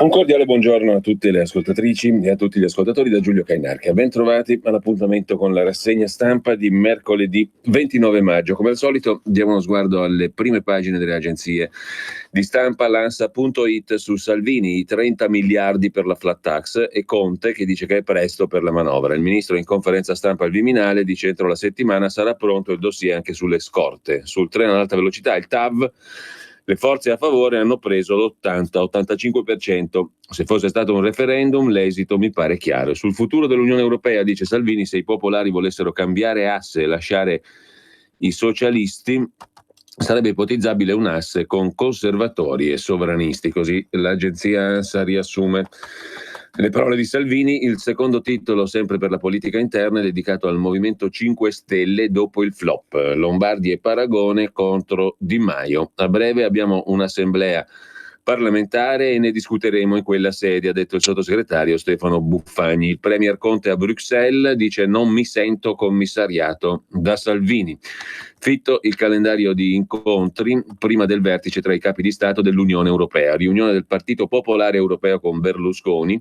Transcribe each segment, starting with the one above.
Un cordiale buongiorno a tutte le ascoltatrici e a tutti gli ascoltatori da Giulio Cainarca. Ben trovati all'appuntamento con la rassegna stampa di mercoledì 29 maggio. Come al solito diamo uno sguardo alle prime pagine delle agenzie di stampa. L'Ansa.it su Salvini, i 30 miliardi per la flat tax, e Conte che dice che è presto per la manovra. Il ministro in conferenza stampa al Viminale dice entro la settimana sarà pronto il dossier anche sulle scorte. Sul treno ad alta velocità, il TAV, le forze a favore hanno preso l'80-85%. Se fosse stato un referendum, l'esito mi pare chiaro. Sul futuro dell'Unione Europea, dice Salvini, se i popolari volessero cambiare asse e lasciare i socialisti, sarebbe ipotizzabile un asse con conservatori e sovranisti. Così l'agenzia ANSA riassume le parole di Salvini. Il secondo titolo, sempre per la politica interna, è dedicato al Movimento 5 Stelle dopo il flop. Lombardi e Paragone contro Di Maio. A breve abbiamo un'assemblea parlamentare e ne discuteremo in quella sede, ha detto il sottosegretario Stefano Buffagni. Il premier Conte a Bruxelles dice: non mi sento commissariato da Salvini. Fitto il calendario di incontri prima del vertice tra i capi di Stato dell'Unione Europea, riunione del Partito Popolare Europeo con Berlusconi,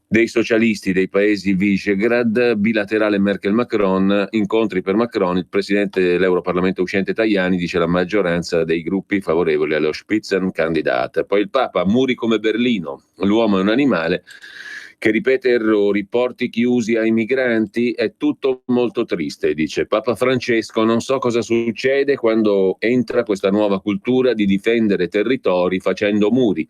dei socialisti dei paesi Visegrad, bilaterale Merkel-Macron, incontri per Macron, il presidente dell'Europarlamento uscente Tajani dice la maggioranza dei gruppi favorevoli allo Spitzenkandidat. Poi il Papa, muri come Berlino, l'uomo è un animale che ripete errori, porti chiusi ai migranti, è tutto molto triste, dice Papa Francesco. Non so cosa succede quando entra questa nuova cultura di difendere territori facendo muri.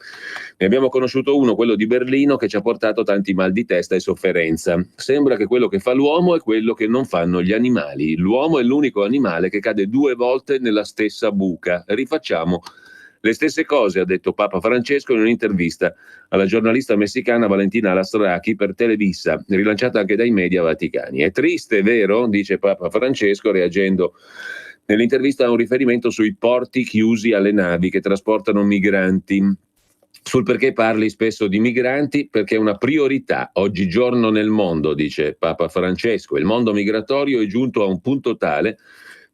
Ne abbiamo conosciuto uno, quello di Berlino, che ci ha portato tanti mal di testa e sofferenza. Sembra che quello che fa l'uomo è quello che non fanno gli animali. L'uomo è l'unico animale che cade 2 volte nella stessa buca. Rifacciamo le stesse cose, ha detto Papa Francesco in un'intervista alla giornalista messicana Valentina Alastrachi per Televisa, rilanciata anche dai media vaticani. È triste, vero? Dice Papa Francesco, reagendo nell'intervista a un riferimento sui porti chiusi alle navi che trasportano migranti. Sul perché parli spesso di migranti, perché è una priorità oggigiorno nel mondo, dice Papa Francesco. Il mondo migratorio è giunto a un punto tale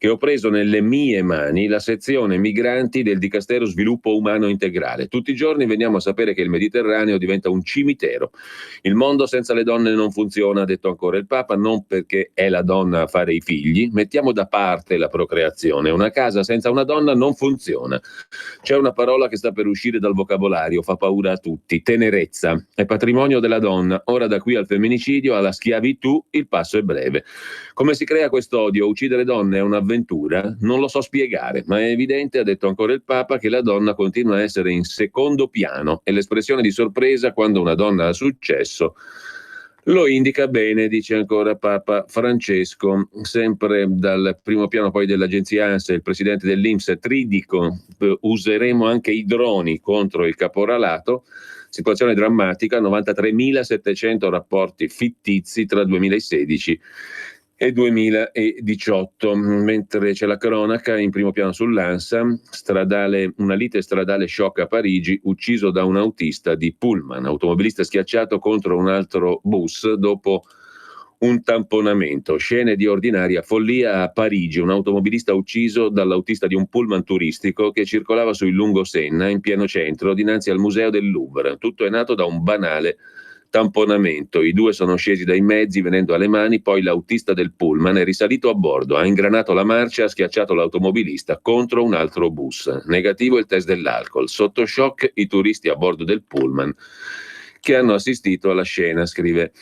che ho preso nelle mie mani la sezione migranti del Dicastero Sviluppo Umano Integrale. Tutti i giorni veniamo a sapere che il Mediterraneo diventa un cimitero. Il mondo senza le donne non funziona, ha detto ancora il Papa, non perché è la donna a fare i figli. Mettiamo da parte la procreazione. Una casa senza una donna non funziona. C'è una parola che sta per uscire dal vocabolario, fa paura a tutti: tenerezza. È patrimonio della donna. Ora da qui al femminicidio, alla schiavitù, il passo è breve. Come si crea quest'odio? Uccidere donne è un'avventura? Non lo so spiegare, ma è evidente, ha detto ancora il Papa, che la donna continua a essere in secondo piano e l'espressione di sorpresa quando una donna ha successo lo indica bene, dice ancora Papa Francesco. Sempre dal primo piano poi dell'agenzia ANSA, il presidente dell'INPS Tridico: useremo anche i droni contro il caporalato. Situazione drammatica, 93.700 rapporti fittizi tra 2016 e 2018, mentre c'è la cronaca in primo piano sull'ANSA, una lite stradale shock a Parigi, ucciso da un autista di pullman, automobilista schiacciato contro un altro bus dopo un tamponamento. Scene di ordinaria follia a Parigi, un automobilista ucciso dall'autista di un pullman turistico che circolava sul lungo Senna in pieno centro dinanzi al museo del Louvre. Tutto è nato da un banale tamponamento. I due sono scesi dai mezzi venendo alle mani, poi l'autista del pullman è risalito a bordo, ha ingranato la marcia, ha schiacciato l'automobilista contro un altro bus. Negativo il test dell'alcol. Sotto shock i turisti a bordo del pullman che hanno assistito alla scena, scrive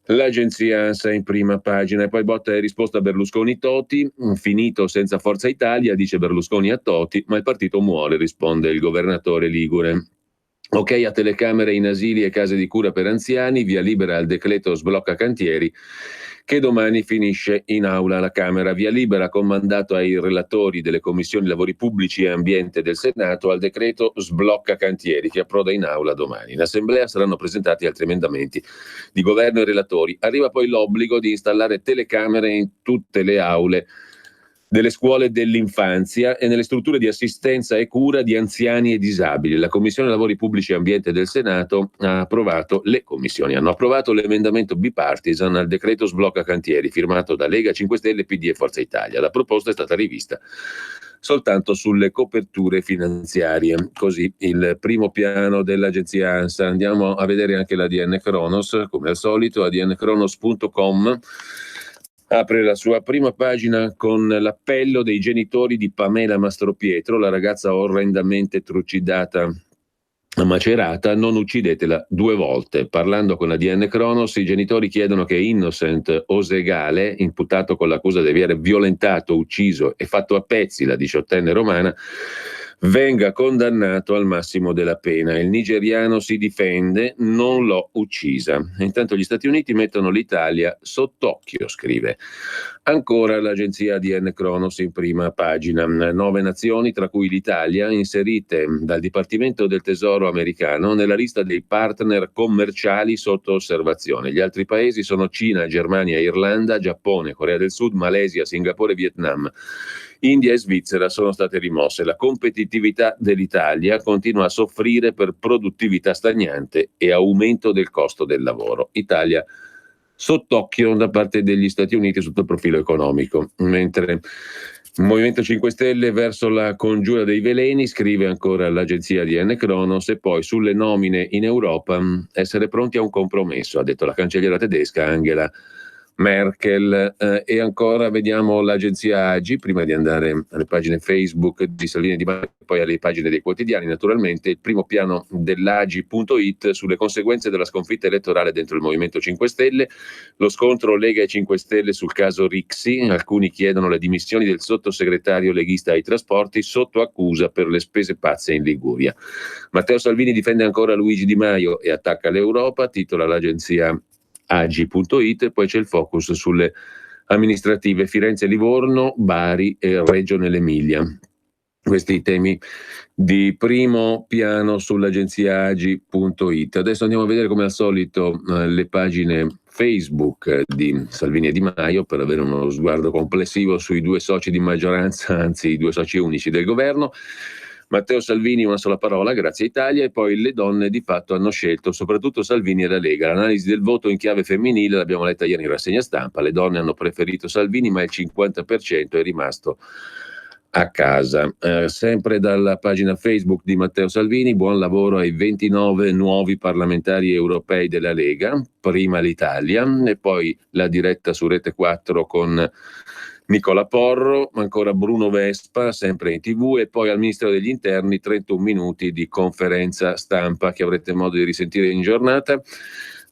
l'agenzia ANSA in prima pagina. E poi botta e risposta a Berlusconi Toti, finito senza Forza Italia, dice Berlusconi a Toti, ma il partito muore, risponde il governatore ligure. Ok a telecamere in asili e case di cura per anziani, via libera al decreto sblocca cantieri che domani finisce in aula alla Camera. Via libera con mandato ai relatori delle commissioni lavori pubblici e ambiente del Senato al decreto sblocca cantieri che approda in aula domani. In assemblea saranno presentati altri emendamenti di governo e relatori. Arriva poi l'obbligo di installare telecamere in tutte le aule delle scuole dell'infanzia e nelle strutture di assistenza e cura di anziani e disabili. La Commissione Lavori Pubblici e Ambiente del Senato le commissioni hanno approvato l'emendamento bipartisan al decreto sblocca cantieri firmato da Lega, 5 Stelle, PD e Forza Italia. La proposta è stata rivista soltanto sulle coperture finanziarie. Così il primo piano dell'agenzia ANSA. Andiamo a vedere anche l'ADN Cronos, come al solito. adncronos.com apre la sua prima pagina con l'appello dei genitori di Pamela Mastropietro, la ragazza orrendamente trucidata a Macerata: non uccidetela 2 volte. Parlando con ADN Cronos, i genitori chiedono che Innocent Osegale, imputato con l'accusa di aver violentato, ucciso e fatto a pezzi la 18enne romana, venga condannato al massimo della pena. Il nigeriano si difende: non l'ho uccisa. Intanto gli Stati Uniti mettono l'Italia sott'occhio, scrive ancora l'agenzia ADN Cronos in prima pagina. 9 nazioni, tra cui l'Italia, inserite dal Dipartimento del Tesoro americano nella lista dei partner commerciali sotto osservazione. Gli altri paesi sono Cina, Germania, Irlanda, Giappone, Corea del Sud, Malesia, Singapore e Vietnam. India e Svizzera sono state rimosse. La competitività dell'Italia continua a soffrire per produttività stagnante e aumento del costo del lavoro. Italia sott'occhio da parte degli Stati Uniti sotto il profilo economico. Mentre il Movimento 5 Stelle verso la congiura dei veleni, scrive ancora l'agenzia ADN Cronos, e poi sulle nomine in Europa essere pronti a un compromesso, ha detto la cancelliera tedesca Angela Merkel. E ancora vediamo l'agenzia AGI, prima di andare alle pagine Facebook di Salvini e Di Maio, poi alle pagine dei quotidiani. Naturalmente il primo piano dell'AGI.it sulle conseguenze della sconfitta elettorale dentro il Movimento 5 Stelle, lo scontro Lega e 5 Stelle sul caso Rixi. Alcuni chiedono le dimissioni del sottosegretario leghista ai trasporti sotto accusa per le spese pazze in Liguria. Matteo Salvini difende ancora Luigi Di Maio e attacca l'Europa, titola l'agenzia AGI.it. Poi c'è il focus sulle amministrative Firenze, Livorno, Bari e Reggio Emilia. Questi temi di primo piano sull'agenzia AGI.it. Adesso andiamo a vedere come al solito le pagine Facebook di Salvini e Di Maio per avere uno sguardo complessivo sui 2 soci di maggioranza, anzi i 2 soci unici del governo. Matteo Salvini, una sola parola, grazie Italia. E poi le donne di fatto hanno scelto, soprattutto Salvini e la Lega. L'analisi del voto in chiave femminile l'abbiamo letta ieri in rassegna stampa. Le donne hanno preferito Salvini, ma il 50% è rimasto a casa. Sempre dalla pagina Facebook di Matteo Salvini: buon lavoro ai 29 nuovi parlamentari europei della Lega, prima l'Italia. E poi la diretta su Rete 4 con Nicola Porro, ancora Bruno Vespa, sempre in TV, e poi al Ministero degli Interni 31 minuti di conferenza stampa che avrete modo di risentire in giornata.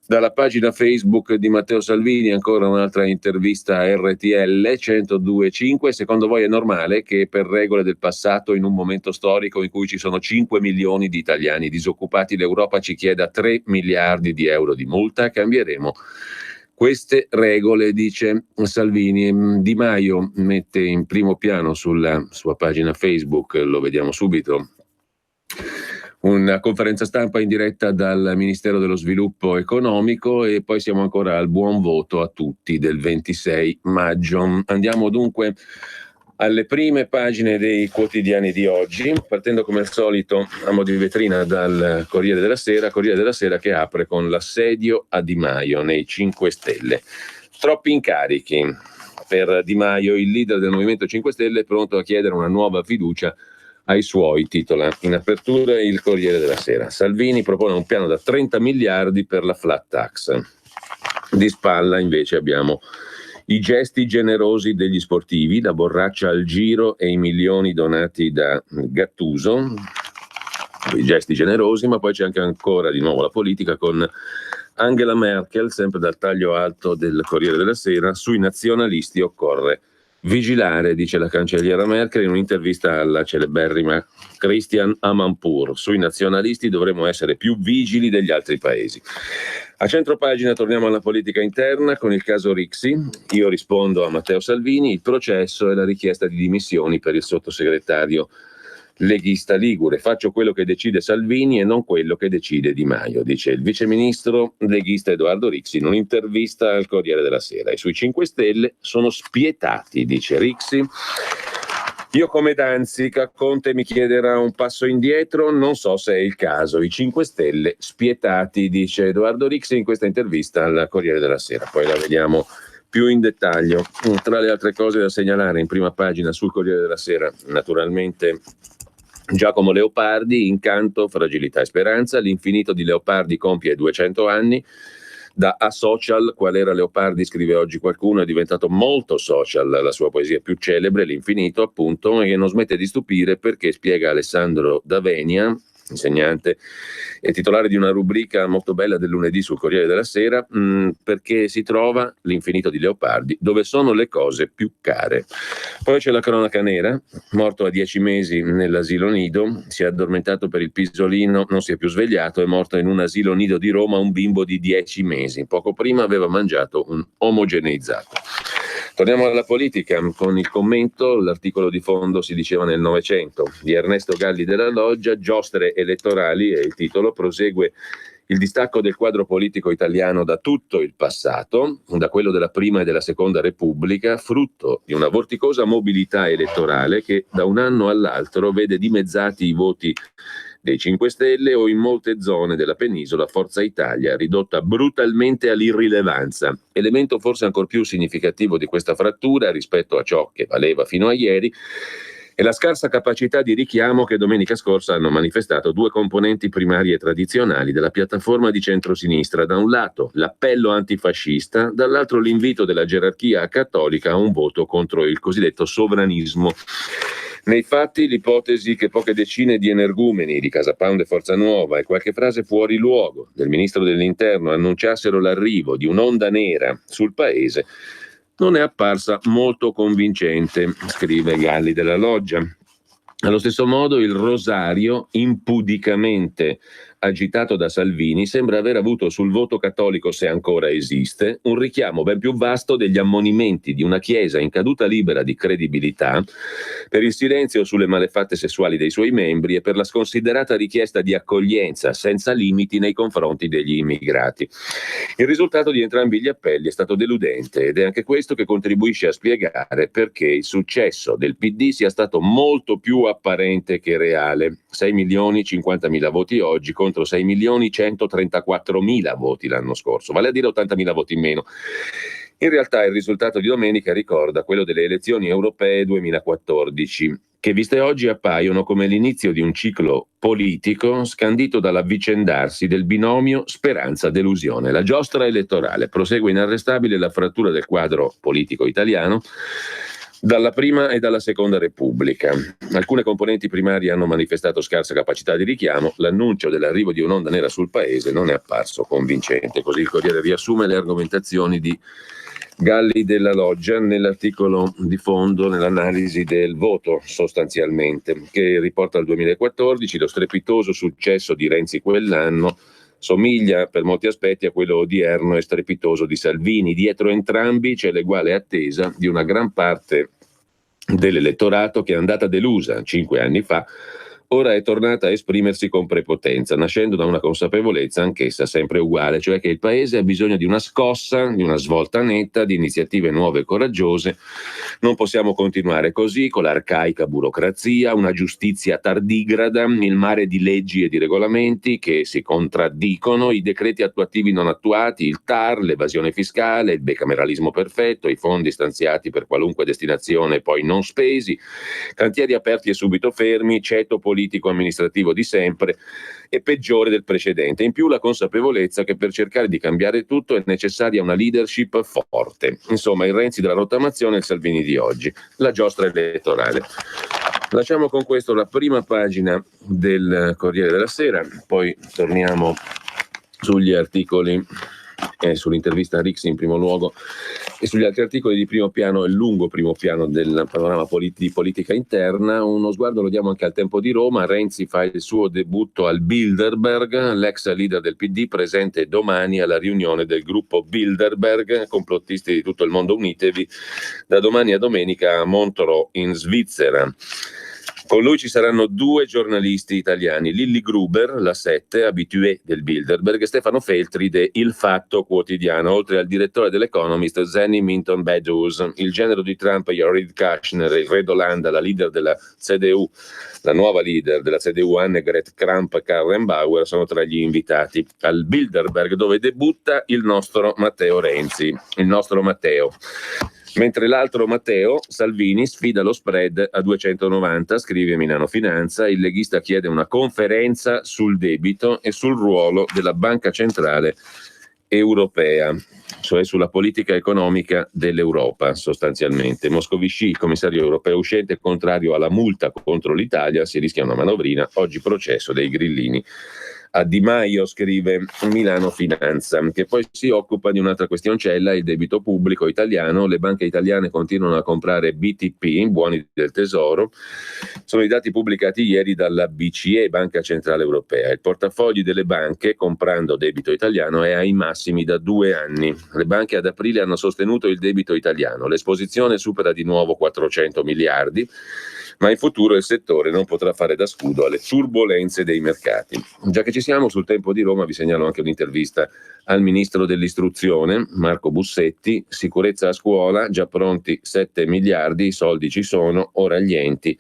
Dalla pagina Facebook di Matteo Salvini ancora un'altra intervista a RTL 102.5. Secondo voi è normale che per regole del passato, in un momento storico in cui ci sono 5 milioni di italiani disoccupati, l'Europa ci chieda 3 miliardi di euro di multa? Cambieremo queste regole, dice Salvini. Di Maio mette in primo piano sulla sua pagina Facebook, lo vediamo subito, una conferenza stampa in diretta dal Ministero dello Sviluppo Economico. E poi siamo ancora al buon voto a tutti del 26 maggio. Andiamo dunque alle prime pagine dei quotidiani di oggi, partendo come al solito a mo' di vetrina dal Corriere della Sera che apre con l'assedio a Di Maio nei 5 Stelle. Troppi incarichi per Di Maio, il leader del Movimento 5 Stelle è pronto a chiedere una nuova fiducia ai suoi, titola in apertura il Corriere della Sera. Salvini propone un piano da 30 miliardi per la flat tax. Di spalla invece abbiamo i gesti generosi degli sportivi, la borraccia al Giro e i milioni donati da Gattuso, i gesti generosi. Ma poi c'è anche ancora di nuovo la politica con Angela Merkel, sempre dal taglio alto del Corriere della Sera: sui nazionalisti occorre vigilare, dice la cancelliera Merkel in un'intervista alla celeberrima Christian Amanpour. Sui nazionalisti dovremmo essere più vigili degli altri paesi. A centropagina torniamo alla politica interna con il caso Rixi. Io rispondo a Matteo Salvini: il processo e la richiesta di dimissioni per il sottosegretario leghista ligure. Faccio quello che decide Salvini e non quello che decide Di Maio, dice il viceministro leghista Edoardo Rixi in un'intervista al Corriere della Sera. E sui 5 Stelle sono spietati, dice Rixi. Io come Danzica, Conte mi chiederà un passo indietro, non so se è il caso. I 5 Stelle spietati, dice Edoardo Rixi in questa intervista al Corriere della Sera. Poi la vediamo più in dettaglio. Tra le altre cose da segnalare in prima pagina sul Corriere della Sera, naturalmente Giacomo Leopardi, Incanto, fragilità e speranza. L'infinito di Leopardi compie 200 anni. Da asocial, qual era Leopardi, scrive oggi qualcuno, è diventato molto social la sua poesia più celebre, L'infinito appunto, e non smette di stupire perché, spiega Alessandro Davenia, insegnante e titolare di una rubrica molto bella del lunedì sul Corriere della Sera, perché si trova l'infinito di Leopardi dove sono le cose più care. Poi c'è la cronaca nera, morto a 10 mesi nell'asilo nido, si è addormentato per il pisolino, non si è più svegliato, è morto in un asilo nido di Roma un bimbo di 10 mesi, poco prima aveva mangiato un omogeneizzato. Torniamo alla politica con il commento, l'articolo di fondo si diceva nel Novecento di Ernesto Galli della Loggia, giostre elettorali, è il titolo, prosegue il distacco del quadro politico italiano da tutto il passato, da quello della Prima e della Seconda Repubblica, frutto di una vorticosa mobilità elettorale che da un anno all'altro vede dimezzati i voti dei 5 Stelle o in molte zone della penisola Forza Italia, ridotta brutalmente all'irrilevanza. Elemento forse ancor più significativo di questa frattura rispetto a ciò che valeva fino a ieri è la scarsa capacità di richiamo che domenica scorsa hanno manifestato 2 componenti primarie tradizionali della piattaforma di centrosinistra. Da un lato l'appello antifascista, dall'altro l'invito della gerarchia cattolica a un voto contro il cosiddetto sovranismo. Nei fatti l'ipotesi che poche decine di energumeni di Casa Pound e Forza Nuova e qualche frase fuori luogo del ministro dell'Interno annunciassero l'arrivo di un'onda nera sul paese non è apparsa molto convincente, scrive Galli della Loggia. Allo stesso modo il rosario impudicamente agitato da Salvini sembra aver avuto sul voto cattolico, se ancora esiste, un richiamo ben più vasto degli ammonimenti di una Chiesa in caduta libera di credibilità per il silenzio sulle malefatte sessuali dei suoi membri e per la sconsiderata richiesta di accoglienza senza limiti nei confronti degli immigrati. Il risultato di entrambi gli appelli è stato deludente ed è anche questo che contribuisce a spiegare perché il successo del PD sia stato molto più apparente che reale. 6.050.000 voti oggi contro 6.134.000 voti l'anno scorso, vale a dire 80.000 voti in meno. In realtà il risultato di domenica ricorda quello delle elezioni europee 2014, che viste oggi appaiono come l'inizio di un ciclo politico scandito dall'avvicendarsi del binomio speranza-delusione. La giostra elettorale prosegue inarrestabile la frattura del quadro politico italiano dalla Prima e dalla Seconda Repubblica. Alcune componenti primarie hanno manifestato scarsa capacità di richiamo, l'annuncio dell'arrivo di un'onda nera sul paese non è apparso convincente. Così il Corriere riassume le argomentazioni di Galli della Loggia nell'articolo di fondo, nell'analisi del voto sostanzialmente, che riporta al 2014 lo strepitoso successo di Renzi quell'anno somiglia per molti aspetti a quello odierno e strepitoso di Salvini. Dietro entrambi c'è l'eguale attesa di una gran parte dell'elettorato che è andata delusa 5 anni fa, ora è tornata a esprimersi con prepotenza, nascendo da una consapevolezza anch'essa sempre uguale, cioè che il Paese ha bisogno di una scossa, di una svolta netta, di iniziative nuove e coraggiose. Non possiamo continuare così, con l'arcaica burocrazia, una giustizia tardigrada, il mare di leggi e di regolamenti che si contraddicono, i decreti attuativi non attuati, il TAR, l'evasione fiscale, il bicameralismo perfetto, i fondi stanziati per qualunque destinazione poi non spesi, cantieri aperti e subito fermi, ceto politico-amministrativo di sempre e peggiore del precedente. In più la consapevolezza che per cercare di cambiare tutto è necessaria una leadership forte. Insomma, il Renzi della rottamazione e il Salvini di oggi. La giostra elettorale. Lasciamo con questo la prima pagina del Corriere della Sera, poi torniamo sugli articoli sull'intervista a Rixi in primo luogo e sugli altri articoli di primo piano e lungo primo piano del panorama di politica interna. Uno sguardo lo diamo anche al Tempo di Roma. Renzi fa il suo debutto al Bilderberg, l'ex leader del PD presente domani alla riunione del gruppo Bilderberg, complottisti di tutto il mondo unitevi, da domani a domenica a Montreux in Svizzera. Con lui ci saranno 2 giornalisti italiani, Lilli Gruber, la 7, habitué del Bilderberg, e Stefano Feltri de Il Fatto Quotidiano, oltre al direttore dell'Economist Zenny Minton Beddoes. Il genero di Trump, Jared Kushner, il re d'Olanda, la leader della CDU, la nuova leader della CDU Annegret Kramp-Karrenbauer, sono tra gli invitati al Bilderberg, dove debutta il nostro Matteo Renzi, il nostro Matteo. Mentre l'altro Matteo, Salvini, sfida lo spread a 290, scrive Milano Finanza. Il leghista chiede una conferenza sul debito e sul ruolo della Banca Centrale Europea, cioè sulla politica economica dell'Europa sostanzialmente. Moscovici, il commissario europeo uscente, contrario alla multa contro l'Italia, si rischia una manovrina, oggi processo dei grillini a Di Maio, scrive Milano Finanza, che poi si occupa di un'altra questioncella, il debito pubblico italiano. Le banche italiane continuano a comprare BTP, buoni del tesoro. Sono i dati pubblicati ieri dalla BCE, Banca Centrale Europea. Il portafogli delle banche comprando debito italiano è ai massimi da 2 anni. Le banche ad aprile hanno sostenuto il debito italiano. L'esposizione supera di nuovo 400 miliardi, ma in futuro il settore non potrà fare da scudo alle turbolenze dei mercati. Già che ci siamo, sul Tempo di Roma vi segnalo anche un'intervista al ministro dell'istruzione, Marco Bussetti. Sicurezza a scuola, già pronti 7 miliardi, i soldi ci sono, ora gli enti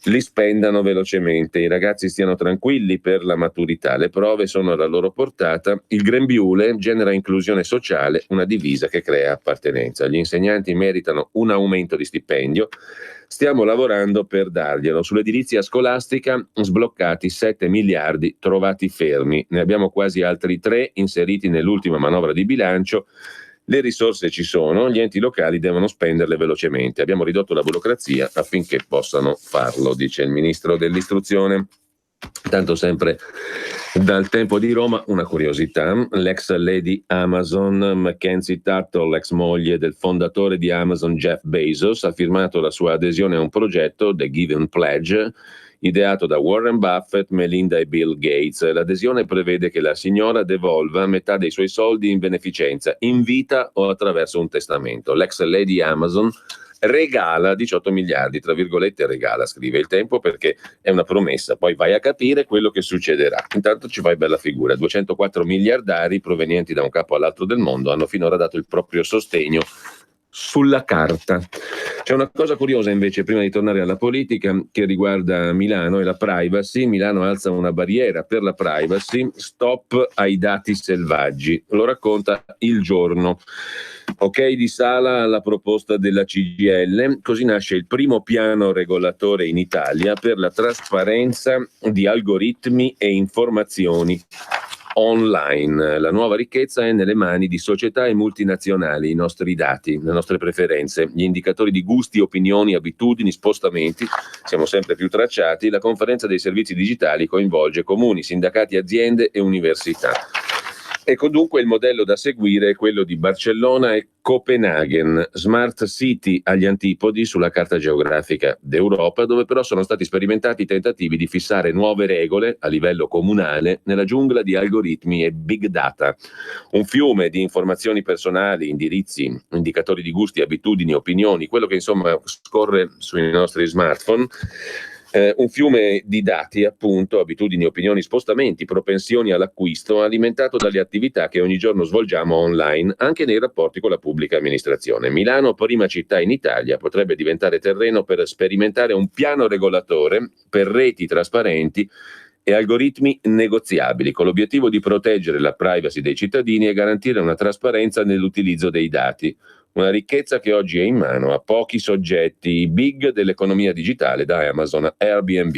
li spendano velocemente, i ragazzi stiano tranquilli per la maturità, le prove sono alla loro portata, il grembiule genera inclusione sociale, una divisa che crea appartenenza, gli insegnanti meritano un aumento di stipendio, stiamo lavorando per darglielo. Sull'edilizia scolastica sbloccati 7 miliardi trovati fermi, ne abbiamo quasi altri 3 inseriti nell'ultima manovra di bilancio. Le risorse ci sono, gli enti locali devono spenderle velocemente. Abbiamo ridotto la burocrazia affinché possano farlo, dice il ministro dell'istruzione. Tanto sempre dal Tempo di Roma una curiosità: l'ex lady Amazon Mackenzie Tuttle, l'ex moglie del fondatore di Amazon Jeff Bezos, ha firmato la sua adesione a un progetto, The Given Pledge, ideato da Warren Buffett, Melinda e Bill Gates. L'adesione prevede che la signora devolva metà dei suoi soldi in beneficenza, in vita o attraverso un testamento. L'ex lady Amazon regala 18 miliardi, tra virgolette regala, scrive il Tempo, perché è una promessa, poi vai a capire quello che succederà. Intanto ci fai bella figura. 204 miliardari provenienti da un capo all'altro del mondo hanno finora dato il proprio sostegno sulla carta. C'è una cosa curiosa invece, prima di tornare alla politica, che riguarda Milano e la privacy. Milano alza una barriera per la privacy, stop ai dati selvaggi, lo racconta Il Giorno. Ok di Sala alla proposta della CGIL, così nasce il primo piano regolatore in Italia per la trasparenza di algoritmi e informazioni online. La nuova ricchezza è nelle mani di società e multinazionali, i nostri dati, le nostre preferenze, gli indicatori di gusti, opinioni, abitudini, spostamenti, siamo sempre più tracciati. La conferenza dei servizi digitali coinvolge comuni, sindacati, aziende e università. Ecco dunque il modello da seguire è quello di Barcellona e Copenaghen, Smart City agli antipodi sulla carta geografica d'Europa, dove però sono stati sperimentati tentativi di fissare nuove regole a livello comunale nella giungla di algoritmi e big data. Un fiume di informazioni personali, indirizzi, indicatori di gusti, abitudini, opinioni, quello che insomma scorre sui nostri smartphone. Un fiume di dati, appunto, abitudini, opinioni, spostamenti, propensioni all'acquisto, alimentato dalle attività che ogni giorno svolgiamo online, anche nei rapporti con la pubblica amministrazione. Milano, prima città in Italia, potrebbe diventare terreno per sperimentare un piano regolatore per reti trasparenti e algoritmi negoziabili, con l'obiettivo di proteggere la privacy dei cittadini e garantire una trasparenza nell'utilizzo dei dati. Una ricchezza che oggi è in mano a pochi soggetti, i big dell'economia digitale, da Amazon a Airbnb.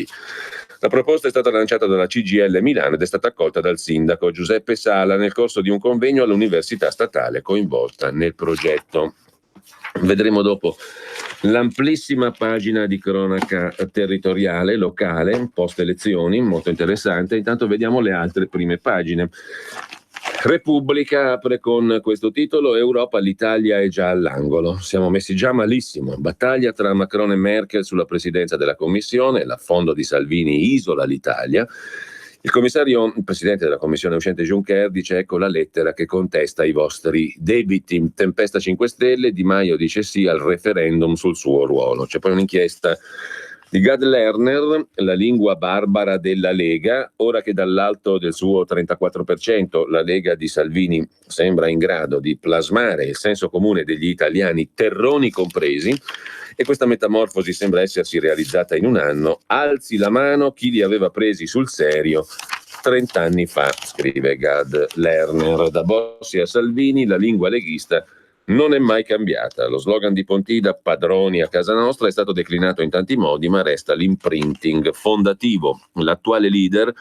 La proposta è stata lanciata dalla CGIL Milano ed è stata accolta dal sindaco Giuseppe Sala nel corso di un convegno all'università statale coinvolta nel progetto. Vedremo dopo l'amplissima pagina di cronaca territoriale, locale, post elezioni, molto interessante. Intanto vediamo le altre prime pagine. Repubblica apre con questo titolo: Europa, l'Italia è già all'angolo. Siamo messi già malissimo. Battaglia tra Macron e Merkel sulla presidenza della Commissione. L'affondo di Salvini isola l'Italia. Il presidente della Commissione uscente Juncker dice: ecco la lettera che contesta i vostri debiti. Tempesta 5 Stelle, Di Maio dice sì al referendum sul suo ruolo. C'è poi un'inchiesta Di Gad Lerner, la lingua barbara della Lega, ora che dall'alto del suo 34% la Lega di Salvini sembra in grado di plasmare il senso comune degli italiani, terroni compresi, e questa metamorfosi sembra essersi realizzata in un anno, alzi la mano chi li aveva presi sul serio 30 anni fa, scrive Gad Lerner. Da Bossi a Salvini la lingua leghista non è mai cambiata. Lo slogan di Pontida, padroni a casa nostra, è stato declinato in tanti modi, ma resta l'imprinting fondativo. L'attuale leader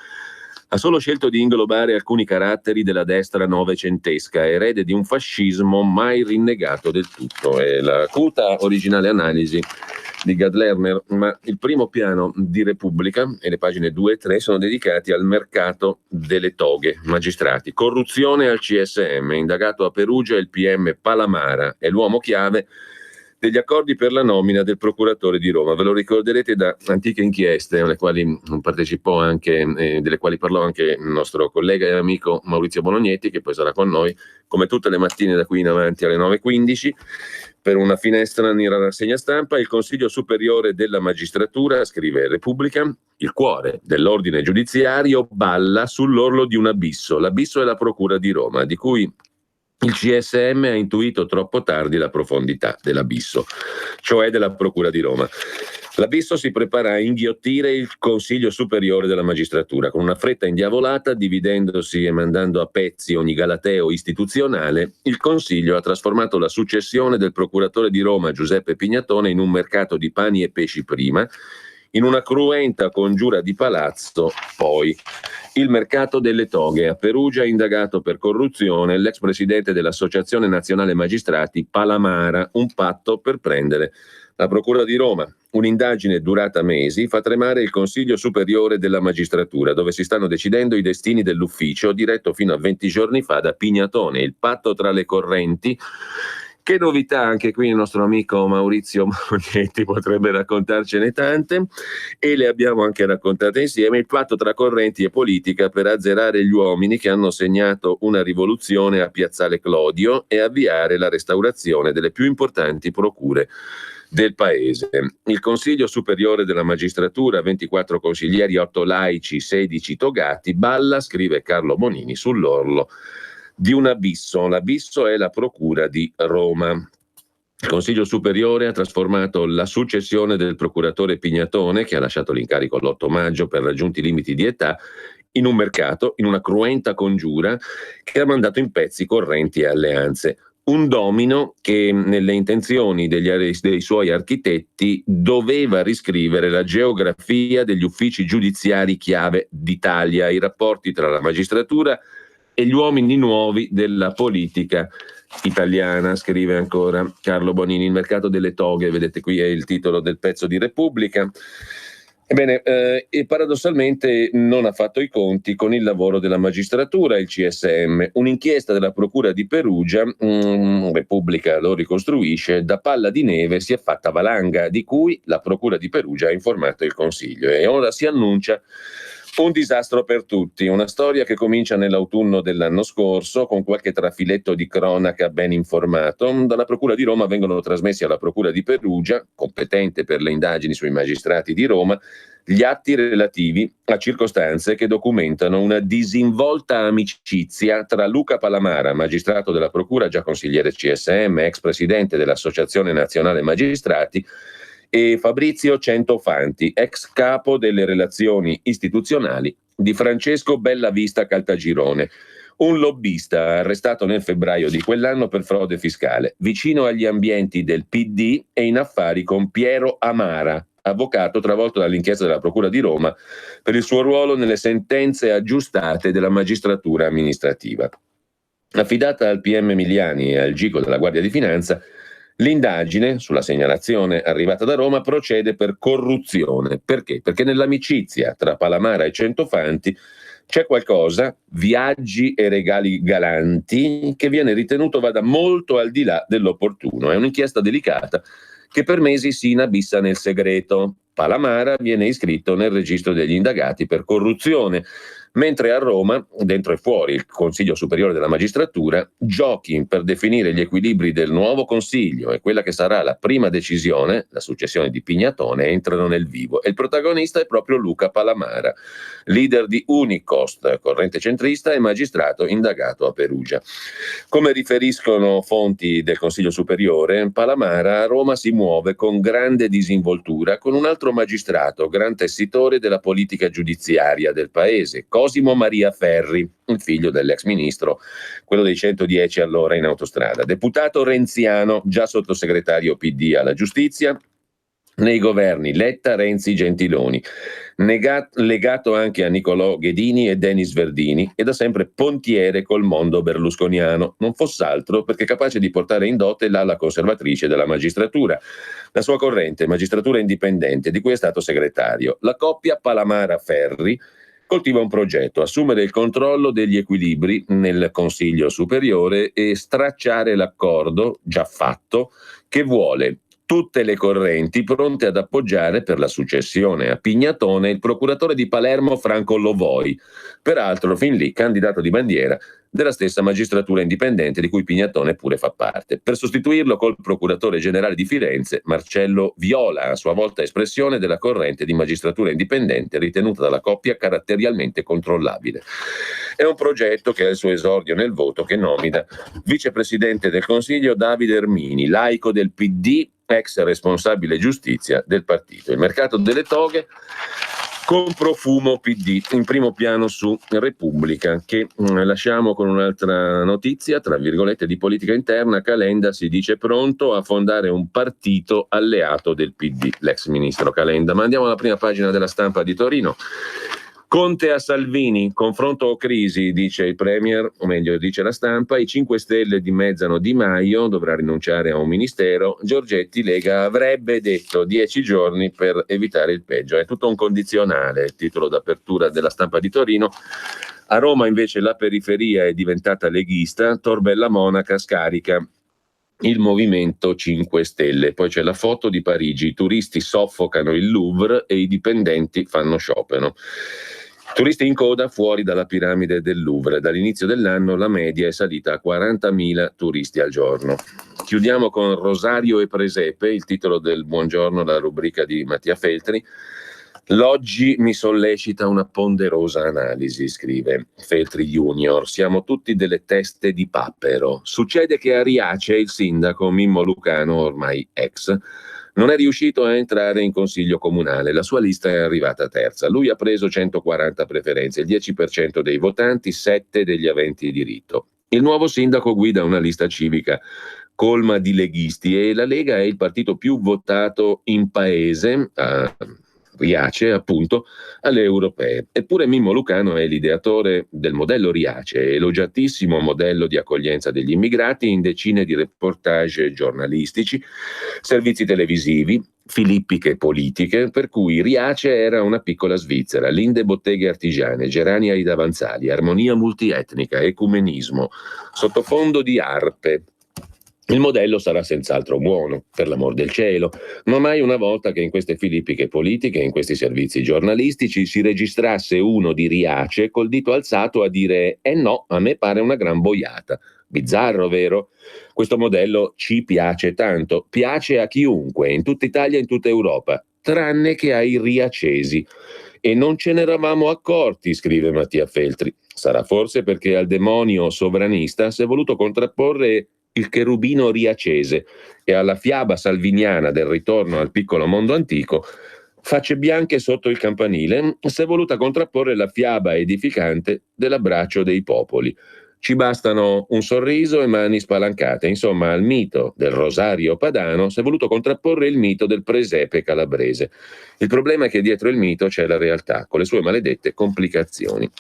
ha solo scelto di inglobare alcuni caratteri della destra novecentesca, erede di un fascismo mai rinnegato del tutto. È la acuta originale analisi di Gad Lerner, ma il primo piano di Repubblica e le pagine 2 e 3 sono dedicati al mercato delle toghe, magistrati, corruzione al CSM, indagato a Perugia il PM Palamara, è l'uomo chiave degli accordi per la nomina del procuratore di Roma. Ve lo ricorderete da antiche inchieste alle quali partecipò anche, delle quali parlò anche il nostro collega e amico Maurizio Bolognetti, che poi sarà con noi come tutte le mattine da qui in avanti alle 9:15 per una finestra nella rassegna stampa. Il Consiglio Superiore della Magistratura, scrive Repubblica, il cuore dell'ordine giudiziario balla sull'orlo di un abisso. L'abisso è la Procura di Roma, di cui il CSM ha intuito troppo tardi la profondità dell'abisso, cioè della Procura di Roma. L'abisso si prepara a inghiottire il Consiglio Superiore della Magistratura con una fretta indiavolata, dividendosi e mandando a pezzi ogni galateo istituzionale. Il Consiglio ha trasformato la successione del procuratore di Roma Giuseppe Pignatone in un mercato di pani e pesci prima, in una cruenta congiura di palazzo poi. Il mercato delle toghe. A Perugia, indagato per corruzione, l'ex presidente dell'Associazione Nazionale Magistrati Palamara, un patto per prendere la Procura di Roma. Un'indagine durata mesi fa tremare il Consiglio Superiore della Magistratura, dove si stanno decidendo i destini dell'ufficio diretto fino a 20 giorni fa da Pignatone. Il patto tra le correnti. Che novità, anche qui il nostro amico Maurizio Bolognetti potrebbe raccontarcene tante, e le abbiamo anche raccontate insieme. Il patto tra correnti e politica per azzerare gli uomini che hanno segnato una rivoluzione a Piazzale Clodio e avviare la restaurazione delle più importanti procure del paese. Il Consiglio Superiore della Magistratura, 24 consiglieri, 8 laici, 16 togati, balla, scrive Carlo Bonini, sull'orlo di un abisso. L'abisso è la Procura di Roma. Il Consiglio Superiore ha trasformato la successione del procuratore Pignatone, che ha lasciato l'incarico l'8 maggio per raggiunti limiti di età, in un mercato, in una cruenta congiura che ha mandato in pezzi correnti e alleanze. Un domino che nelle intenzioni dei suoi architetti doveva riscrivere la geografia degli uffici giudiziari chiave d'Italia, i rapporti tra la magistratura e gli uomini nuovi della politica italiana, scrive ancora Carlo Bonini. Il mercato delle toghe, vedete qui è il titolo del pezzo di Repubblica. Ebbene, e paradossalmente non ha fatto i conti con il lavoro della magistratura, il CSM. Un'inchiesta della Procura di Perugia, Repubblica lo ricostruisce, da palla di neve si è fatta valanga, di cui la Procura di Perugia ha informato il Consiglio, e ora si annuncia un disastro per tutti, una storia che comincia nell'autunno dell'anno scorso con qualche trafiletto di cronaca ben informato. Dalla Procura di Roma vengono trasmessi alla Procura di Perugia, competente per le indagini sui magistrati di Roma, gli atti relativi a circostanze che documentano una disinvolta amicizia tra Luca Palamara, magistrato della Procura, già consigliere CSM, ex presidente dell'Associazione Nazionale Magistrati, e Fabrizio Centofanti, ex capo delle relazioni istituzionali di Francesco Bellavista Caltagirone, un lobbista arrestato nel febbraio di quell'anno per frode fiscale, vicino agli ambienti del PD e in affari con Piero Amara, avvocato travolto dall'inchiesta della Procura di Roma per il suo ruolo nelle sentenze aggiustate della magistratura amministrativa. Affidata al PM Miliani e al GICO della Guardia di Finanza, l'indagine sulla segnalazione arrivata da Roma procede per corruzione. Perché? Perché nell'amicizia tra Palamara e Centofanti c'è qualcosa, viaggi e regali galanti, che viene ritenuto vada molto al di là dell'opportuno. È un'inchiesta delicata che per mesi si inabissa nel segreto. Palamara viene iscritto nel registro degli indagati per corruzione, mentre a Roma, dentro e fuori il Consiglio Superiore della Magistratura, giochi per definire gli equilibri del nuovo Consiglio e quella che sarà la prima decisione, la successione di Pignatone, entrano nel vivo. E il protagonista è proprio Luca Palamara, leader di Unicost, corrente centrista e magistrato indagato a Perugia. Come riferiscono fonti del Consiglio Superiore, Palamara a Roma si muove con grande disinvoltura con un altro magistrato, gran tessitore della politica giudiziaria del paese, Cosimo Maria Ferri, il figlio dell'ex ministro, quello dei 110 all'ora in autostrada. Deputato renziano, già sottosegretario PD alla giustizia, nei governi Letta, Renzi, Gentiloni, legato anche a Niccolò Ghedini e Denis Verdini e da sempre pontiere col mondo berlusconiano, non foss'altro perché capace di portare in dote l'ala conservatrice della magistratura, la sua corrente Magistratura Indipendente, di cui è stato segretario. La coppia Palamara-Ferri coltiva un progetto: assumere il controllo degli equilibri nel Consiglio Superiore e stracciare l'accordo già fatto che vuole tutte le correnti pronte ad appoggiare per la successione a Pignatone il procuratore di Palermo Franco Lovoi, peraltro fin lì candidato di bandiera della stessa magistratura indipendente di cui Pignatone pure fa parte, per sostituirlo col procuratore generale di Firenze Marcello Viola, a sua volta espressione della corrente di magistratura indipendente ritenuta dalla coppia caratterialmente controllabile. È un progetto che ha il suo esordio nel voto che nomina vicepresidente del Consiglio Davide Ermini, laico del PD, ex responsabile giustizia del partito. Il mercato delle toghe con profumo PD, in primo piano su Repubblica, che lasciamo con un'altra notizia, tra virgolette, di politica interna. Calenda si dice pronto a fondare un partito alleato del PD, l'ex ministro Calenda. Ma andiamo alla prima pagina della Stampa di Torino. Conte a Salvini, confronto o crisi, dice il Premier, o meglio dice la Stampa. I 5 Stelle dimezzano Di Maio, dovrà rinunciare a un ministero. Giorgetti, Lega, avrebbe detto 10 giorni per evitare il peggio. È tutto un condizionale, il titolo d'apertura della Stampa di Torino. A Roma invece la periferia è diventata leghista, Torbella Monaca scarica il Movimento 5 Stelle. Poi c'è la foto di Parigi, i turisti soffocano il Louvre e i dipendenti fanno sciopero. Turisti in coda fuori dalla piramide del Louvre. Dall'inizio dell'anno la media è salita a 40.000 turisti al giorno. Chiudiamo con Rosario e Presepe, il titolo del Buongiorno, la rubrica di Mattia Feltri. L'oggi mi sollecita una ponderosa analisi, scrive Feltri Junior. Siamo tutti delle teste di papero. Succede che a Riace il sindaco Mimmo Lucano, ormai ex, non è riuscito a entrare in consiglio comunale. La sua lista è arrivata terza. Lui ha preso 140 preferenze, il 10% dei votanti, 7 degli aventi diritto. Il nuovo sindaco guida una lista civica colma di leghisti e la Lega è il partito più votato in paese, Riace, appunto, alle europee. Eppure Mimmo Lucano è l'ideatore del modello Riace, elogiatissimo modello di accoglienza degli immigrati in decine di reportage giornalistici, servizi televisivi, filippiche politiche, per cui Riace era una piccola Svizzera, linde botteghe artigiane, gerani ai davanzali, armonia multietnica, ecumenismo, sottofondo di arpe. Il modello sarà senz'altro buono, per l'amor del cielo, ma mai una volta che in queste filippiche politiche, in questi servizi giornalistici, si registrasse uno di Riace col dito alzato a dire no, a me pare una gran boiata. Bizzarro, vero? Questo modello ci piace tanto, piace a chiunque, in tutta Italia e in tutta Europa, tranne che ai riacesi. E non ce ne eravamo accorti, scrive Mattia Feltri. Sarà forse perché al demonio sovranista si è voluto contrapporre il cherubino riacese e alla fiaba salviniana del ritorno al piccolo mondo antico, facce bianche sotto il campanile, si è voluta contrapporre la fiaba edificante dell'abbraccio dei popoli. Ci bastano un sorriso e mani spalancate. Insomma, al mito del rosario padano si è voluto contrapporre il mito del presepe calabrese. Il problema è che dietro il mito c'è la realtà, con le sue maledette complicazioni.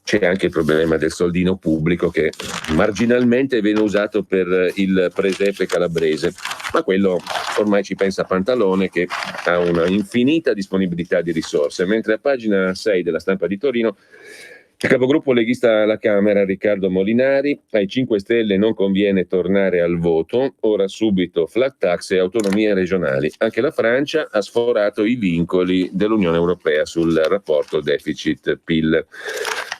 C'è anche il problema del soldino pubblico che marginalmente viene usato per il presepe calabrese, ma quello ormai ci pensa Pantalone, che ha una infinita disponibilità di risorse, mentre a pagina 6 della Stampa di Torino Il capogruppo leghista alla Camera, Riccardo Molinari: ai 5 Stelle non conviene tornare al voto, ora subito flat tax e autonomie regionali. Anche la Francia ha sforato i vincoli dell'Unione Europea sul rapporto deficit-PIL.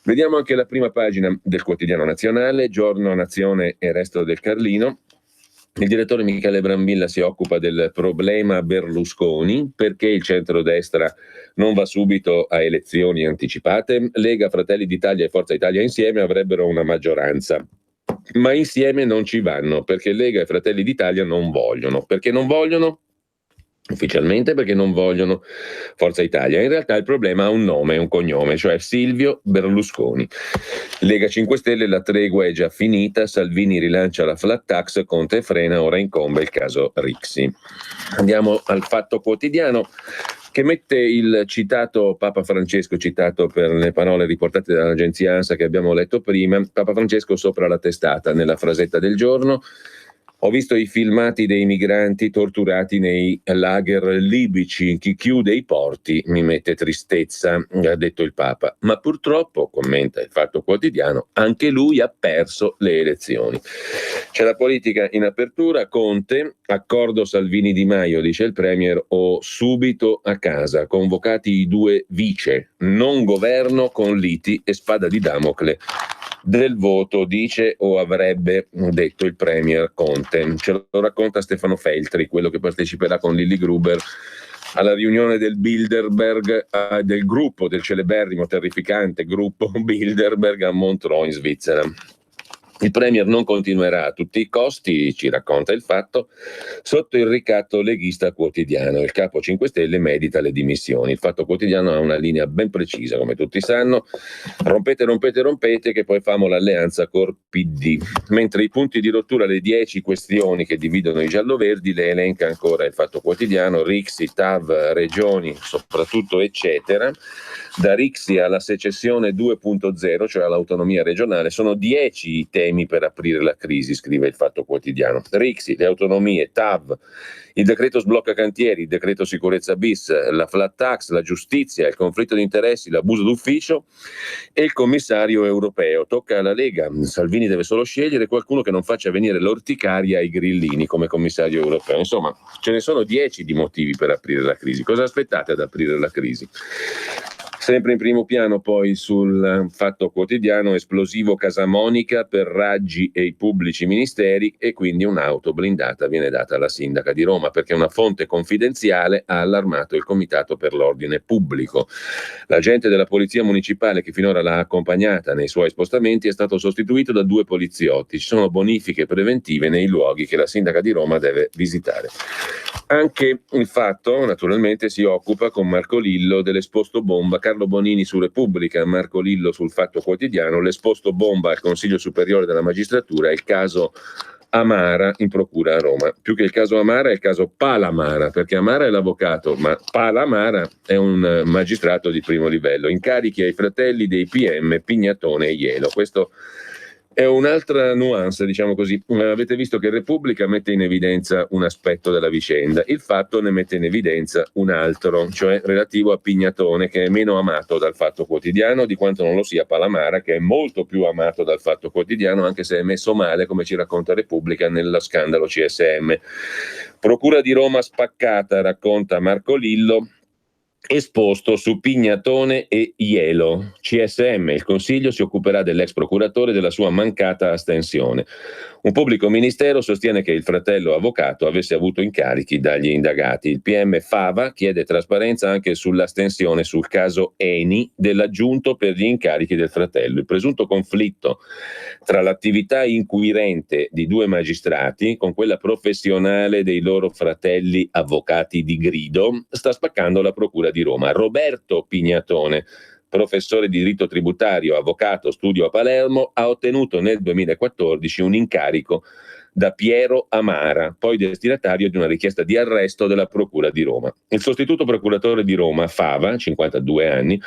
Vediamo anche la prima pagina del quotidiano nazionale, Giorno, Nazione e Resto del Carlino. Il direttore Michele Brambilla si occupa del problema Berlusconi, perché il centrodestra non va subito a elezioni anticipate. Lega, Fratelli d'Italia e Forza Italia insieme avrebbero una maggioranza, ma insieme non ci vanno, perché Lega e Fratelli d'Italia non vogliono. Perché non vogliono? Ufficialmente perché non vogliono Forza Italia. In realtà il problema ha un nome e un cognome, cioè Silvio Berlusconi. Lega 5 Stelle, la tregua è già finita, Salvini rilancia la flat tax, Conte frena, ora incombe il caso Rixi. Andiamo al Fatto Quotidiano, che mette il citato Papa Francesco, citato per le parole riportate dall'agenzia ANSA che abbiamo letto prima, Papa Francesco sopra la testata nella frasetta del giorno. Ho visto i filmati dei migranti torturati nei lager libici, chi chiude i porti mi mette tristezza, ha detto il Papa. Ma purtroppo, commenta il Fatto Quotidiano, anche lui ha perso le elezioni. C'è la politica in apertura, Conte, accordo Salvini-Di Maio, dice il Premier, o subito a casa, convocati i 2 vice, non governo con liti e spada di Damocle del voto, dice o avrebbe detto il Premier Conte. Ce lo racconta Stefano Feltri, quello che parteciperà con Lilli Gruber alla riunione del Bilderberg, del gruppo, del celeberrimo, terrificante gruppo Bilderberg a Montreux in Svizzera. Il Premier non continuerà a tutti i costi, ci racconta il Fatto, sotto il ricatto leghista quotidiano. Il capo 5 Stelle medita le dimissioni. Il Fatto Quotidiano ha una linea ben precisa, come tutti sanno: rompete, rompete, rompete, che poi famo l'alleanza col PD. Mentre i punti di rottura, le 10 questioni che dividono i giallo-verdi, le elenca ancora il Fatto Quotidiano: Rixi, TAV, regioni, soprattutto eccetera. Da Rixi alla secessione 2.0, cioè all'autonomia regionale, sono 10 i temi per aprire la crisi, scrive il Fatto Quotidiano. Rixi, le autonomie, TAV, il decreto sblocca cantieri, il decreto sicurezza bis, la flat tax, la giustizia, il conflitto di interessi, l'abuso d'ufficio e il commissario europeo. Tocca alla Lega. Salvini deve solo scegliere qualcuno che non faccia venire l'orticaria ai grillini come commissario europeo. Insomma, ce ne sono 10 di motivi per aprire la crisi. Cosa aspettate ad aprire la crisi? Sempre in primo piano poi sul Fatto Quotidiano, esplosivo Casamonica per Raggi e i pubblici ministeri, e quindi un'auto blindata viene data alla sindaca di Roma perché una fonte confidenziale ha allarmato il Comitato per l'Ordine Pubblico. L'agente della Polizia Municipale che finora l'ha accompagnata nei suoi spostamenti è stato sostituito da 2 poliziotti. Ci sono bonifiche preventive nei luoghi che la sindaca di Roma deve visitare. Anche il Fatto, naturalmente, si occupa con Marco Lillo dell'esposto bomba. Carlo Bonini su Repubblica, Marco Lillo sul Fatto Quotidiano. L'esposto bomba al Consiglio Superiore della Magistratura, il caso Amara in procura a Roma. Più che il caso Amara è il caso Palamara, perché Amara è l'avvocato, ma Palamara è un magistrato di primo livello. Incarichi ai fratelli dei PM Pignatone e Ielo. Questo è un'altra nuance, diciamo così. Avete visto che Repubblica mette in evidenza un aspetto della vicenda, il Fatto ne mette in evidenza un altro, cioè relativo a Pignatone, che è meno amato dal Fatto Quotidiano di quanto non lo sia Palamara, che è molto più amato dal Fatto Quotidiano, anche se è messo male, come ci racconta Repubblica, nello scandalo CSM. Procura di Roma spaccata, racconta Marco Lillo, esposto su Pignatone e Ielo. CSM, il Consiglio si occuperà dell'ex procuratore e della sua mancata astensione. Un pubblico ministero sostiene che il fratello avvocato avesse avuto incarichi dagli indagati. Il PM Fava chiede trasparenza anche sull'astensione sul caso Eni dell'aggiunto per gli incarichi del fratello. Il presunto conflitto tra l'attività inquirente di 2 magistrati con quella professionale dei loro fratelli avvocati di grido sta spaccando la procura di Roma. Roberto Pignatone, professore di diritto tributario, avvocato, studio a Palermo, ha ottenuto nel 2014 un incarico da Piero Amara, poi destinatario di una richiesta di arresto della Procura di Roma. Il sostituto procuratore di Roma, Fava, 52 anni,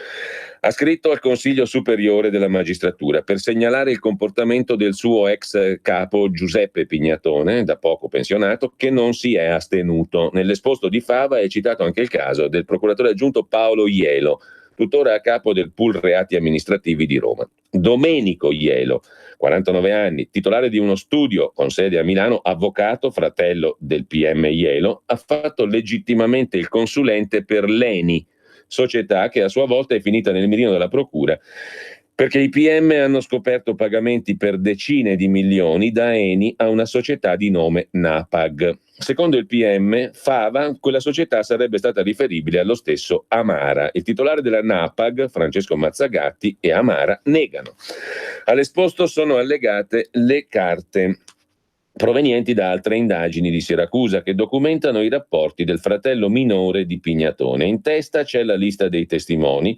ha scritto al Consiglio Superiore della Magistratura per segnalare il comportamento del suo ex capo Giuseppe Pignatone, da poco pensionato, che non si è astenuto. Nell'esposto di Fava è citato anche il caso del procuratore aggiunto Paolo Ielo, tuttora a capo del pool reati amministrativi di Roma. Domenico Ielo, 49 anni, titolare di uno studio con sede a Milano, avvocato, fratello del PM Ielo, ha fatto legittimamente il consulente per l'ENI, società che a sua volta è finita nel mirino della procura perché i PM hanno scoperto pagamenti per decine di milioni da Eni a una società di nome Napag. Secondo il PM, Fava, quella società sarebbe stata riferibile allo stesso Amara. Il titolare della Napag, Francesco Mazzagatti, e Amara negano. All'esposto sono allegate le carte provenienti da altre indagini di Siracusa che documentano i rapporti del fratello minore di Pignatone. In testa c'è la lista dei testimoni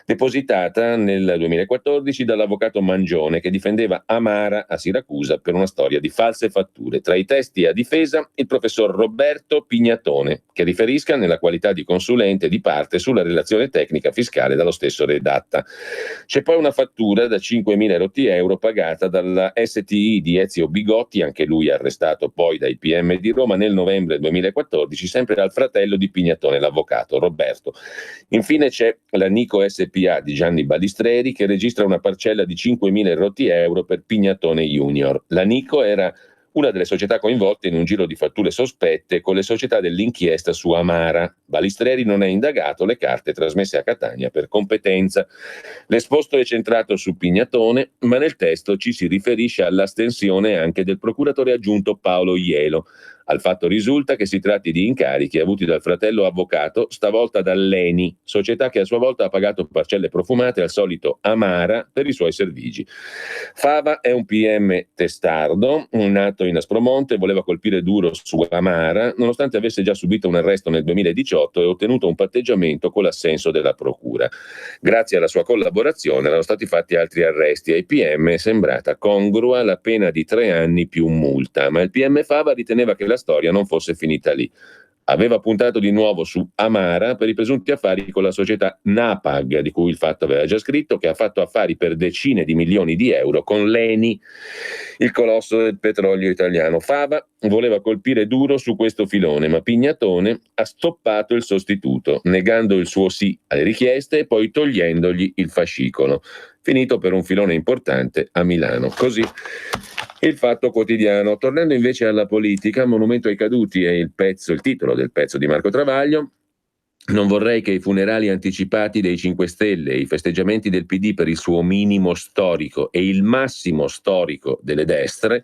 depositata nel 2014 dall'avvocato Mangione che difendeva Amara a Siracusa per una storia di false fatture. Tra i testi a difesa il professor Roberto Pignatone, che riferisca nella qualità di consulente di parte sulla relazione tecnica fiscale dallo stesso redatta. C'è poi una fattura da 5.000 rotti euro pagata dalla STI di Ezio Bigotti, anche lui arrestato poi dai PM di Roma nel novembre 2014, sempre al fratello di Pignatone, l'avvocato Roberto. Infine c'è la Nico SPA di Gianni Balistreri che registra una parcella di 5.000 rotti euro per Pignatone Junior. La Nico era una delle società coinvolte in un giro di fatture sospette con le società dell'inchiesta su Amara. Balistreri non è indagato, le carte trasmesse a Catania per competenza. L'esposto è centrato su Pignatone, ma nel testo ci si riferisce all'astensione anche del procuratore aggiunto Paolo Ielo. Al fatto risulta che si tratti di incarichi avuti dal fratello avvocato, stavolta dall'ENI, società che a sua volta ha pagato parcelle profumate al solito Amara per i suoi servigi. Fava è un PM testardo, nato in Aspromonte, voleva colpire duro su Amara, nonostante avesse già subito un arresto nel 2018 e ottenuto un patteggiamento con l'assenso della procura. Grazie alla sua collaborazione erano stati fatti altri arresti e ai PM è sembrata congrua la pena di 3 anni più multa, ma il PM Fava riteneva che la storia non fosse finita lì. Aveva puntato di nuovo su Amara per i presunti affari con la società Napag, di cui il Fatto aveva già scritto, che ha fatto affari per decine di milioni di euro con l'ENI, il colosso del petrolio italiano. Fava voleva colpire duro su questo filone, ma Pignatone ha stoppato il sostituto, negando il suo sì alle richieste e poi togliendogli il fascicolo, finito per un filone importante a Milano. Così il Fatto Quotidiano. Tornando invece alla politica, Monumento ai caduti è il titolo del pezzo di Marco Travaglio. Non vorrei che i funerali anticipati dei 5 Stelle e i festeggiamenti del PD per il suo minimo storico e il massimo storico delle destre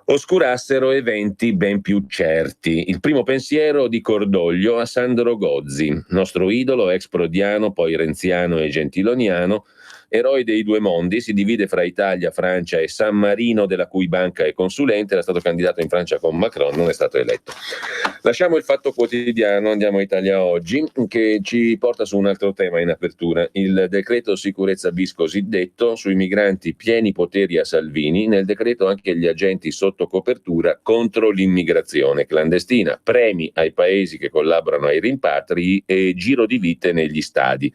oscurassero eventi ben più certi. Il primo pensiero di cordoglio a Sandro Gozzi, nostro idolo, ex prodiano, poi renziano e gentiloniano, eroe dei due mondi, si divide fra Italia, Francia e San Marino, della cui banca è consulente, era stato candidato in Francia con Macron, non è stato eletto. Lasciamo il Fatto Quotidiano, andiamo a Italia Oggi, che ci porta su un altro tema in apertura, il decreto sicurezza bis cosiddetto, sui migranti pieni poteri a Salvini, nel decreto anche gli agenti sotto copertura contro l'immigrazione clandestina, premi ai paesi che collaborano ai rimpatri e giro di vite negli stadi.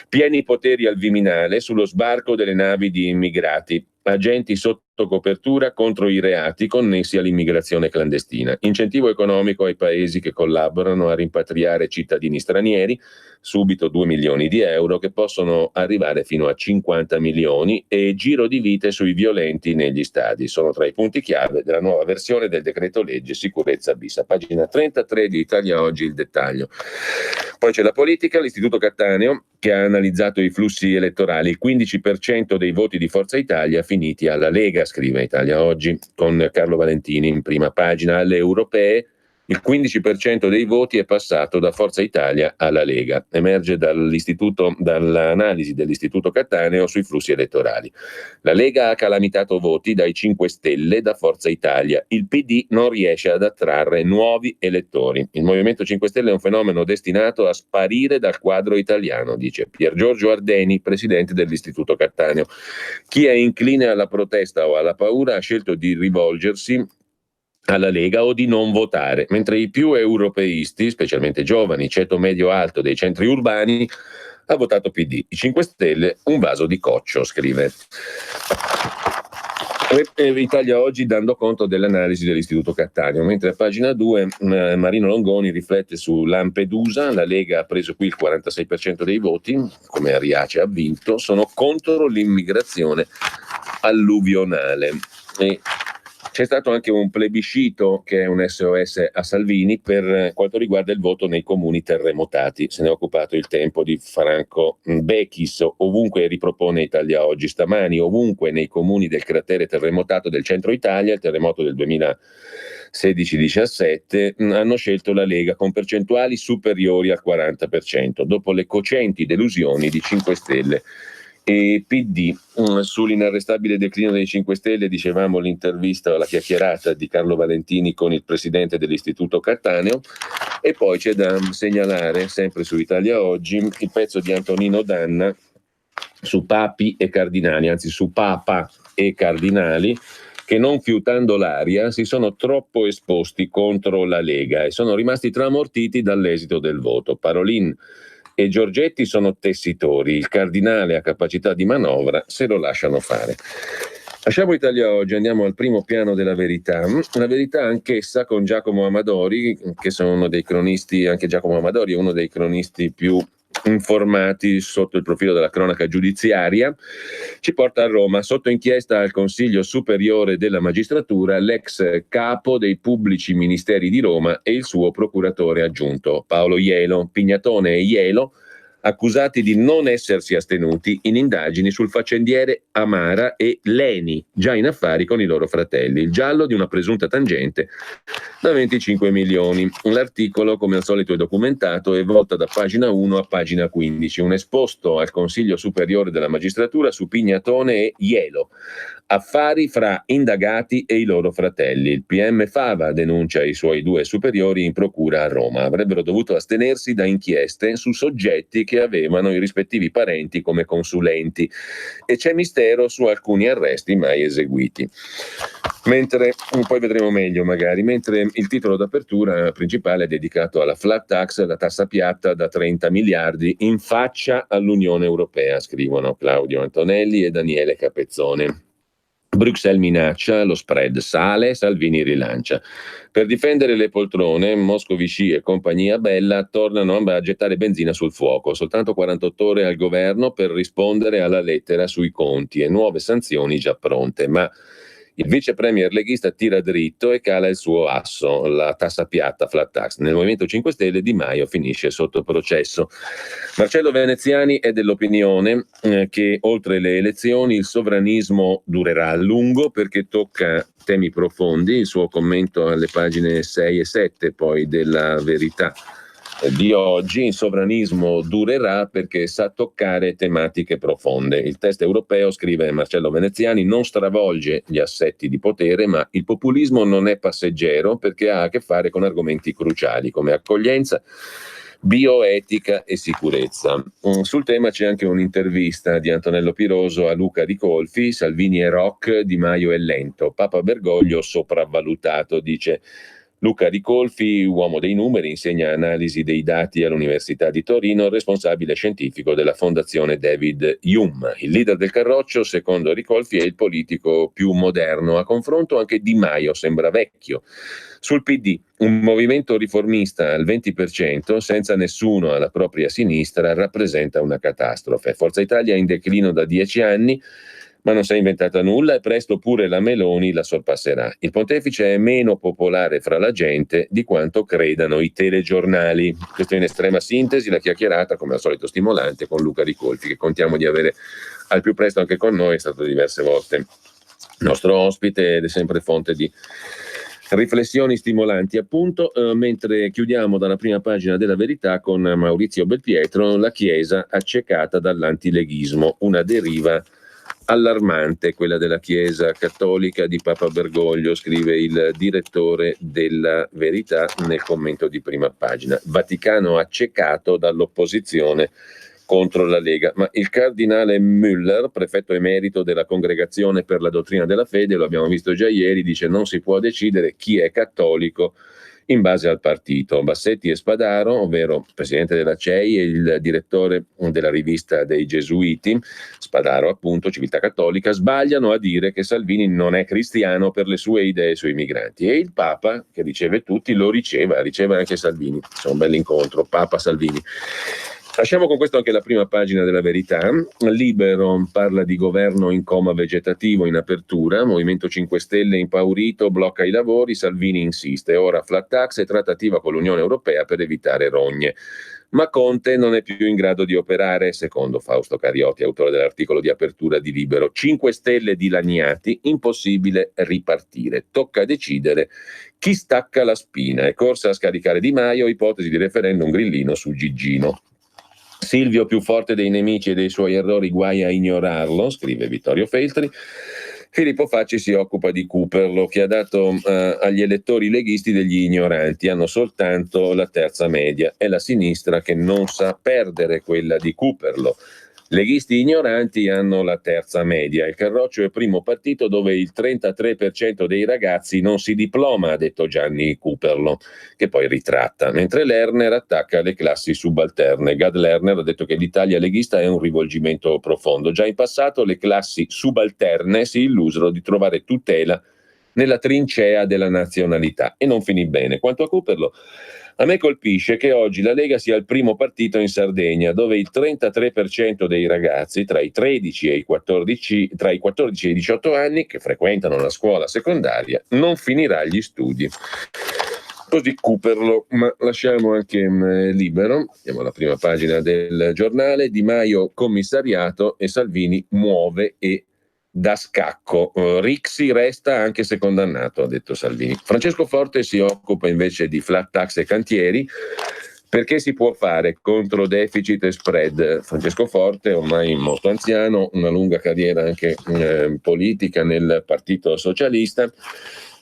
Pieni poteri al Viminale sullo sbarco delle navi di immigrati, agenti sotto copertura contro i reati connessi all'immigrazione clandestina, incentivo economico ai paesi che collaborano a rimpatriare cittadini stranieri, subito 2 milioni di euro che possono arrivare fino a 50 milioni e giro di vite sui violenti negli stadi. Sono tra i punti chiave della nuova versione del decreto legge sicurezza bis. A pagina 33 di Italia Oggi il dettaglio. Poi c'è la politica, l'Istituto Cattaneo che ha analizzato i flussi elettorali, il 15% dei voti di Forza Italia finiti alla Lega, scrive Italia Oggi con Carlo Valentini in prima pagina. Alle europee il 15% dei voti è passato da Forza Italia alla Lega, emerge dall'analisi dell'Istituto Cattaneo sui flussi elettorali. La Lega ha calamitato voti dai 5 Stelle da Forza Italia, il PD non riesce ad attrarre nuovi elettori. Il Movimento 5 Stelle è un fenomeno destinato a sparire dal quadro italiano, dice Pier Giorgio Ardeni, presidente dell'Istituto Cattaneo. Chi è incline alla protesta o alla paura ha scelto di rivolgersi alla Lega o di non votare, mentre i più europeisti, specialmente giovani, ceto medio-alto dei centri urbani, ha votato PD. I 5 Stelle un vaso di coccio, scrive. Italia Oggi, dando conto dell'analisi dell'Istituto Cattaneo, mentre a pagina 2 Marino Longoni riflette su Lampedusa. La Lega ha preso qui il 46% dei voti, come Ariace ha vinto, sono contro l'immigrazione alluvionale. E c'è stato anche un plebiscito che è un SOS a Salvini per quanto riguarda il voto nei comuni terremotati. Se ne è occupato Il Tempo di Franco Bechis. Ovunque, ripropone Italia Oggi stamani, ovunque nei comuni del cratere terremotato del centro Italia, il terremoto del 2016-17, hanno scelto la Lega con percentuali superiori al 40%, dopo le cocenti delusioni di 5 Stelle e PD. Sull'inarrestabile declino dei 5 Stelle dicevamo l'intervista, la chiacchierata di Carlo Valentini con il presidente dell'Istituto Cattaneo, e poi c'è da segnalare, sempre su Italia Oggi, il pezzo di Antonino Danna su papi e cardinali, anzi su papa e cardinali, che non fiutando l'aria si sono troppo esposti contro la Lega e sono rimasti tramortiti dall'esito del voto. Parolin e Giorgetti sono tessitori, il cardinale ha capacità di manovra, se lo lasciano fare. Lasciamo Italia Oggi, andiamo al primo piano della Verità. La Verità anch'essa con Giacomo Amadori, che sono uno dei cronisti, anche Giacomo Amadori è uno dei cronisti più informati sotto il profilo della cronaca giudiziaria, ci porta a Roma. Sotto inchiesta al Consiglio Superiore della Magistratura l'ex capo dei pubblici ministeri di Roma e il suo procuratore aggiunto Paolo Ielo. Pignatone e Ielo accusati di non essersi astenuti in indagini sul faccendiere Amara e Leni, già in affari con i loro fratelli. Il giallo di una presunta tangente da 25 milioni. L'articolo, come al solito, è documentato e volta da pagina 1 a pagina 15. Un esposto al Consiglio Superiore della Magistratura su Pignatone e Ielo. Affari fra indagati e i loro fratelli. Il PM Fava denuncia i suoi 2 superiori in procura a Roma. Avrebbero dovuto astenersi da inchieste su soggetti che avevano i rispettivi parenti come consulenti, e c'è mistero su alcuni arresti mai eseguiti. Mentre, poi vedremo meglio magari, mentre il titolo d'apertura principale è dedicato alla flat tax, la tassa piatta da 30 miliardi in faccia all'Unione Europea, scrivono Claudio Antonelli e Daniele Capezzone. Bruxelles minaccia, lo spread sale, Salvini rilancia. Per difendere le poltrone, Moscovici e compagnia bella tornano a gettare benzina sul fuoco. Soltanto 48 ore al governo per rispondere alla lettera sui conti e nuove sanzioni già pronte. Ma il vice premier leghista tira dritto e cala il suo asso, la tassa piatta, flat tax. Nel Movimento 5 Stelle Di Maio finisce sotto processo. Marcello Veneziani è dell'opinione che oltre le elezioni il sovranismo durerà a lungo perché tocca temi profondi. Il suo commento alle pagine 6 e 7 poi della Verità di oggi: il sovranismo durerà perché sa toccare tematiche profonde. Il test europeo, scrive Marcello Veneziani, non stravolge gli assetti di potere, ma il populismo non è passeggero perché ha a che fare con argomenti cruciali come accoglienza, bioetica e sicurezza. Sul tema c'è anche un'intervista di Antonello Piroso a Luca Ricolfi. Salvini è rock, Di Maio è lento, Papa Bergoglio sopravvalutato, dice Luca Ricolfi, uomo dei numeri, insegna analisi dei dati all'Università di Torino, responsabile scientifico della Fondazione David Hume. Il leader del Carroccio, secondo Ricolfi, è il politico più moderno. A confronto anche Di Maio sembra vecchio. Sul PD, un movimento riformista al 20% senza nessuno alla propria sinistra rappresenta una catastrofe. Forza Italia è in declino da 10 anni, ma non si è inventata nulla e presto pure la Meloni la sorpasserà. Il pontefice è meno popolare fra la gente di quanto credano i telegiornali. Questo in estrema sintesi, la chiacchierata, come al solito stimolante, con Luca Ricolfi, che contiamo di avere al più presto anche con noi, è stato diverse volte nostro ospite ed è sempre fonte di riflessioni stimolanti, appunto. Mentre chiudiamo dalla prima pagina della Verità con Maurizio Belpietro, la Chiesa accecata dall'antileghismo, una deriva allarmante, quella della Chiesa cattolica di Papa Bergoglio, scrive il direttore della Verità nel commento di prima pagina. Vaticano accecato dall'opposizione contro la Lega, ma il cardinale Müller, prefetto emerito della Congregazione per la Dottrina della Fede, lo abbiamo visto già ieri, dice non si può decidere chi è cattolico in base al partito. Bassetti e Spadaro, ovvero presidente della CEI e il direttore della rivista dei Gesuiti, Spadaro appunto, Civiltà Cattolica, sbagliano a dire che Salvini non è cristiano per le sue idee sui migranti, e il Papa, che riceve tutti, lo riceve anche Salvini. Insomma, un bell'incontro, Papa Salvini. Lasciamo con questo anche la prima pagina della Verità. Libero parla di governo in coma vegetativo in apertura, Movimento 5 Stelle impaurito, blocca i lavori, Salvini insiste, ora flat tax e trattativa con l'Unione Europea per evitare rogne. Ma Conte non è più in grado di operare, secondo Fausto Cariotti, autore dell'articolo di apertura di Libero. 5 Stelle dilaniati, impossibile ripartire. Tocca decidere chi stacca la spina. È corsa a scaricare Di Maio, ipotesi di referendum grillino su Gigino. Silvio più forte dei nemici e dei suoi errori, guai a ignorarlo, scrive Vittorio Feltri. Filippo Facci si occupa di Cooperlo, che ha dato agli elettori leghisti degli ignoranti, hanno soltanto la terza media, è la sinistra che non sa perdere quella di Cooperlo. Leghisti ignoranti hanno la terza media. Il Carroccio è il primo partito dove il 33% dei ragazzi non si diploma, ha detto Gianni Cooperlo, che poi ritratta, mentre Lerner attacca le classi subalterne. Gad Lerner ha detto che l'Italia leghista è un rivolgimento profondo. Già in passato le classi subalterne si illusero di trovare tutela nella trincea della nazionalità e non finì bene. Quanto a Cooperlo, a me colpisce che oggi la Lega sia il primo partito in Sardegna, dove il 33% dei ragazzi tra i 13 e i 14, tra i 14 e i 18 anni che frequentano la scuola secondaria non finirà gli studi. Così Cooperlo, ma lasciamo anche Libero. Andiamo alla prima pagina del giornale. Di Maio commissariato e Salvini muove e da scacco. Rixi resta anche se condannato, ha detto Salvini. Francesco Forte si occupa invece di flat tax e cantieri, perché si può fare contro deficit e spread. Francesco Forte, ormai molto anziano, una lunga carriera anche politica nel Partito Socialista,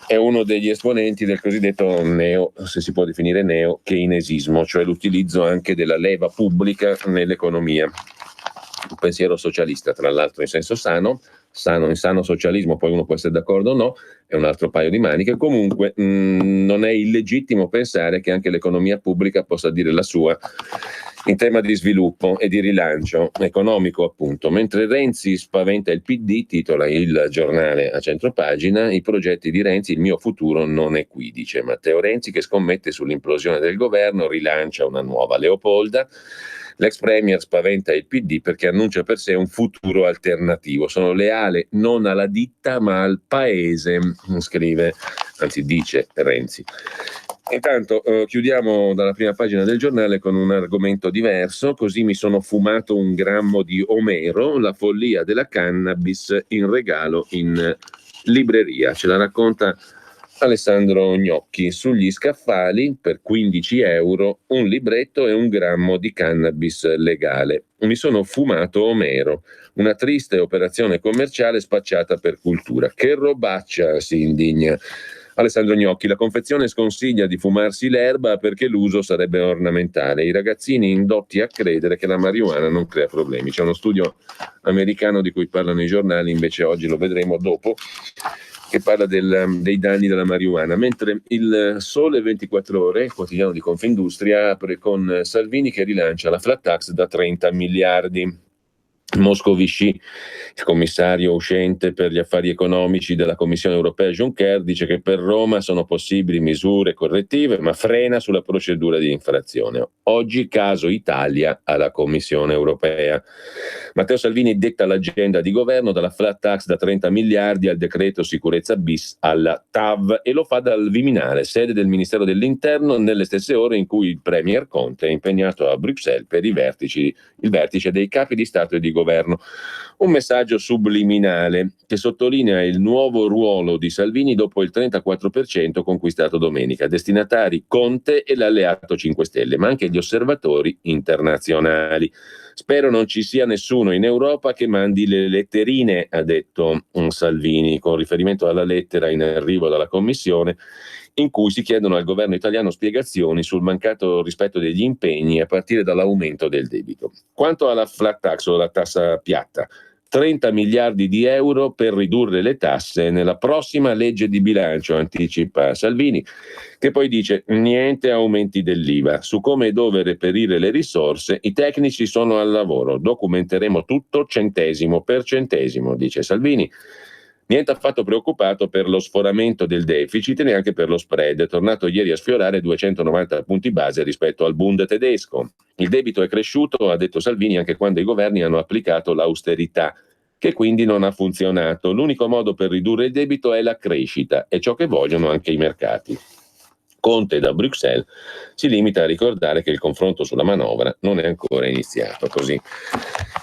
è uno degli esponenti del cosiddetto neo, se si può definire neo, keynesismo, cioè l'utilizzo anche della leva pubblica nell'economia. Un pensiero socialista, tra l'altro in senso sano, in sano socialismo, poi uno può essere d'accordo o no, è un altro paio di maniche. Comunque non è illegittimo pensare che anche l'economia pubblica possa dire la sua in tema di sviluppo e di rilancio economico, appunto. Mentre Renzi spaventa il PD, titola il giornale a centropagina, i progetti di Renzi, il mio futuro non è qui, dice Matteo Renzi, che scommette sull'implosione del governo, rilancia una nuova Leopolda. L'ex premier spaventa il PD perché annuncia per sé un futuro alternativo. Sono leale non alla ditta ma al paese, scrive, anzi dice Renzi. Intanto chiudiamo dalla prima pagina del giornale con un argomento diverso. Così mi sono fumato 1 grammo di Omero, la follia della cannabis in regalo in libreria. Ce la racconta Alessandro Gnocchi. Sugli scaffali per 15 euro un libretto e 1 grammo di cannabis legale. Mi sono fumato Omero, una triste operazione commerciale spacciata per cultura. Che robaccia, si indigna Alessandro Gnocchi. La confezione sconsiglia di fumarsi l'erba perché l'uso sarebbe ornamentale. I ragazzini indotti a credere che la marijuana non crea problemi. C'è uno studio americano di cui parlano i giornali, invece oggi lo vedremo dopo, che parla dei danni della marijuana, mentre il Sole 24 Ore, il quotidiano di Confindustria, apre con Salvini che rilancia la flat tax da 30 miliardi. Moscovici, il commissario uscente per gli affari economici della Commissione europea Juncker, dice che per Roma sono possibili misure correttive, ma frena sulla procedura di infrazione. Oggi caso Italia alla Commissione europea. Matteo Salvini detta l'agenda di governo, dalla flat tax da 30 miliardi al decreto sicurezza bis alla TAV, e lo fa dal Viminale, sede del Ministero dell'Interno, nelle stesse ore in cui il Premier Conte è impegnato a Bruxelles per il vertice dei capi di Stato e di governo. Un messaggio subliminale che sottolinea il nuovo ruolo di Salvini dopo il 34% conquistato domenica. Destinatari Conte e l'alleato 5 Stelle, ma anche gli osservatori internazionali. Spero non ci sia nessuno in Europa che mandi le letterine, ha detto Salvini, con riferimento alla lettera in arrivo dalla Commissione, in cui si chiedono al governo italiano spiegazioni sul mancato rispetto degli impegni a partire dall'aumento del debito. Quanto alla flat tax o la tassa piatta, 30 miliardi di euro per ridurre le tasse nella prossima legge di bilancio, anticipa Salvini, che poi dice niente aumenti dell'IVA. Su come e dove reperire le risorse i tecnici sono al lavoro, documenteremo tutto centesimo per centesimo, dice Salvini. Niente affatto preoccupato per lo sforamento del deficit e neanche per lo spread, è tornato ieri a sfiorare 290 punti base rispetto al Bund tedesco. Il debito è cresciuto, ha detto Salvini, anche quando i governi hanno applicato l'austerità, che quindi non ha funzionato. L'unico modo per ridurre il debito è la crescita, è ciò che vogliono anche i mercati. Conte da Bruxelles si limita a ricordare che il confronto sulla manovra non è ancora iniziato. Così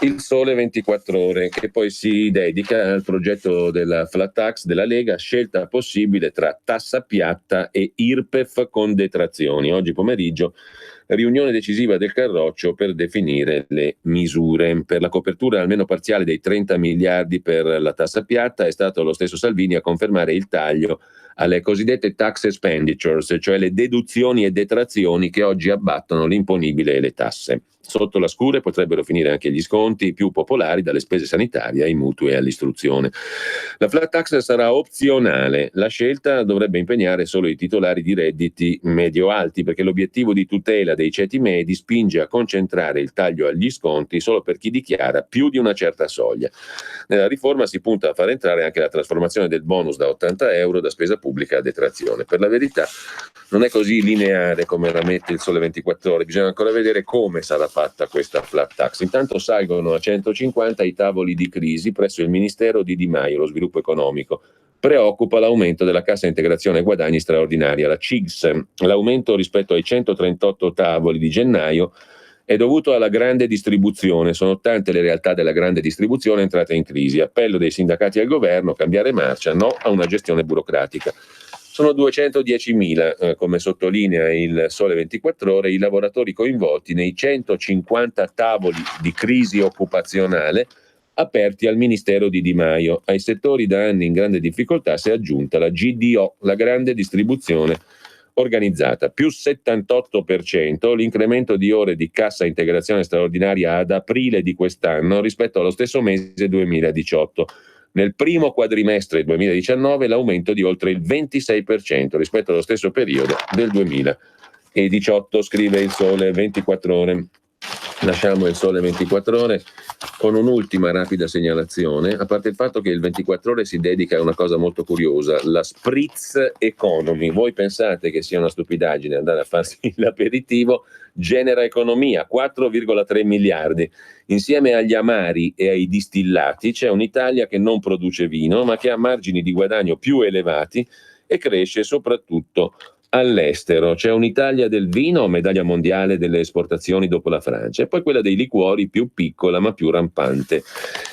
il Sole 24 Ore, che poi si dedica al progetto della flat tax della Lega, scelta possibile tra tassa piatta e IRPEF con detrazioni. Oggi pomeriggio riunione decisiva del Carroccio per definire le misure. Per la copertura almeno parziale dei 30 miliardi per la tassa piatta è stato lo stesso Salvini a confermare il taglio alle cosiddette tax expenditures, cioè le deduzioni e detrazioni che oggi abbattono l'imponibile e le tasse. Sotto la scure potrebbero finire anche gli sconti più popolari, dalle spese sanitarie ai mutui e all'istruzione. La flat tax sarà opzionale, la scelta dovrebbe impegnare solo i titolari di redditi medio-alti, perché l'obiettivo di tutela dei ceti medi spinge a concentrare il taglio agli sconti solo per chi dichiara più di una certa soglia. Nella riforma si punta a far entrare anche la trasformazione del bonus da 80 euro da spesa pubblica a detrazione. Per la verità non è così lineare come la mette il Sole 24 Ore, bisogna ancora vedere come sarà fatta questa flat tax. Intanto salgono a 150 i tavoli di crisi presso il Ministero di Di Maio, lo sviluppo economico. Preoccupa l'aumento della cassa integrazione guadagni straordinaria, la CIGS. L'aumento rispetto ai 138 tavoli di gennaio è dovuto alla grande distribuzione. Sono tante le realtà della grande distribuzione entrate in crisi. Appello dei sindacati al governo, cambiare marcia, no a una gestione burocratica. Sono 210.000, come sottolinea il Sole 24 Ore, i lavoratori coinvolti nei 150 tavoli di crisi occupazionale aperti al Ministero di Di Maio. Ai settori da anni in grande difficoltà si è aggiunta la GDO, la grande distribuzione organizzata, più 78%, l'incremento di ore di cassa integrazione straordinaria ad aprile di quest'anno rispetto allo stesso mese 2018. Nel primo quadrimestre 2019 l'aumento di oltre il 26% rispetto allo stesso periodo del 2018, scrive il Sole 24 Ore. Lasciamo il Sole 24 Ore con un'ultima rapida segnalazione, a parte il fatto che il 24 Ore si dedica a una cosa molto curiosa, la spritz economy. Voi pensate che sia una stupidaggine andare a farsi l'aperitivo? Genera economia, 4,3 miliardi. Insieme agli amari e ai distillati c'è un'Italia che non produce vino, ma che ha margini di guadagno più elevati e cresce soprattutto all'estero. C'è un'Italia del vino, medaglia mondiale delle esportazioni dopo la Francia, e poi quella dei liquori, più piccola ma più rampante,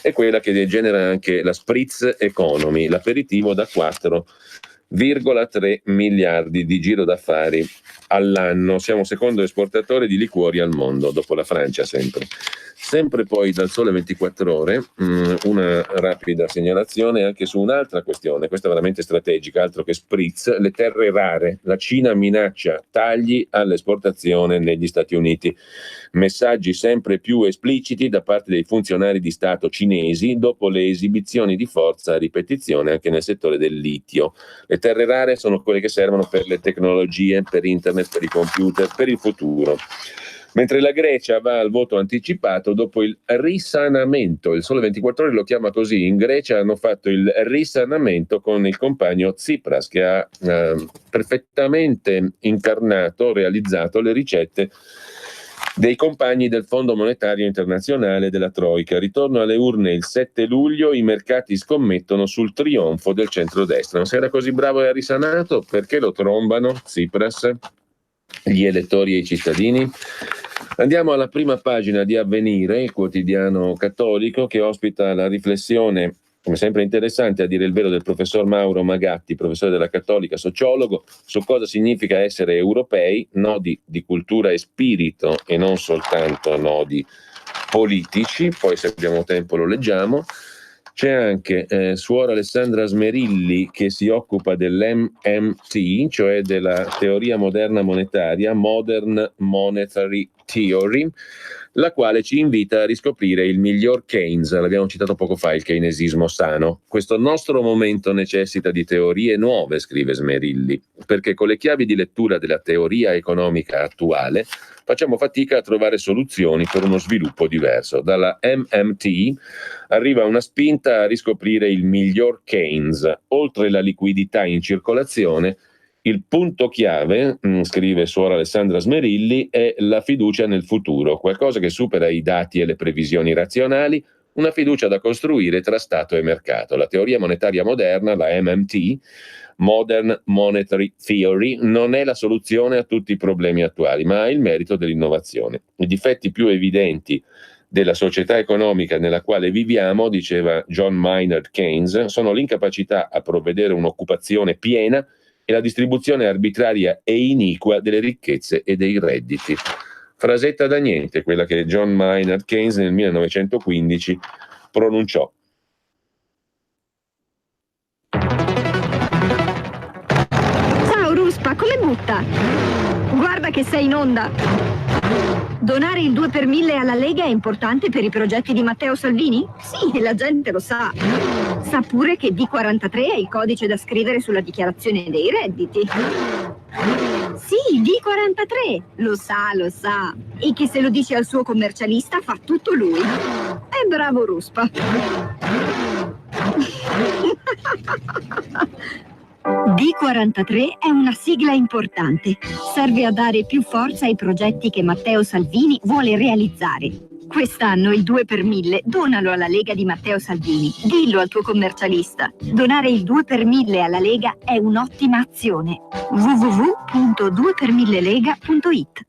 è quella che genera anche la spritz economy, l'aperitivo da 4,3 miliardi di giro d'affari all'anno. Siamo secondo esportatore di liquori al mondo, dopo la Francia sempre. Sempre poi dal Sole 24 Ore una rapida segnalazione anche su un'altra questione, questa è veramente strategica, altro che spritz, le terre rare. La Cina minaccia tagli all'esportazione negli Stati Uniti. Messaggi sempre più espliciti da parte dei funzionari di Stato cinesi dopo le esibizioni di forza a ripetizione anche nel settore del litio. Le terre rare sono quelle che servono per le tecnologie, per internet, per i computer, per il futuro. Mentre la Grecia va al voto anticipato dopo il risanamento, il Sole 24 Ore lo chiama così, in Grecia hanno fatto il risanamento con il compagno Tsipras, che ha perfettamente incarnato, realizzato le ricette dei compagni del Fondo Monetario Internazionale, della Troica. Ritorno alle urne il 7 luglio, i mercati scommettono sul trionfo del centrodestra. Non si era così bravo e risanato, perché lo trombano Tsipras, gli elettori e i cittadini? Andiamo alla prima pagina di Avvenire, il quotidiano cattolico, che ospita la riflessione, come sempre interessante a dire il vero, del professor Mauro Magatti, professore della Cattolica, sociologo, su cosa significa essere europei, nodi di cultura e spirito e non soltanto nodi politici. Poi se abbiamo tempo lo leggiamo. C'è anche suora Alessandra Smerilli, che si occupa dell'MMT, cioè della teoria moderna monetaria, Modern Monetary Theory, la quale ci invita a riscoprire il miglior Keynes. L'abbiamo citato poco fa, il keynesismo sano. Questo nostro momento necessita di teorie nuove, scrive Smerilli, perché con le chiavi di lettura della teoria economica attuale facciamo fatica a trovare soluzioni per uno sviluppo diverso. Dalla MMT arriva una spinta a riscoprire il miglior Keynes. Oltre la liquidità in circolazione, il punto chiave, scrive suora Alessandra Smerilli, è la fiducia nel futuro, qualcosa che supera i dati e le previsioni razionali, una fiducia da costruire tra Stato e mercato. La teoria monetaria moderna, la MMT, Modern Monetary Theory, non è la soluzione a tutti i problemi attuali, ma ha il merito dell'innovazione. I difetti più evidenti della società economica nella quale viviamo, diceva John Maynard Keynes, sono l'incapacità a provvedere un'occupazione piena e la distribuzione arbitraria e iniqua delle ricchezze e dei redditi. Frasetta da niente, quella che John Maynard Keynes nel 1915 pronunciò. Ciao Ruspa, come butta? Guarda che sei in onda! Donare il 2 per 1000 alla Lega è importante per i progetti di Matteo Salvini? Sì, la gente lo sa. Sa pure che D43 è il codice da scrivere sulla dichiarazione dei redditi. Sì, D43! Lo sa. E che se lo dice al suo commercialista fa tutto lui. È bravo Ruspa. D43 è una sigla importante. Serve a dare più forza ai progetti che Matteo Salvini vuole realizzare. Quest'anno il 2 per 1000 donalo alla Lega di Matteo Salvini. Dillo al tuo commercialista. Donare il 2 per 1000 alla Lega è un'ottima azione. www.2per1000lega.it.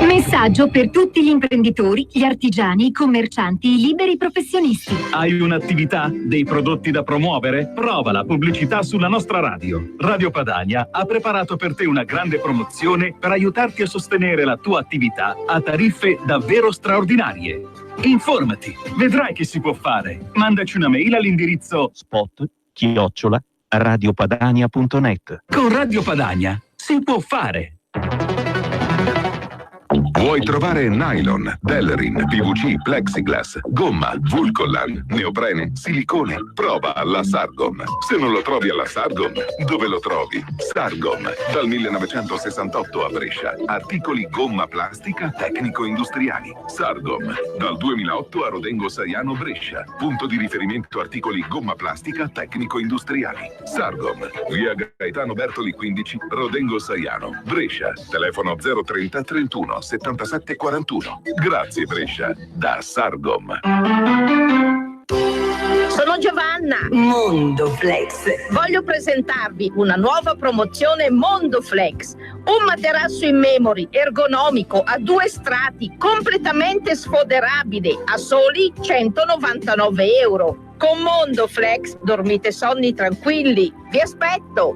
Messaggio per tutti gli imprenditori, gli artigiani, i commercianti, i liberi professionisti. Hai un'attività? Dei prodotti da promuovere? Prova la pubblicità sulla nostra radio. Radio Padania ha preparato per te una grande promozione per aiutarti a sostenere la tua attività a tariffe davvero straordinarie. Informati, vedrai che si può fare. Mandaci una mail all'indirizzo spot@radiopadania.net. Con Radio Padania si può fare. Vuoi trovare nylon, Delrin, PVC, plexiglass, gomma, Vulcolan, neoprene, silicone? Prova la Sargom. Se non lo trovi alla Sargom, dove lo trovi? Sargom, dal 1968 a Brescia. Articoli gomma plastica tecnico-industriali. Sargom, dal 2008 a Rodengo Saiano Brescia. Punto di riferimento articoli gomma plastica tecnico-industriali. Sargom, via Gaetano Bertoli 15, Rodengo Saiano, Brescia. Telefono 030 31 77 41. Grazie Brescia, da Sargom. Sono Giovanna. Mondoflex. Voglio presentarvi una nuova promozione Mondoflex. Un materasso in memory, ergonomico, a 2 strati, completamente sfoderabile, a soli 199 euro. Con Mondoflex dormite sonni tranquilli. Vi aspetto!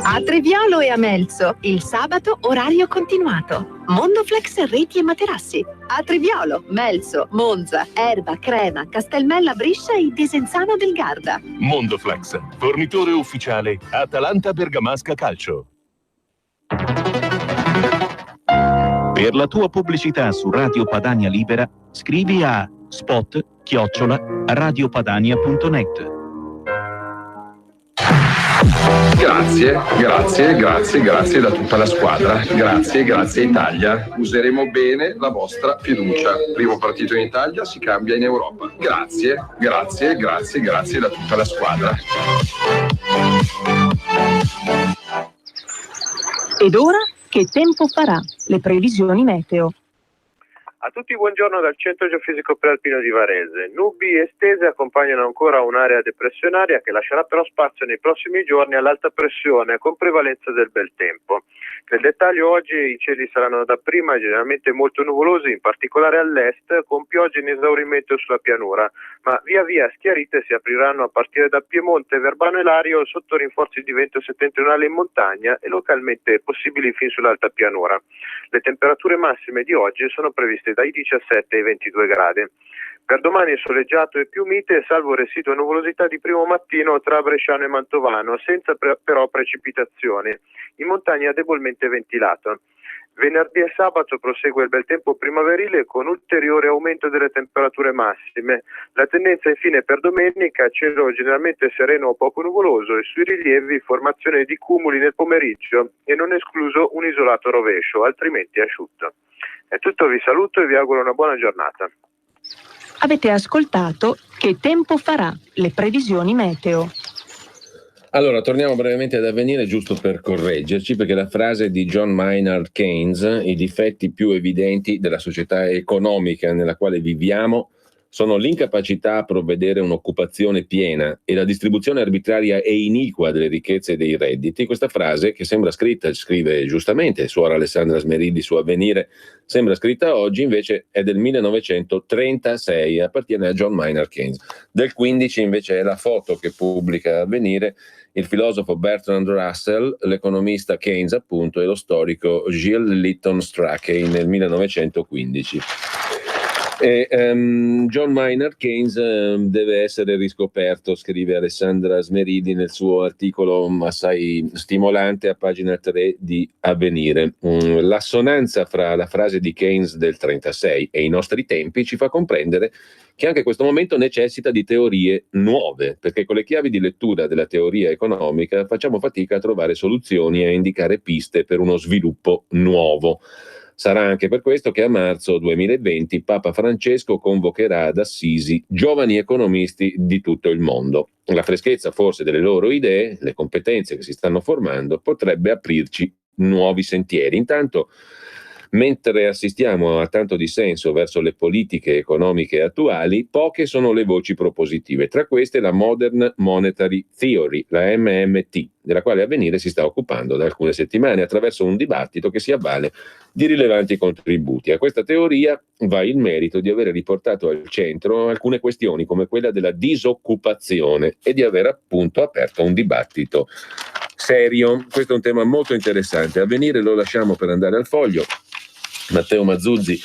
A Triviolo e a Melzo, il sabato orario continuato. Mondoflex reti e materassi. A Triviolo, Melzo, Monza, Erba, Crema, Castelmella Brescia e Desenzano del Garda. Mondoflex, fornitore ufficiale Atalanta Bergamasca Calcio. Per la tua pubblicità su Radio Padania Libera, scrivi a spot@radiopadania.net. Grazie da tutta la squadra. Grazie Italia. Useremo bene la vostra fiducia. Primo partito in Italia, si cambia in Europa. Grazie da tutta la squadra. Ed ora, che tempo farà? Le previsioni meteo. A tutti buongiorno dal Centro Geofisico Prealpino di Varese. Nubi estese accompagnano ancora un'area depressionaria che lascerà però spazio nei prossimi giorni all'alta pressione con prevalenza del bel tempo. Nel dettaglio oggi i cieli saranno dapprima generalmente molto nuvolosi, in particolare all'est, con piogge in esaurimento sulla pianura, ma via via schiarite si apriranno a partire da Piemonte, Verbano e Lario sotto rinforzi di vento settentrionale in montagna e localmente possibili fin sull'alta pianura. Le temperature massime di oggi sono previste dai 17 ai 22 gradi. Per domani è soleggiato e più mite, salvo residua nuvolosità di primo mattino tra Bresciano e Mantovano, senza però precipitazioni. In montagna debolmente ventilato. Venerdì e sabato prosegue il bel tempo primaverile con ulteriore aumento delle temperature massime. La tendenza infine per domenica, cielo generalmente sereno o poco nuvoloso e sui rilievi formazione di cumuli nel pomeriggio e non escluso un isolato rovescio, altrimenti asciutto. È tutto, vi saluto e vi auguro una buona giornata. Avete ascoltato Che tempo farà? Le previsioni meteo. Allora, torniamo brevemente ad Avvenire giusto per correggerci, perché la frase di John Maynard Keynes, i difetti più evidenti della società economica nella quale viviamo sono l'incapacità a provvedere un'occupazione piena e la distribuzione arbitraria e iniqua delle ricchezze e dei redditi. Questa frase, che sembra scritta, scrive giustamente suora Alessandra Smeridi su Avvenire, sembra scritta oggi, invece è del 1936, appartiene a John Maynard Keynes. Del 15 invece è la foto che pubblica Avvenire, il filosofo Bertrand Russell, l'economista Keynes appunto e lo storico Gilles Lytton Strachey nel 1915. John Maynard Keynes deve essere riscoperto, scrive Alessandra Smeridi nel suo articolo assai stimolante a pagina 3 di Avvenire. L'assonanza fra la frase di Keynes del 36 e i nostri tempi ci fa comprendere che anche questo momento necessita di teorie nuove, perché con le chiavi di lettura della teoria economica facciamo fatica a trovare soluzioni e a indicare piste per uno sviluppo nuovo. Sarà anche per questo che a marzo 2020 Papa Francesco convocherà ad Assisi giovani economisti di tutto il mondo. La freschezza forse delle loro idee, le competenze che si stanno formando, potrebbe aprirci nuovi sentieri. Intanto, mentre assistiamo a tanto dissenso verso le politiche economiche attuali, poche sono le voci propositive. Tra queste la Modern Monetary Theory, la MMT, della quale Avvenire si sta occupando da alcune settimane attraverso un dibattito che si avvale di rilevanti contributi. A questa teoria va il merito di aver riportato al centro alcune questioni come quella della disoccupazione e di aver appunto aperto un dibattito serio. Questo è un tema molto interessante. Avvenire lo lasciamo per andare al Foglio. Matteo Mazzuzzi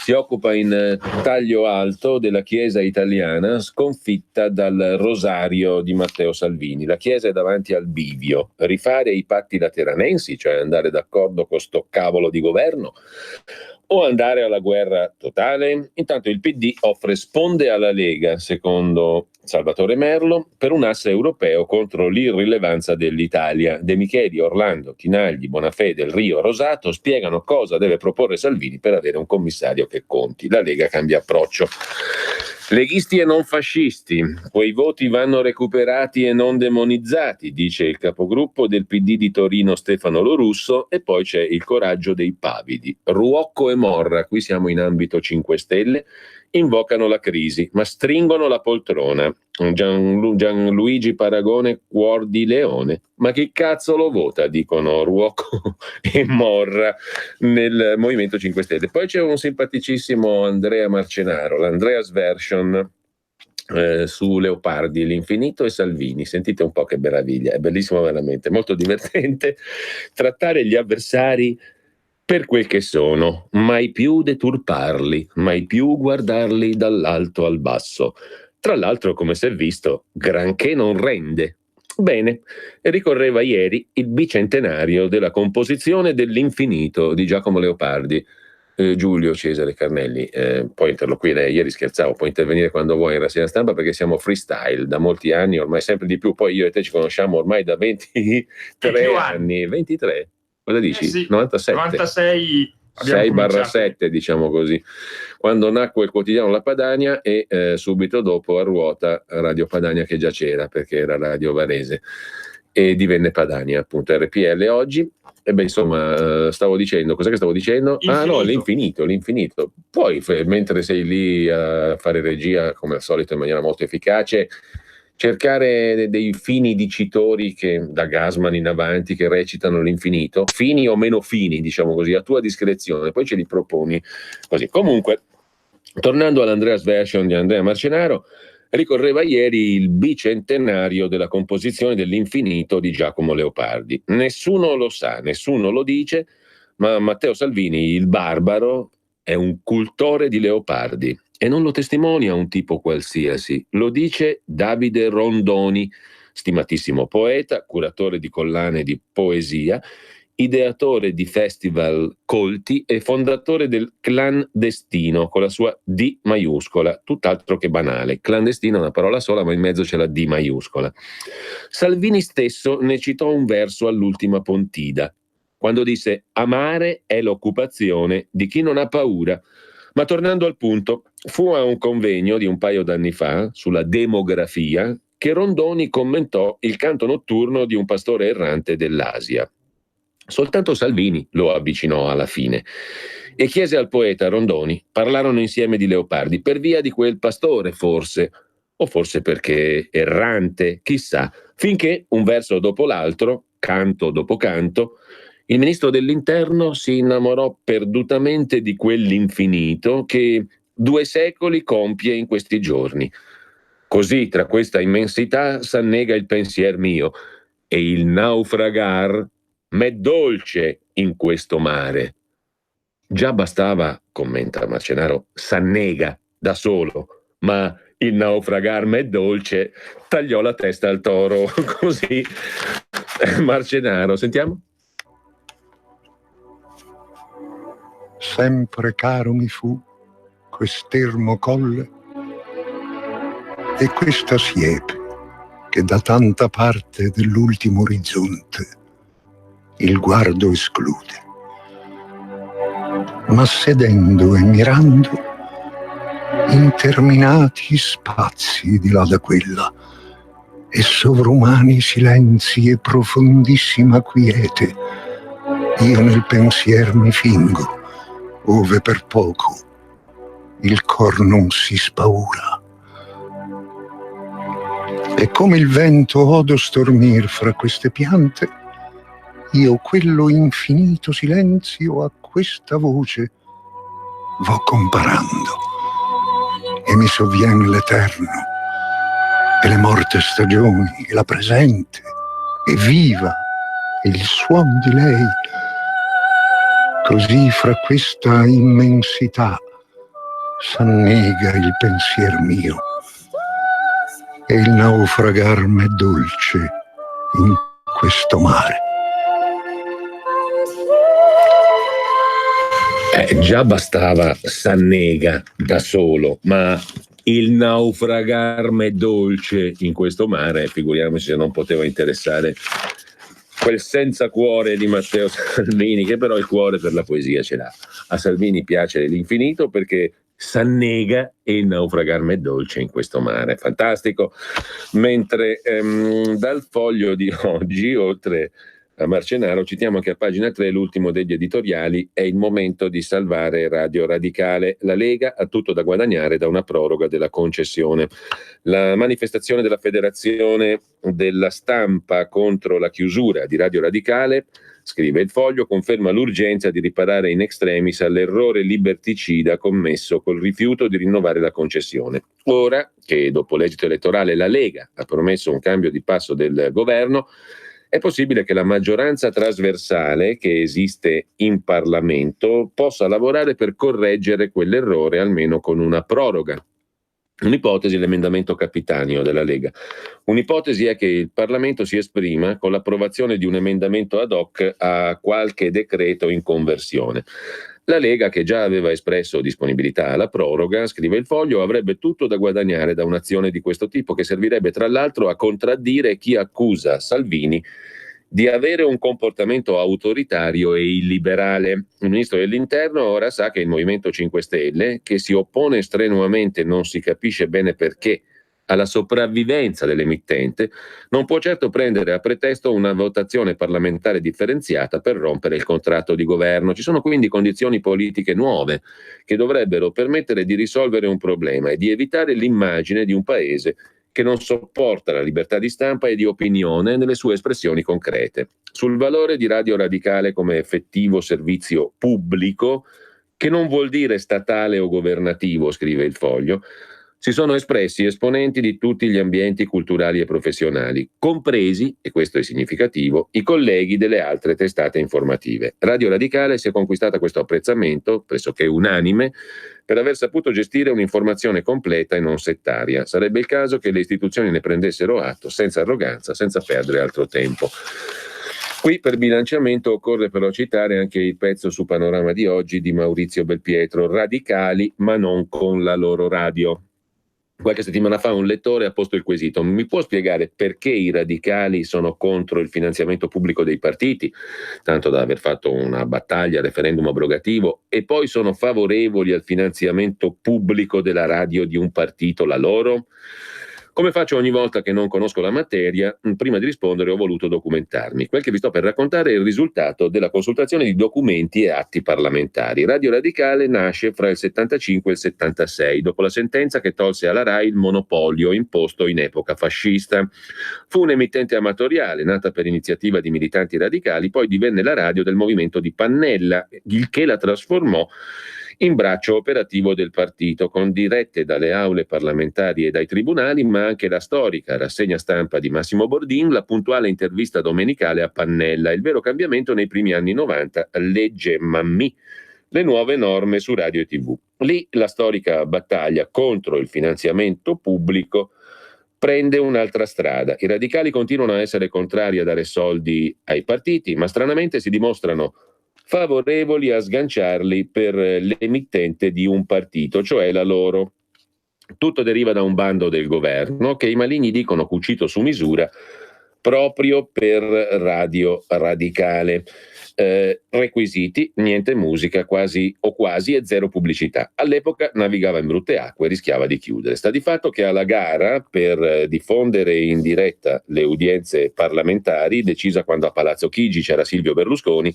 si occupa in taglio alto della Chiesa italiana sconfitta dal Rosario di Matteo Salvini. La Chiesa è davanti al bivio: rifare i patti lateranensi, cioè andare d'accordo con sto cavolo di governo, o andare alla guerra totale? Intanto il PD offre sponde alla Lega, secondo Salvatore Merlo, per un asse europeo contro l'irrilevanza dell'Italia. De Micheli, Orlando, Tinagli, Bonafede, Del Rio, Rosato spiegano cosa deve proporre Salvini per avere un commissario che conti. La Lega cambia approccio. Leghisti e non fascisti, quei voti vanno recuperati e non demonizzati, dice il capogruppo del PD di Torino Stefano Lorusso, e poi c'è il coraggio dei pavidi. Ruocco e Morra, qui siamo in ambito 5 Stelle, invocano la crisi, ma stringono la poltrona. Gianluigi Paragone, cuor di leone. Ma chi cazzo lo vota, dicono Ruocco e Morra nel Movimento 5 Stelle. Poi c'è un simpaticissimo Andrea Marcenaro, l'Andreas Version, su Leopardi, l'Infinito e Salvini. Sentite un po' che meraviglia, è bellissimo veramente, molto divertente trattare gli avversari per quel che sono, mai più deturparli, mai più guardarli dall'alto al basso. Tra l'altro, come si è visto, granché non rende. Bene, ricorreva ieri il bicentenario della composizione dell'Infinito di Giacomo Leopardi. Giulio Cesare Carnelli, puoi interloquire, ieri scherzavo, puoi intervenire quando vuoi in rassegna stampa perché siamo freestyle da molti anni, ormai sempre di più, poi io e te ci conosciamo ormai da 23 anni. 23? Cosa dici? Sì, 97? 96 6/7, diciamo così, quando nacque il quotidiano La Padania e subito dopo a ruota Radio Padania, che già c'era perché era Radio Varese e divenne Padania, appunto RPL oggi. E beh, insomma, stavo dicendo, cos'è che stavo dicendo? Infinito. Ah no, l'infinito. Poi mentre sei lì a fare regia, come al solito in maniera molto efficace, cercare dei fini dicitori che da Gassman in avanti che recitano l'infinito, fini o meno fini, diciamo così, a tua discrezione, poi ce li proponi così. Comunque, tornando all'Andreas Version di Andrea Marcenaro, ricorreva ieri il bicentenario della composizione dell'Infinito di Giacomo Leopardi. Nessuno lo sa, nessuno lo dice, ma Matteo Salvini, il barbaro, è un cultore di Leopardi. E non lo testimonia un tipo qualsiasi, lo dice Davide Rondoni, stimatissimo poeta, curatore di collane di poesia, ideatore di festival colti e fondatore del Clandestino con la sua D maiuscola, tutt'altro che banale. Clandestino è una parola sola, ma in mezzo c'è la D maiuscola. Salvini stesso ne citò un verso all'ultima Pontida, quando disse: amare è l'occupazione di chi non ha paura. Ma tornando al punto, fu a un convegno di un paio d'anni fa sulla demografia che Rondoni commentò il canto notturno di un pastore errante dell'Asia. Soltanto Salvini lo avvicinò alla fine e chiese al poeta Rondoni, parlarono insieme di leopardi, per via di quel pastore forse, o forse perché errante, chissà, finché un verso dopo l'altro, canto dopo canto, il ministro dell'Interno si innamorò perdutamente di quell'infinito che 2 secoli compie in questi giorni. Così tra questa immensità s'annega il pensier mio e il naufragar m'è dolce in questo mare. Già bastava, commenta Marcenaro, s'annega da solo, ma il naufragar m'è dolce tagliò la testa al toro. Così Marcenaro, sentiamo? Sempre caro mi fu quest'ermo colle e questa siepe che da tanta parte dell'ultimo orizzonte il guardo esclude. Ma sedendo e mirando interminati spazi di là da quella e sovrumani silenzi e profondissima quiete, io nel pensier mi fingo, ove per poco il cor non si spaura. E come il vento odo stormir fra queste piante, io quello infinito silenzio a questa voce vo comparando e mi sovvien l'eterno e le morte stagioni e la presente e viva e il suon di lei. Così fra questa immensità s'annega il pensier mio e il naufragar m'è dolce in questo mare. Già bastava s'annega da solo, ma il naufragar m'è dolce in questo mare, figuriamoci se non poteva interessare quel senza cuore di Matteo Salvini, che però il cuore per la poesia ce l'ha. A Salvini piace l'infinito perché s'annega e il naufragar m'è dolce in questo mare. Fantastico. Mentre dal Foglio di oggi, oltre a Marcenaro, citiamo anche a pagina 3 l'ultimo degli editoriali: è il momento di salvare Radio Radicale. La Lega ha tutto da guadagnare da una proroga della concessione. La manifestazione della Federazione della Stampa contro la chiusura di Radio Radicale, scrive il Foglio, conferma l'urgenza di riparare in extremis all'errore liberticida commesso col rifiuto di rinnovare la concessione. Ora che dopo l'esito elettorale la Lega ha promesso un cambio di passo del governo, è possibile che la maggioranza trasversale che esiste in Parlamento possa lavorare per correggere quell'errore almeno con una proroga. Un'ipotesi è l'emendamento Capitanio della Lega. Un'ipotesi è che il Parlamento si esprima con l'approvazione di un emendamento ad hoc a qualche decreto in conversione. La Lega, che già aveva espresso disponibilità alla proroga, scrive il Foglio, avrebbe tutto da guadagnare da un'azione di questo tipo, che servirebbe tra l'altro a contraddire chi accusa Salvini di avere un comportamento autoritario e illiberale. Il ministro dell'Interno ora sa che il Movimento 5 Stelle, che si oppone strenuamente, non si capisce bene perché, alla sopravvivenza dell'emittente, non può certo prendere a pretesto una votazione parlamentare differenziata per rompere il contratto di governo. Ci sono quindi condizioni politiche nuove che dovrebbero permettere di risolvere un problema e di evitare l'immagine di un paese che non sopporta la libertà di stampa e di opinione nelle sue espressioni concrete. Sul valore di Radio Radicale come effettivo servizio pubblico, che non vuol dire statale o governativo, scrive il Foglio, si sono espressi esponenti di tutti gli ambienti culturali e professionali, compresi, e questo è significativo, i colleghi delle altre testate informative. Radio Radicale si è conquistata questo apprezzamento, pressoché unanime, per aver saputo gestire un'informazione completa e non settaria. Sarebbe il caso che le istituzioni ne prendessero atto senza arroganza, senza perdere altro tempo. Qui per bilanciamento occorre però citare anche il pezzo su Panorama di oggi di Maurizio Belpietro, radicali ma non con la loro radio. Qualche settimana fa un lettore ha posto il quesito: mi può spiegare perché i radicali sono contro il finanziamento pubblico dei partiti, tanto da aver fatto una battaglia, referendum abrogativo, e poi sono favorevoli al finanziamento pubblico della radio di un partito, la loro? Come faccio ogni volta che non conosco la materia, prima di rispondere ho voluto documentarmi. Quel che vi sto per raccontare è il risultato della consultazione di documenti e atti parlamentari. Radio Radicale nasce fra il 75 e il 76, dopo la sentenza che tolse alla RAI il monopolio imposto in epoca fascista. Fu un'emittente amatoriale, nata per iniziativa di militanti radicali, poi divenne la radio del movimento di Pannella, il che la trasformò in braccio operativo del partito, con dirette dalle aule parlamentari e dai tribunali, ma anche la storica rassegna stampa di Massimo Bordin, la puntuale intervista domenicale a Pannella. Il vero cambiamento nei primi anni 90, legge Mammì, le nuove norme su radio e TV. Lì la storica battaglia contro il finanziamento pubblico prende un'altra strada. I radicali continuano a essere contrari a dare soldi ai partiti, ma stranamente si dimostrano favorevoli a sganciarli per l'emittente di un partito, cioè la loro. Tutto deriva da un bando del governo che i maligni dicono cucito su misura proprio per Radio Radicale. Requisiti: niente musica, quasi e zero pubblicità. All'epoca navigava in brutte acque e rischiava di chiudere. Sta di fatto che alla gara per diffondere in diretta le udienze parlamentari, decisa quando a Palazzo Chigi c'era Silvio Berlusconi,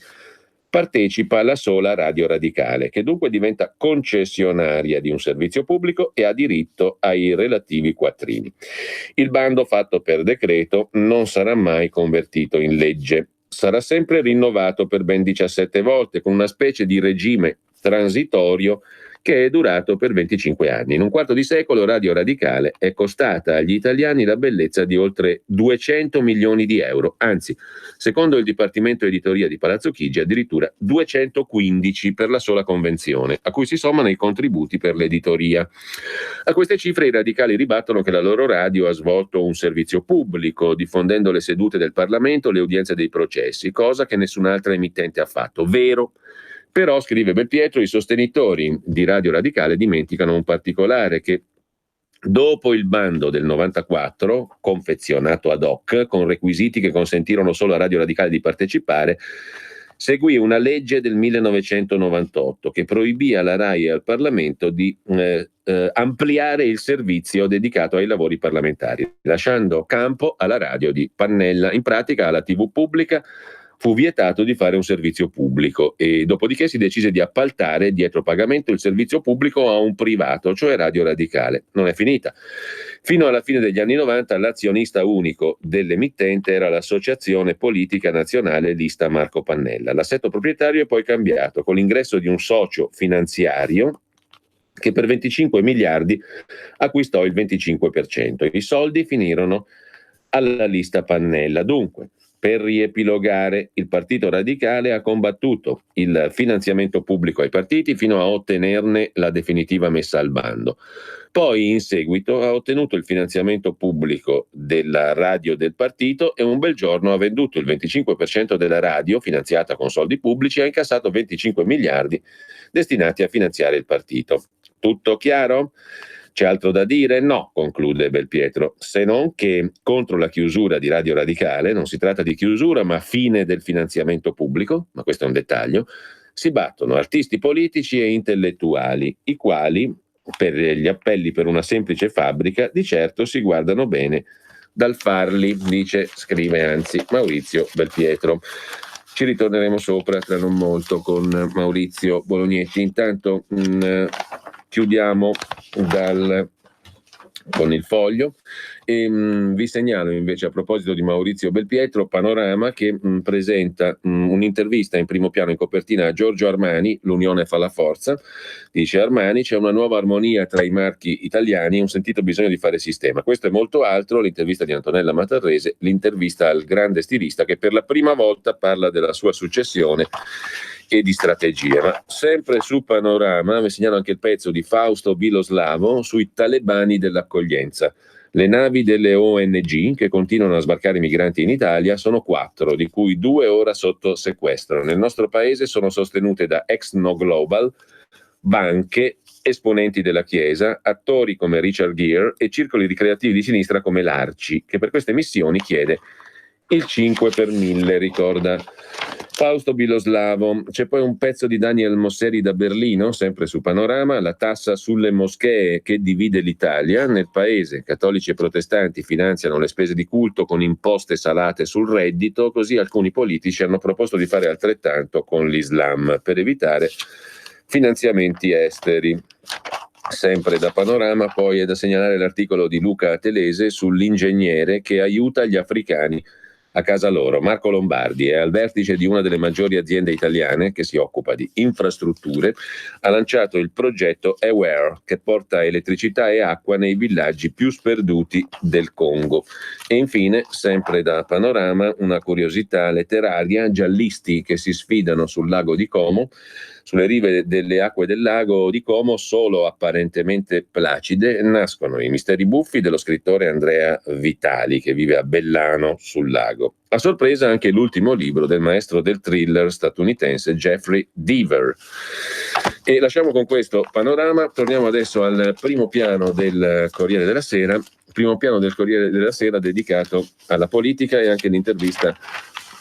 partecipa la sola Radio Radicale, che dunque diventa concessionaria di un servizio pubblico e ha diritto ai relativi quattrini. Il bando fatto per decreto non sarà mai convertito in legge. Sarà sempre rinnovato per ben 17 volte, con una specie di regime transitorio che è durato per 25 anni. In un quarto di secolo Radio Radicale è costata agli italiani la bellezza di oltre 200 milioni di euro, anzi, secondo il Dipartimento Editoria di Palazzo Chigi, addirittura 215 per la sola convenzione, a cui si sommano i contributi per l'editoria. A queste cifre i radicali ribattono che la loro radio ha svolto un servizio pubblico, diffondendo le sedute del Parlamento, le udienze dei processi, cosa che nessun'altra emittente ha fatto. Vero. Però, scrive Belpietro, i sostenitori di Radio Radicale dimenticano un particolare: che dopo il bando del 94, confezionato ad hoc, con requisiti che consentirono solo a Radio Radicale di partecipare, seguì una legge del 1998 che proibì alla RAI e al Parlamento di ampliare il servizio dedicato ai lavori parlamentari, lasciando campo alla radio di Pannella. In pratica, alla TV pubblica fu vietato di fare un servizio pubblico e dopodiché si decise di appaltare dietro pagamento il servizio pubblico a un privato, cioè Radio Radicale. Non è finita. Fino alla fine degli anni 90 l'azionista unico dell'emittente era l'Associazione Politica Nazionale Lista Marco Pannella. L'assetto proprietario è poi cambiato con l'ingresso di un socio finanziario che per 25 miliardi acquistò il 25%. I soldi finirono alla lista Pannella. Dunque, per riepilogare, il Partito Radicale ha combattuto il finanziamento pubblico ai partiti fino a ottenerne la definitiva messa al bando. Poi, in seguito, ha ottenuto il finanziamento pubblico della radio del partito e un bel giorno ha venduto il 25% della radio, finanziata con soldi pubblici, e ha incassato 25 miliardi destinati a finanziare il partito. Tutto chiaro? C'è altro da dire? No, conclude Belpietro, se non che contro la chiusura di Radio Radicale, non si tratta di chiusura ma fine del finanziamento pubblico, ma questo è un dettaglio, si battono artisti politici e intellettuali, i quali, per gli appelli per una semplice fabbrica, di certo si guardano bene dal farli, scrive anzi Maurizio Belpietro. Ci ritorneremo sopra tra non molto con Maurizio Bolognetti. Intanto chiudiamo con il Foglio e vi segnalo invece, a proposito di Maurizio Belpietro, Panorama che presenta un'intervista in primo piano in copertina a Giorgio Armani. L'unione fa la forza, dice Armani, c'è una nuova armonia tra i marchi italiani e un sentito bisogno di fare sistema. Questo è molto altro. L'intervista di Antonella Matarrese, l'intervista al grande stilista che per la prima volta parla della sua successione e di strategie. Ma sempre su Panorama vi segnalo anche il pezzo di Fausto Biloslavo sui talebani dell'accoglienza. Le navi delle ONG che continuano a sbarcare i migranti in Italia sono 4, di cui 2 ora sotto sequestro. Nel nostro paese sono sostenute da ex No Global, banche, esponenti della Chiesa, attori come Richard Gere e circoli ricreativi di sinistra come l'Arci, che per queste missioni chiede il 5 per 1000, ricorda Fausto Biloslavo. C'è poi un pezzo di Daniel Mosseri da Berlino, sempre su Panorama, la tassa sulle moschee che divide l'Italia. Nel paese cattolici e protestanti finanziano le spese di culto con imposte salate sul reddito, così alcuni politici hanno proposto di fare altrettanto con l'Islam per evitare finanziamenti esteri. Sempre da Panorama poi è da segnalare l'articolo di Luca Atelese sull'ingegnere che aiuta gli africani a casa loro. Marco Lombardi è al vertice di una delle maggiori aziende italiane che si occupa di infrastrutture, ha lanciato il progetto Aware che porta elettricità e acqua nei villaggi più sperduti del Congo. E infine, sempre da Panorama, una curiosità letteraria, giallisti che si sfidano sul lago di Como. Sulle rive delle acque del lago di Como, solo apparentemente placide, nascono i misteri buffi dello scrittore Andrea Vitali, che vive a Bellano sul lago. A sorpresa anche l'ultimo libro del maestro del thriller statunitense Jeffrey Deaver. E lasciamo con questo Panorama, torniamo adesso al primo piano del Corriere della Sera, primo piano del Corriere della Sera dedicato alla politica e anche l'intervista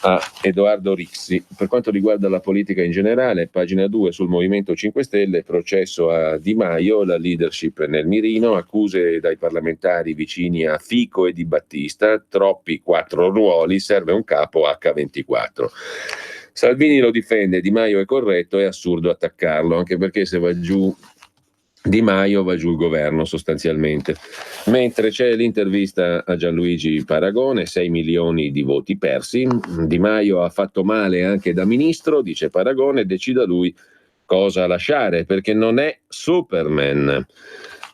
a Edoardo Rixi. Per quanto riguarda la politica in generale, pagina 2 sul Movimento 5 Stelle, processo a Di Maio, la leadership nel mirino, accuse dai parlamentari vicini a Fico e Di Battista, troppi 4 ruoli, serve un capo H24. Salvini lo difende, Di Maio è corretto, è assurdo attaccarlo, anche perché se va giù Di Maio va giù il governo sostanzialmente. Mentre c'è l'intervista a Gianluigi Paragone, 6 milioni di voti persi, Di Maio ha fatto male anche da ministro, dice Paragone, decida lui cosa lasciare, perché non è Superman.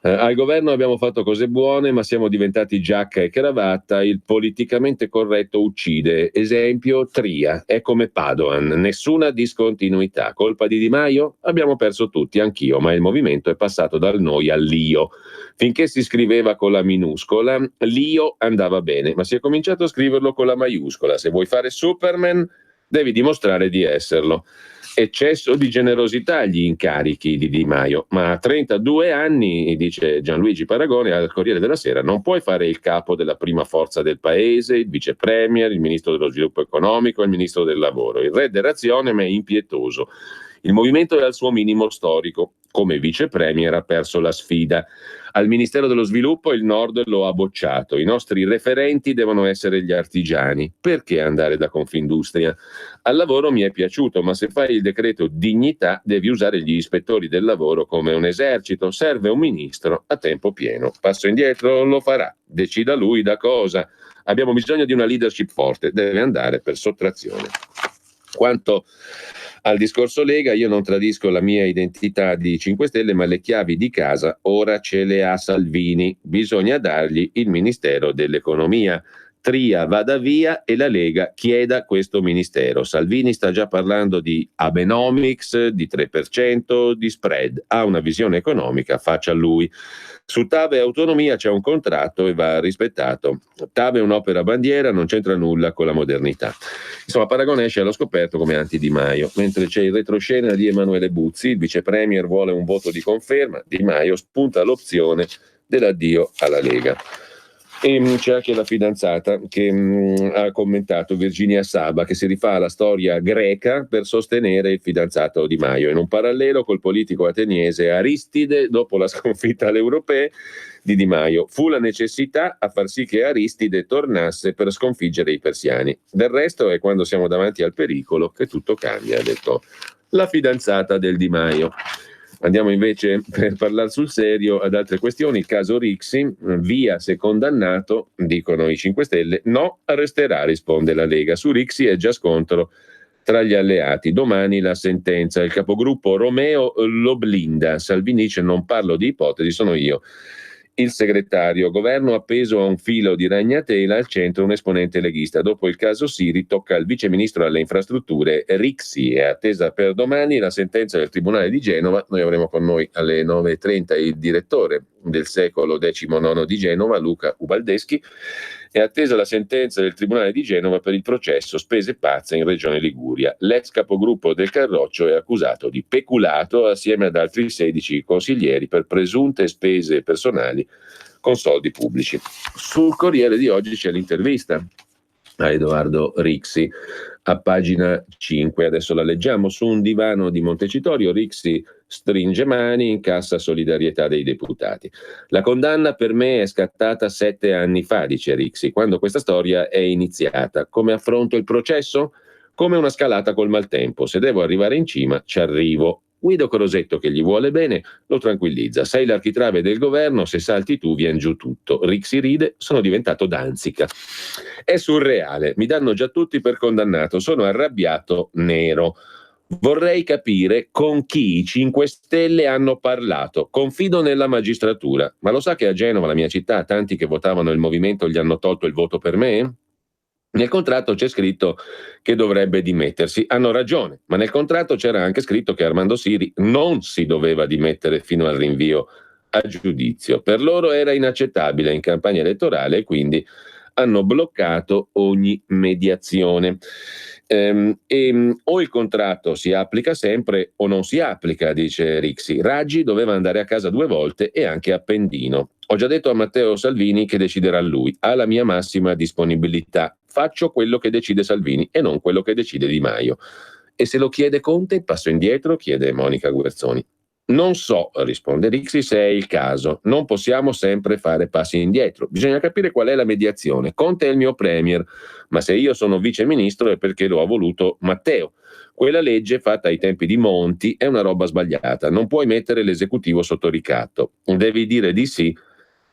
Al governo abbiamo fatto cose buone, ma siamo diventati giacca e cravatta, il politicamente corretto uccide. Esempio, Tria, è come Padoan, nessuna discontinuità. Colpa di Di Maio? Abbiamo perso tutti, anch'io, ma il movimento è passato dal noi all'io. Finché si scriveva con la minuscola, l'io andava bene, ma si è cominciato a scriverlo con la maiuscola. Se vuoi fare Superman, devi dimostrare di esserlo. Eccesso di generosità agli incarichi di Di Maio, ma a 32 anni, dice Gianluigi Paragone al Corriere della Sera, non puoi fare il capo della prima forza del paese, il vice premier, il ministro dello sviluppo economico, il ministro del lavoro. Il re dell'azione è impietoso. Il movimento è al suo minimo storico. Come vice premier ha perso la sfida. Al Ministero dello Sviluppo il Nord lo ha bocciato. I nostri referenti devono essere gli artigiani. Perché andare da Confindustria? Al lavoro mi è piaciuto, ma se fai il decreto dignità devi usare gli ispettori del lavoro come un esercito. Serve un ministro a tempo pieno. Passo indietro, lo farà. Decida lui da cosa. Abbiamo bisogno di una leadership forte. Deve andare per sottrazione. Quanto al discorso Lega, io non tradisco la mia identità di 5 Stelle, ma le chiavi di casa ora ce le ha Salvini. Bisogna dargli il Ministero dell'Economia. Tria vada via e la Lega chieda questo ministero. Salvini sta già parlando di Abenomics, di 3%, di spread. Ha una visione economica, faccia lui. Su TAV e autonomia c'è un contratto e va rispettato. TAV è un'opera bandiera, non c'entra nulla con la modernità. Insomma, Paragone esce allo scoperto come anti-Di Maio. Mentre c'è il retroscena di Emanuele Buzzi, il vice premier vuole un voto di conferma, Di Maio spunta l'opzione dell'addio alla Lega. E c'è anche la fidanzata che ha commentato, Virginia Saba, che si rifà alla storia greca per sostenere il fidanzato Di Maio. In un parallelo col politico ateniese Aristide, dopo la sconfitta alle europee di Di Maio, fu la necessità a far sì che Aristide tornasse per sconfiggere i persiani. Del resto è quando siamo davanti al pericolo che tutto cambia, ha detto la fidanzata del Di Maio. Andiamo invece, per parlare sul serio, ad altre questioni. Il caso Rixi, via se condannato, dicono i 5 Stelle, no, arresterà, risponde la Lega. Su Rixi è già scontro tra gli alleati. Domani la sentenza. Il capogruppo Romeo lo blinda. Salvini dice non parlo di ipotesi, sono io Il segretario: governo appeso a un filo di ragnatela, al centro un esponente leghista. Dopo il caso Siri tocca al viceministro alle infrastrutture Rixi. È attesa per domani la sentenza del Tribunale di Genova. Noi avremo con noi alle 9:30 il direttore del secolo XIX di Genova, Luca Ubaldeschi. È attesa la sentenza del Tribunale di Genova per il processo spese pazze in Regione Liguria. L'ex capogruppo del Carroccio è accusato di peculato assieme ad altri 16 consiglieri per presunte spese personali con soldi pubblici. Sul Corriere di oggi c'è l'intervista a Edoardo Rixi a pagina 5, adesso la leggiamo. Su un divano di Montecitorio Rixi stringe mani, incassa solidarietà dei deputati. La condanna per me è scattata 7 anni fa, dice Rixi, quando questa storia è iniziata. Come affronto il processo? Come una scalata col maltempo. Se devo arrivare in cima, ci arrivo. Guido Crosetto, che gli vuole bene, lo tranquillizza. Sei l'architrave del governo, se salti tu vien giù tutto. Rixi ride, sono diventato Danzica. È surreale, mi danno già tutti per condannato, sono arrabbiato nero. Vorrei capire con chi i 5 Stelle hanno parlato. Confido nella magistratura. Ma lo sa che a Genova, la mia città, tanti che votavano il movimento gli hanno tolto il voto per me? Nel contratto c'è scritto che dovrebbe dimettersi. Hanno ragione, ma nel contratto c'era anche scritto che Armando Siri non si doveva dimettere fino al rinvio a giudizio. Per loro era inaccettabile in campagna elettorale e quindi hanno bloccato ogni mediazione. O il contratto si applica sempre o non si applica, dice Rixi. Raggi doveva andare a casa 2 volte e anche Appendino. Ho già detto a Matteo Salvini che deciderà lui. Ha la mia massima disponibilità. Faccio quello che decide Salvini e non quello che decide Di Maio. E se lo chiede Conte, passo indietro, chiede Monica Guerzoni. Non so, risponde Rixi, se è il caso. Non possiamo sempre fare passi indietro. Bisogna capire qual è la mediazione. Conte è il mio premier, ma se io sono vice ministro è perché lo ha voluto Matteo. Quella legge fatta ai tempi di Monti è una roba sbagliata. Non puoi mettere l'esecutivo sotto ricatto. Devi dire di sì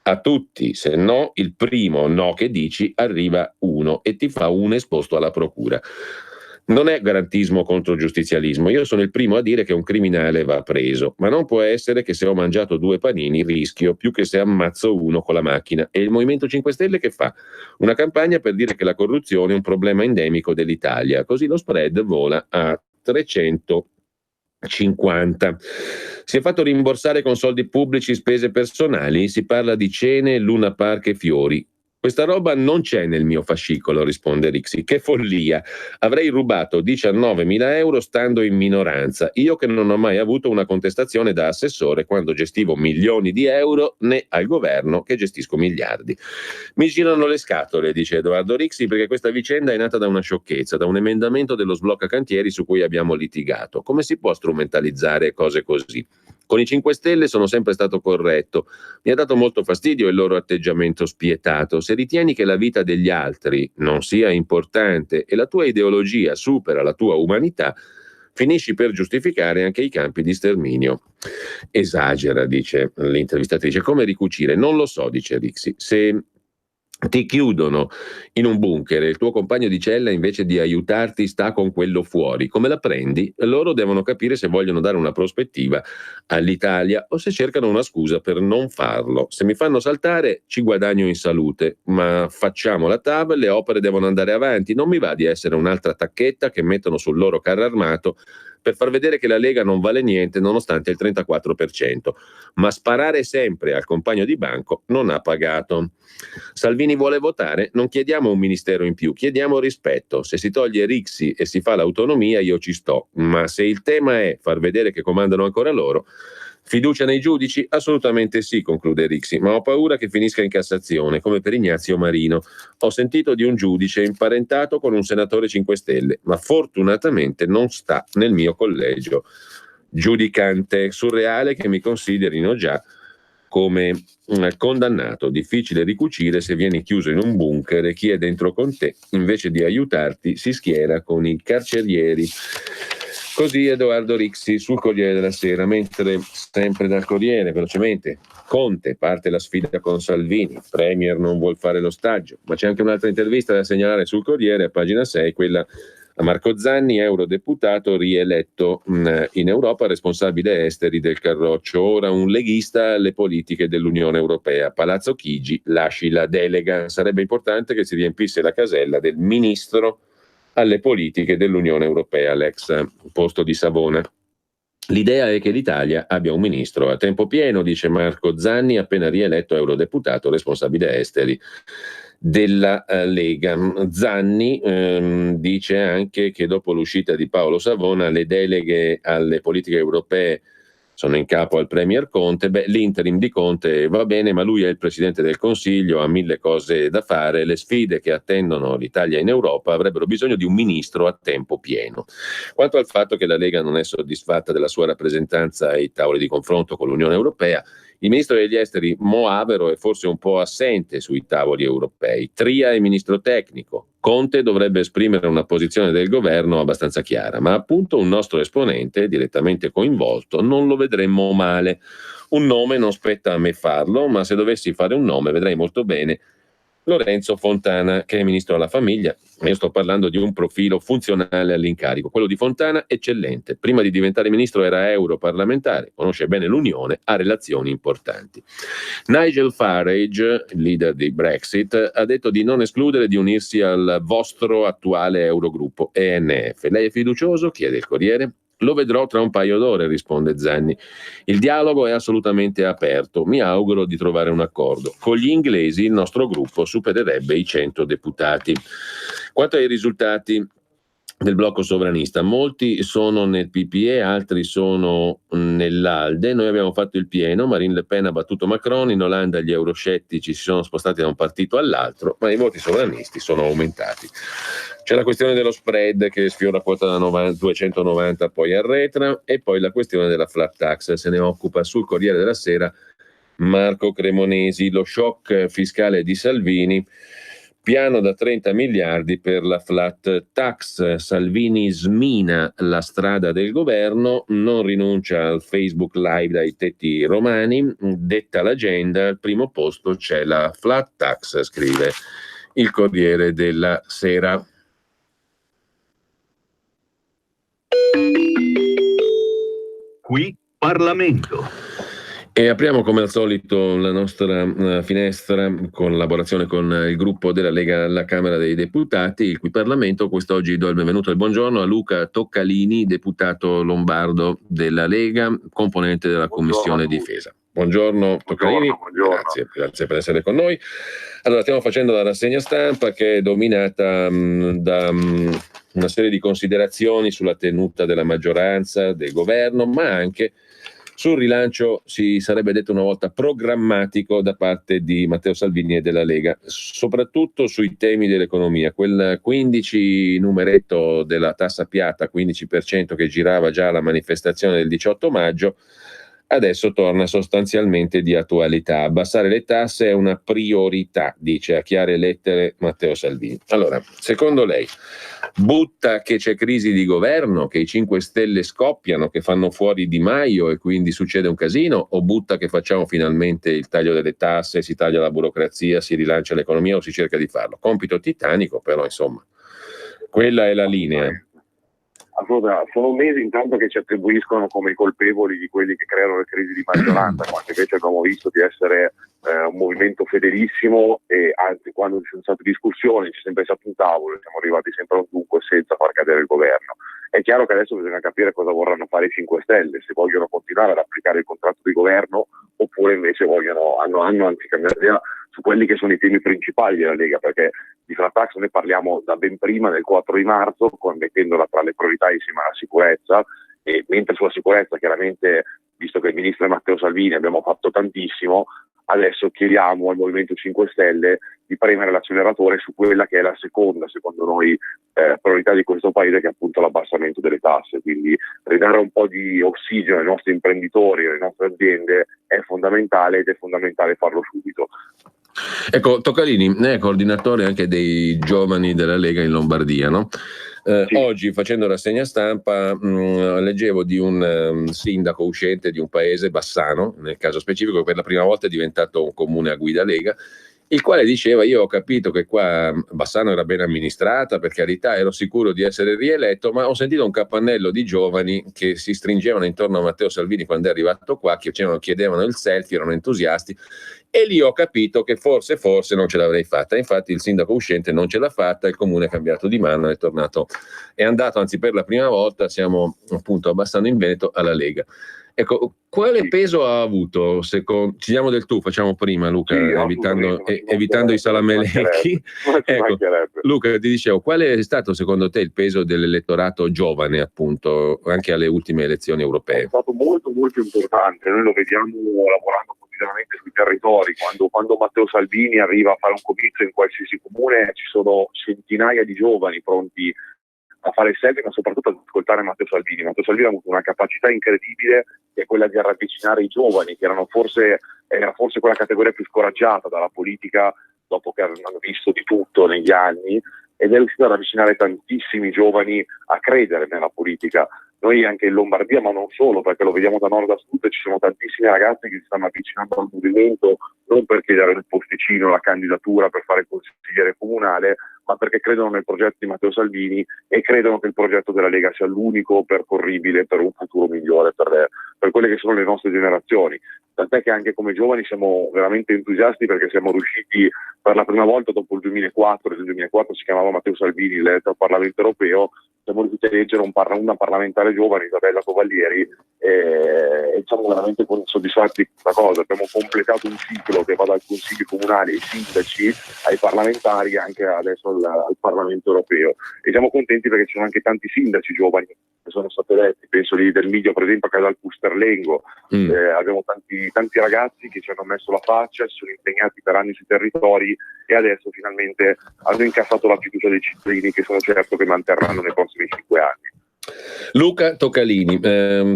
a tutti, se no il primo no che dici arriva uno e ti fa un esposto alla procura. Non è garantismo contro giustizialismo. Io sono il primo a dire che un criminale va preso, ma non può essere che se ho mangiato 2 panini rischio più che se ammazzo uno con la macchina. E il Movimento 5 Stelle che fa? Una campagna per dire che la corruzione è un problema endemico dell'Italia, così lo spread vola a 350. Si è fatto rimborsare con soldi pubblici spese personali? Si parla di cene, Luna Park e fiori. Questa roba non c'è nel mio fascicolo, risponde Rixi. Che follia! Avrei rubato 19.000 euro stando in minoranza. Io che non ho mai avuto una contestazione da assessore quando gestivo milioni di euro, né al governo che gestisco miliardi. Mi girano le scatole, dice Edoardo Rixi, perché questa vicenda è nata da una sciocchezza, da un emendamento dello sblocca cantieri su cui abbiamo litigato. Come si può strumentalizzare cose così? Con i 5 Stelle sono sempre stato corretto. Mi ha dato molto fastidio il loro atteggiamento spietato. Se ritieni che la vita degli altri non sia importante e la tua ideologia supera la tua umanità, finisci per giustificare anche i campi di sterminio. Esagera, dice l'intervistatrice. Come ricucire? Non lo so, dice Rixi. Se ti chiudono in un bunker e il tuo compagno di cella invece di aiutarti sta con quello fuori, come la prendi? Loro devono capire se vogliono dare una prospettiva all'Italia o se cercano una scusa per non farlo. Se mi fanno saltare ci guadagno in salute, ma facciamo la TAV, le opere devono andare avanti. Non mi va di essere un'altra tacchetta che mettono sul loro carro armato per far vedere che la Lega non vale niente nonostante il 34%, ma sparare sempre al compagno di banco non ha pagato. Salvini vuole votare? Non chiediamo un ministero in più, chiediamo rispetto. Se si toglie Rixi e si fa l'autonomia io ci sto, ma se il tema è far vedere che comandano ancora loro, fiducia nei giudici? Assolutamente sì, conclude Rixi, ma ho paura che finisca in Cassazione, come per Ignazio Marino. Ho sentito di un giudice imparentato con un senatore 5 Stelle, ma fortunatamente non sta nel mio collegio giudicante. Surreale che mi considerino già come condannato. Difficile ricucire se vieni chiuso in un bunker e chi è dentro con te, invece di aiutarti, si schiera con i carcerieri. Così Edoardo Rixi sul Corriere della Sera. Mentre sempre dal Corriere, velocemente, Conte, parte la sfida con Salvini, Premier non vuol fare l'ostaggio, ma c'è anche un'altra intervista da segnalare sul Corriere a pagina 6, quella A Marco Zanni, eurodeputato rieletto in Europa, responsabile esteri del Carroccio, ora un leghista alle politiche dell'Unione Europea. Palazzo Chigi lasci la delega. Sarebbe importante che si riempisse la casella del ministro alle politiche dell'Unione Europea, l'ex posto di Savona. L'idea è che l'Italia abbia un ministro a tempo pieno, dice Marco Zanni, appena rieletto eurodeputato, responsabile esteri della Lega. Zanni dice anche che dopo l'uscita di Paolo Savona le deleghe alle politiche europee sono in capo al Premier Conte. L'interim di Conte va bene, ma lui è il Presidente del Consiglio, ha mille cose da fare. Le sfide che attendono l'Italia in Europa avrebbero bisogno di un ministro a tempo pieno. Quanto al fatto che la Lega non è soddisfatta della sua rappresentanza ai tavoli di confronto con l'Unione Europea, il ministro degli esteri Moavero è forse un po' assente sui tavoli europei. Tria è ministro tecnico. Conte dovrebbe esprimere una posizione del governo abbastanza chiara, ma appunto un nostro esponente direttamente coinvolto non lo vedremmo male. Un nome non spetta a me farlo, ma se dovessi fare un nome vedrei molto bene Lorenzo Fontana, che è ministro alla famiglia. Io sto parlando di un profilo funzionale all'incarico. Quello di Fontana, eccellente. Prima di diventare ministro era europarlamentare, conosce bene l'Unione, ha relazioni importanti. Nigel Farage, il leader di Brexit, ha detto di non escludere di unirsi al vostro attuale Eurogruppo ENF. Lei è fiducioso? Chiede il Corriere. Lo vedrò tra un paio d'ore, risponde Zanni. Il dialogo è assolutamente aperto. Mi auguro di trovare un accordo. Con gli inglesi il nostro gruppo supererebbe i 100 deputati. Quanto ai risultati del blocco sovranista, molti sono nel PPE, altri sono nell'ALDE. Noi abbiamo fatto il pieno, Marine Le Pen ha battuto Macron, in Olanda gli euroscettici si sono spostati da un partito all'altro, ma i voti sovranisti sono aumentati. C'è la questione dello spread che sfiora quota da 290, poi arretra, e poi la questione della flat tax, se ne occupa sul Corriere della Sera Marco Cremonesi. Lo shock fiscale di Salvini, piano da 30 miliardi per la flat tax. Salvini smina la strada del governo, non rinuncia al Facebook Live dai tetti romani, detta l'agenda, al primo posto c'è la flat tax, scrive il Corriere della Sera. Qui Parlamento. E apriamo come al solito la nostra finestra in collaborazione con il gruppo della Lega alla Camera dei Deputati, il cui Parlamento. Quest'oggi do il benvenuto e il buongiorno a Luca Toccalini, deputato lombardo della Lega, componente della Commissione Difesa. Buongiorno Toccalini, grazie per essere con noi. Allora, stiamo facendo la rassegna stampa che è dominata da una serie di considerazioni sulla tenuta della maggioranza, del governo, ma anche sul rilancio, si sarebbe detto una volta, programmatico da parte di Matteo Salvini e della Lega, soprattutto sui temi dell'economia. Quel 15 numeretto della tassa piatta, 15% che girava già alla manifestazione del 18 maggio, adesso torna sostanzialmente di attualità. Abbassare le tasse è una priorità, dice a chiare lettere Matteo Salvini. Allora, secondo lei, butta che c'è crisi di governo, che i 5 Stelle scoppiano, che fanno fuori Di Maio e quindi succede un casino, o butta che facciamo finalmente il taglio delle tasse, si taglia la burocrazia, si rilancia l'economia o si cerca di farlo? Compito titanico, però insomma, quella è la linea. Allora, sono mesi intanto che ci attribuiscono come i colpevoli di quelli che creano le crisi di maggioranza, quando invece abbiamo visto di essere un movimento fedelissimo, e anzi, quando ci sono state discussioni c'è sempre stato un tavolo e siamo arrivati sempre a un dunque senza far cadere il governo. È chiaro che adesso bisogna capire cosa vorranno fare i 5 Stelle, se vogliono continuare ad applicare il contratto di governo oppure invece hanno anzi cambiato idea su quelli che sono i temi principali della Lega, perché di flat tax ne parliamo da ben prima del 4 di marzo, mettendola tra le priorità insieme alla sicurezza, e mentre sulla sicurezza chiaramente, visto che il ministro è Matteo Salvini, abbiamo fatto tantissimo, adesso chiediamo al Movimento 5 Stelle di premere l'acceleratore su quella che è la seconda, secondo noi, priorità di questo paese, che è appunto l'abbassamento delle tasse. Quindi ridare un po' di ossigeno ai nostri imprenditori, alle nostre aziende è fondamentale, ed è fondamentale farlo subito. Ecco, Toccalini è coordinatore anche dei giovani della Lega in Lombardia, no? Sì. Oggi, facendo rassegna stampa, leggevo di un sindaco uscente di un paese, Bassano nel caso specifico, che per la prima volta è diventato un comune a guida Lega, il quale diceva: io ho capito che qua Bassano era ben amministrata, per carità, ero sicuro di essere rieletto, ma ho sentito un capannello di giovani che si stringevano intorno a Matteo Salvini quando è arrivato qua, che chiedevano il selfie, erano entusiasti, e lì ho capito che forse non ce l'avrei fatta. Infatti il sindaco uscente non ce l'ha fatta, il comune è cambiato di mano, è andato, anzi per la prima volta, siamo appunto a Bassano in Veneto, alla Lega. Ecco, quale peso ha avuto? Ci diamo del tu, facciamo prima, Luca, Sì, evitando i salamelecchi. Ecco, Luca, ti dicevo, qual è stato secondo te il peso dell'elettorato giovane, appunto, anche alle ultime elezioni europee? È stato molto molto importante, noi lo vediamo lavorando quotidianamente sui territori, quando Matteo Salvini arriva a fare un comizio in qualsiasi comune ci sono centinaia di giovani pronti a fare il selfie, ma soprattutto ad ascoltare Matteo Salvini. Matteo Salvini ha avuto una capacità incredibile, che è quella di ravvicinare i giovani, che era forse quella categoria più scoraggiata dalla politica dopo che hanno visto di tutto negli anni, ed è riuscito a ravvicinare tantissimi giovani a credere nella politica. Noi anche in Lombardia, ma non solo, perché lo vediamo da nord a sud, ci sono tantissimi ragazzi che si stanno avvicinando al movimento non per chiedere il posticino, la candidatura per fare consigliere comunale, ma perché credono nel progetto di Matteo Salvini e credono che il progetto della Lega sia l'unico percorribile per un futuro migliore per quelle che sono le nostre generazioni. Tant'è che anche come giovani siamo veramente entusiasti, perché siamo riusciti per la prima volta dopo il 2004, nel 2004 si chiamava Matteo Salvini, eletto al Parlamento europeo, siamo riusciti a eleggere una parlamentare giovane, Isabella Covallieri, e siamo veramente soddisfatti di questa cosa. Abbiamo completato un ciclo che va dal Consiglio comunale ai sindaci, ai parlamentari, anche adesso al Parlamento europeo, e siamo contenti perché ci sono anche tanti sindaci giovani che sono stati eletti. Penso lì del Miglio, per esempio, a Casal Pusterlengo. Abbiamo tanti ragazzi che ci hanno messo la faccia, si sono impegnati per anni sui territori e adesso finalmente hanno incassato la fiducia dei cittadini, che sono certo che manterranno nei prossimi 5 anni. Luca Toccalini,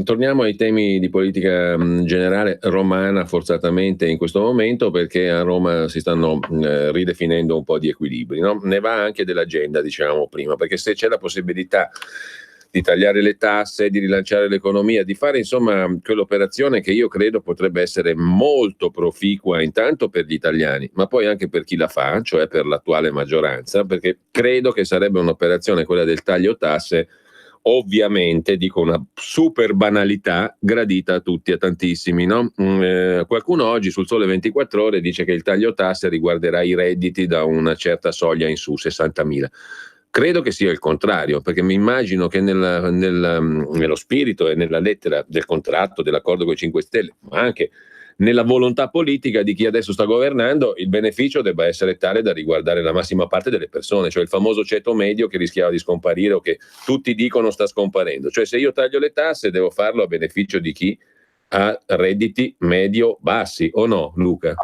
torniamo ai temi di politica generale romana forzatamente in questo momento, perché a Roma si stanno ridefinendo un po' di equilibri, no? Ne va anche dell'agenda, diciamo prima, perché se c'è la possibilità di tagliare le tasse, di rilanciare l'economia, di fare insomma quell'operazione che io credo potrebbe essere molto proficua intanto per gli italiani, ma poi anche per chi la fa, cioè per l'attuale maggioranza, perché credo che sarebbe un'operazione, quella del taglio tasse, ovviamente, dico una super banalità, gradita a tutti, a tantissimi, no? Qualcuno oggi sul Sole 24 Ore dice che il taglio tasse riguarderà i redditi da una certa soglia in su, 60.000. Credo che sia il contrario, perché mi immagino che nello spirito e nella lettera del contratto, dell'accordo con i 5 Stelle, ma anche nella volontà politica di chi adesso sta governando, il beneficio debba essere tale da riguardare la massima parte delle persone, cioè il famoso ceto medio che rischiava di scomparire o che tutti dicono sta scomparendo. Cioè, se io taglio le tasse devo farlo a beneficio di chi ha redditi medio-bassi, o no, Luca?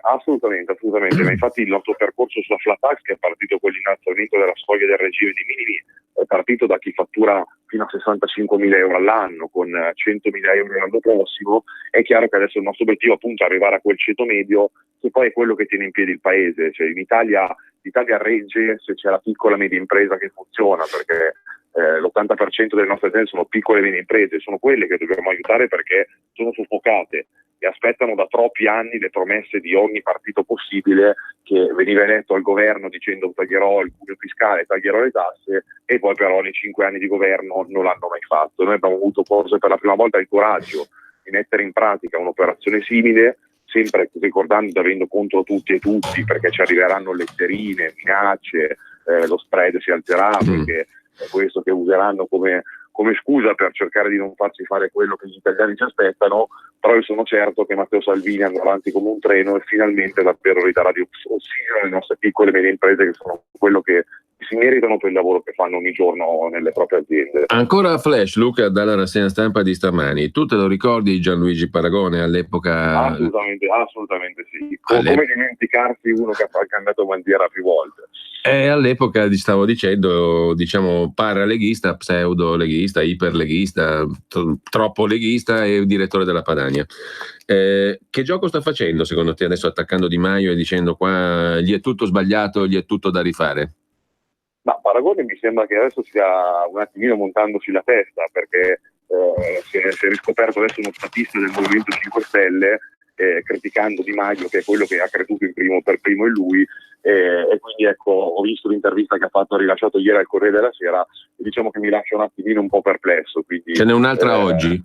Assolutamente. Ma infatti il nostro percorso sulla flat tax, che è partito con l'innalzamento della soglia del regime dei minimi, è partito da chi fattura fino a 65.000 euro all'anno, con 100.000 euro l'anno prossimo. È chiaro che adesso il nostro obiettivo appunto è arrivare a quel ceto medio, che poi è quello che tiene in piedi il paese. Cioè in Italia l'Italia regge se c'è la piccola e media impresa che funziona, perché l'80% delle nostre aziende sono piccole e medie imprese, sono quelle che dobbiamo aiutare perché sono soffocate e aspettano da troppi anni le promesse di ogni partito possibile che veniva eletto al governo dicendo taglierò il cuneo fiscale, taglierò le tasse, e poi però nei 5 anni di governo non l'hanno mai fatto. Noi abbiamo avuto forse per la prima volta il coraggio di mettere in pratica un'operazione simile, sempre ricordando, avendo contro tutti e tutti, perché ci arriveranno letterine, minacce, lo spread si alzerà, perché è questo che useranno come scusa per cercare di non farci fare quello che gli italiani ci aspettano. Però io sono certo che Matteo Salvini andrà avanti come un treno e finalmente davvero ridarà di ossigeno alle nostre piccole e medie imprese, che sono quello che si meritano per il lavoro che fanno ogni giorno nelle proprie aziende. Ancora flash, Luca, dalla rassegna stampa di stamani. Tu te lo ricordi Gianluigi Paragone all'epoca? Assolutamente sì. Come dimenticarsi uno che ha cambiato bandiera più volte? All'epoca stavo dicendo, diciamo, paraleghista, pseudo-leghista, iperleghista, troppo leghista e direttore della Padania. Che gioco sta facendo secondo te adesso, attaccando Di Maio e dicendo qua gli è tutto sbagliato, gli è tutto da rifare? Ma Paragone mi sembra che adesso stia un attimino montandosi la testa, perché si è riscoperto adesso uno statista del Movimento 5 Stelle criticando Di Maio, che è quello che ha creduto per primo in lui, e quindi ecco, ho visto l'intervista che ha rilasciato ieri al Corriere della Sera, e diciamo che mi lascia un attimino un po' perplesso. Quindi, ce n'è un'altra oggi?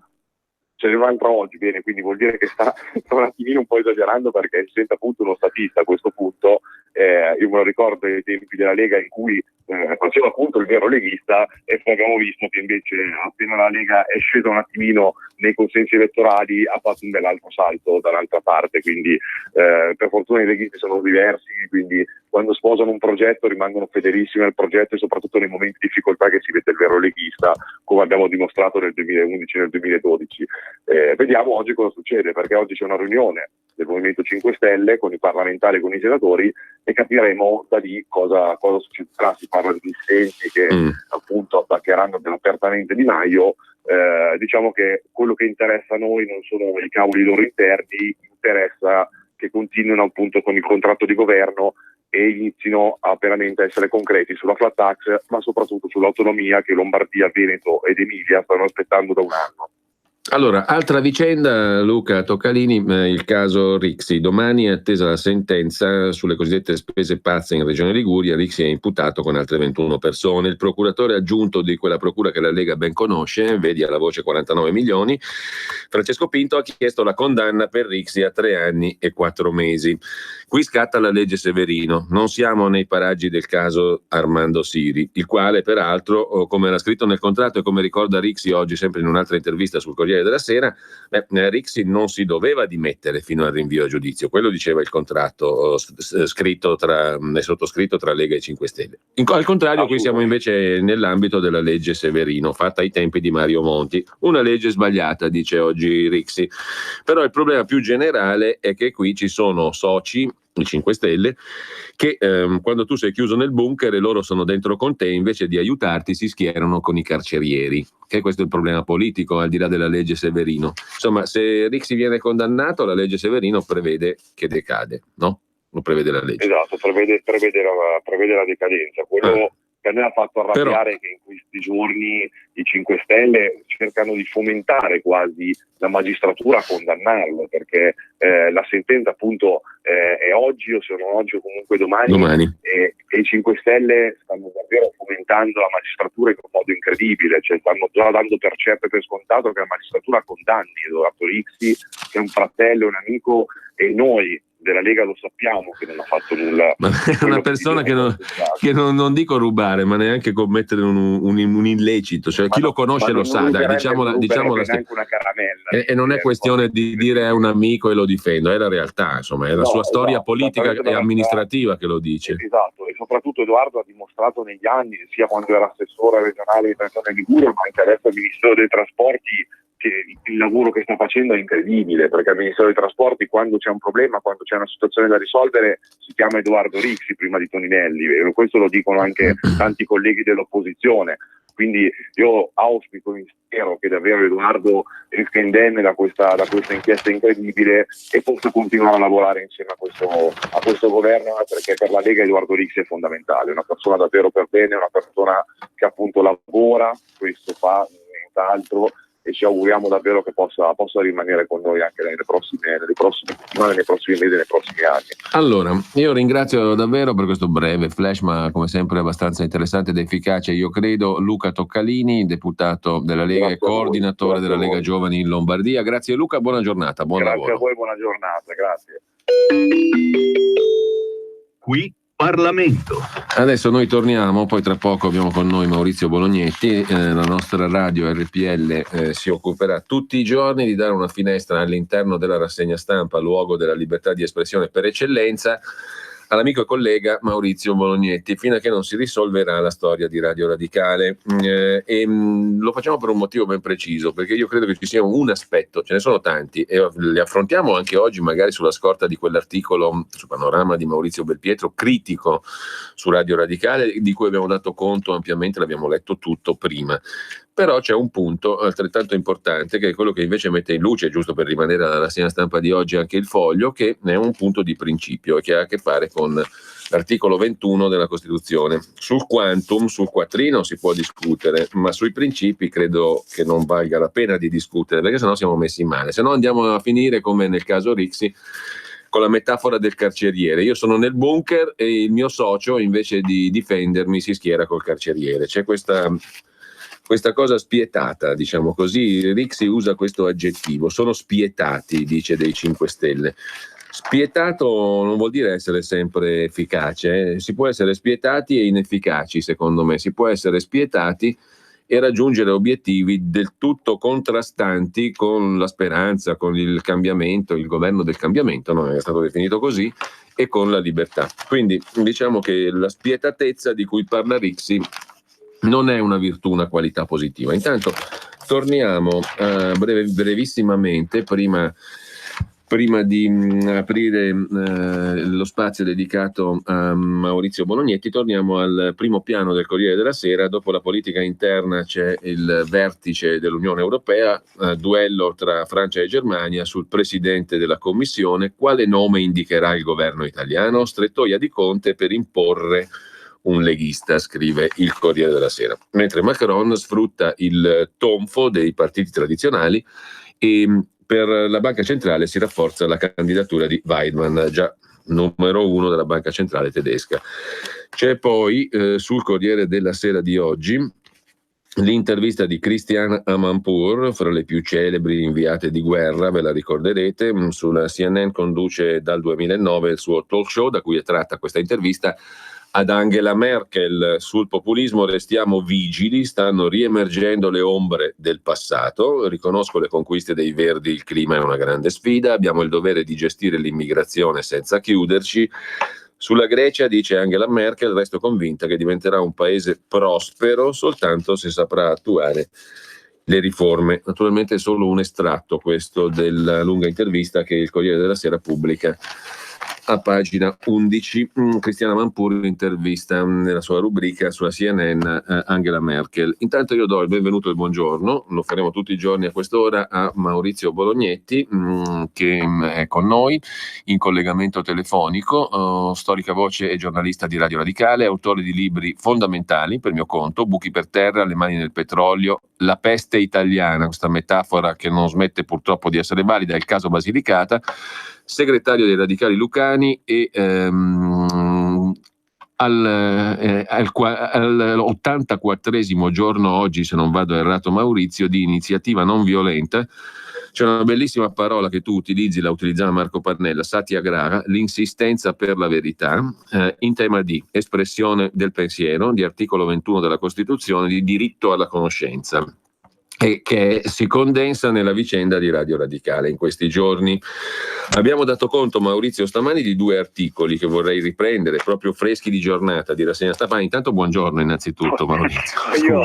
Ce n'è un'altra oggi, bene, quindi vuol dire che sta un attimino un po' esagerando, perché si sente appunto uno statista a questo punto. Io me lo ricordo ai tempi della Lega in cui faceva appunto il vero leghista, e poi abbiamo visto che invece appena la Lega è scesa un attimino nei consensi elettorali ha fatto un bell'altro salto dall'altra parte, quindi per fortuna i leghisti sono diversi, quindi quando sposano un progetto rimangono fedelissimi al progetto, e soprattutto nei momenti di difficoltà che si vede il vero leghista, come abbiamo dimostrato nel 2011 e nel 2012. Vediamo oggi cosa succede, perché oggi c'è una riunione del Movimento 5 Stelle con i parlamentari e con i senatori, e capiremo da lì cosa succederà. Si parla di dissensi che appunto attaccheranno apertamente Di Maio. Diciamo che quello che interessa a noi non sono i cavoli loro interni, interessa che continuino appunto con il contratto di governo e inizino veramente a essere concreti sulla flat tax, ma soprattutto sull'autonomia che Lombardia, Veneto ed Emilia stanno aspettando da un anno. Allora, altra vicenda, Luca Toccalini, il caso Rixi. Domani è attesa la sentenza sulle cosiddette spese pazze in Regione Liguria. Rixi è imputato con altre 21 persone. Il procuratore aggiunto di quella procura che la Lega ben conosce, vedi alla voce 49 milioni, Francesco Pinto, ha chiesto la condanna per Rixi a 3 anni e 4 mesi. Qui scatta la legge Severino. Non siamo nei paraggi del caso Armando Siri, il quale peraltro, come era scritto nel contratto e come ricorda Rixi oggi sempre in un'altra intervista sul Corriere della Sera, Rixi non si doveva dimettere fino al rinvio a giudizio. Quello diceva il contratto scritto e sottoscritto tra Lega e 5 Stelle. Al contrario, qui siamo invece nell'ambito della legge Severino, fatta ai tempi di Mario Monti. Una legge sbagliata, dice oggi Rixi. Però il problema più generale è che qui ci sono soci, i 5 Stelle, che quando tu sei chiuso nel bunker e loro sono dentro con te, invece di aiutarti si schierano con i carcerieri, che questo è il problema politico, al di là della legge Severino. Insomma, se Rixi viene condannato, la legge Severino prevede che decade, no? Lo prevede la legge. Esatto, prevede la decadenza. Quello che a me ha fatto arrabbiare è che in questi giorni i 5 Stelle cercano di fomentare quasi la magistratura a condannarlo, perché la sentenza appunto è oggi, o se non oggi o comunque domani. E i 5 Stelle stanno davvero fomentando la magistratura in un modo incredibile, cioè stanno già dando per certo e per scontato che la magistratura condanni Edoardo Rixi, che è un fratello, un amico, e noi della Lega lo sappiamo che non ha fatto nulla. Ma è una persona che non dico rubare, ma neanche commettere un illecito, cioè chi lo conosce lo sa, dai, diciamola una caramella, e non è questione di dire è un amico e lo difendo, è la realtà, insomma, è la sua storia politica e amministrativa che lo dice. Esatto, e soprattutto Edoardo ha dimostrato negli anni, sia quando era assessore regionale di Trentino e Liguria, ma anche adesso al Ministero dei Trasporti, che il lavoro che sta facendo è incredibile, perché al Ministero dei Trasporti, quando c'è un problema, quando c'è una situazione da risolvere, si chiama Edoardo Rixi prima di Toninelli, e questo lo dicono anche tanti colleghi dell'opposizione. Quindi io auspico e spero che davvero Edoardo esca indenne da questa inchiesta incredibile e possa continuare a lavorare insieme a questo governo, perché per la Lega Edoardo Rixi è fondamentale, una persona davvero per bene, una persona che appunto lavora, questo fa, nient'altro, e ci auguriamo davvero che possa rimanere con noi anche nelle prossime settimane, nei prossimi mesi, nei prossimi anni. Allora, io ringrazio davvero per questo breve flash, ma come sempre abbastanza interessante ed efficace, io credo, Luca Toccalini, deputato della Lega e coordinatore della Lega Giovani in Lombardia. Grazie Luca, buona giornata, buon lavoro. Grazie a voi, buona giornata, grazie. Qui Parlamento. Adesso noi torniamo, poi tra poco abbiamo con noi Maurizio Bolognetti, la nostra radio RPL si occuperà tutti i giorni di dare una finestra all'interno della rassegna stampa, luogo della libertà di espressione per eccellenza, all'amico e collega Maurizio Bolognetti, fino a che non si risolverà la storia di Radio Radicale. Lo facciamo per un motivo ben preciso, perché io credo che ci sia un aspetto, ce ne sono tanti, e li affrontiamo anche oggi magari sulla scorta di quell'articolo su Panorama di Maurizio Belpietro, critico su Radio Radicale, di cui abbiamo dato conto ampiamente, l'abbiamo letto tutto prima. Però c'è un punto altrettanto importante, che è quello che invece mette in luce, giusto per rimanere alla rassegna stampa di oggi, anche il Foglio, che è un punto di principio e che ha a che fare con l'articolo 21 della Costituzione. Sul quantum, sul quattrino si può discutere, ma sui principi credo che non valga la pena di discutere, perché sennò siamo messi male. Se no andiamo a finire come nel caso Rixi, con la metafora del carceriere. Io sono nel bunker e il mio socio, invece di difendermi, si schiera col carceriere. C'è questa cosa spietata, diciamo così. Rixi usa questo aggettivo: sono spietati, dice dei 5 Stelle. Spietato non vuol dire essere sempre efficace, si può essere spietati e inefficaci, secondo me. Si può essere spietati e raggiungere obiettivi del tutto contrastanti con la speranza, con il cambiamento, il governo del cambiamento, non è stato definito così, e con la libertà. Quindi diciamo che la spietatezza di cui parla Rixi non è una virtù, una qualità positiva. Intanto torniamo brevissimamente, prima di aprire lo spazio dedicato a Maurizio Bolognetti, torniamo al primo piano del Corriere della Sera. Dopo la politica interna c'è il vertice dell'Unione Europea, duello tra Francia e Germania sul presidente della Commissione. Quale nome indicherà il governo italiano? Strettoia di Conte per imporre un leghista, scrive il Corriere della Sera. Mentre Macron sfrutta il tonfo dei partiti tradizionali e per la Banca Centrale si rafforza la candidatura di Weidmann, già numero 1 della Banca Centrale tedesca. C'è poi sul Corriere della Sera di oggi l'intervista di Christiane Amanpour, fra le più celebri inviate di guerra, ve la ricorderete. Sulla CNN conduce dal 2009 il suo talk show, da cui è tratta questa intervista ad Angela Merkel. Sul populismo restiamo vigili, stanno riemergendo le ombre del passato, riconosco le conquiste dei Verdi, il clima è una grande sfida, abbiamo il dovere di gestire l'immigrazione senza chiuderci. Sulla Grecia, dice Angela Merkel, resto convinta che diventerà un paese prospero soltanto se saprà attuare le riforme. Naturalmente è solo un estratto questo della lunga intervista che il Corriere della Sera pubblica a pagina 11. Christiane Amanpour intervista nella sua rubrica sulla CNN Angela Merkel. Intanto io do il benvenuto e il buongiorno, lo faremo tutti i giorni a quest'ora, a Maurizio Bolognetti, che è con noi in collegamento telefonico, storica voce e giornalista di Radio Radicale, autore di libri fondamentali per mio conto: Buchi per terra, Le mani nel petrolio, La peste italiana, questa metafora che non smette purtroppo di essere valida, il caso Basilicata, segretario dei Radicali Lucani e all'84esimo giorno oggi, se non vado errato Maurizio, di iniziativa non violenta. C'è una bellissima parola che tu utilizzi, la utilizzava Marco Pannella, satyagraha, l'insistenza per la verità, in tema di espressione del pensiero, di articolo 21 della Costituzione, di diritto alla conoscenza, e che si condensa nella vicenda di Radio Radicale in questi giorni. Abbiamo dato conto, Maurizio, stamani di 2 articoli che vorrei riprendere, proprio freschi di giornata, di rassegna stampa. Intanto buongiorno innanzitutto, Maurizio. Io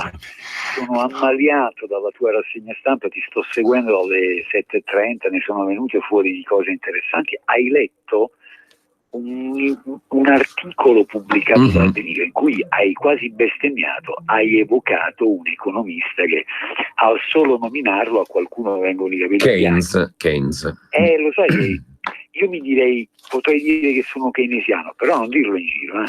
sono ammaliato dalla tua rassegna stampa, ti sto seguendo alle 7:30, ne sono venute fuori di cose interessanti. Hai letto un articolo pubblicato da Avvenire in cui hai quasi bestemmiato, hai evocato un economista che al solo nominarlo a qualcuno vengono i capelli bianchi. Keynes. Lo sai che io potrei dire che sono keynesiano, però non dirlo in giro.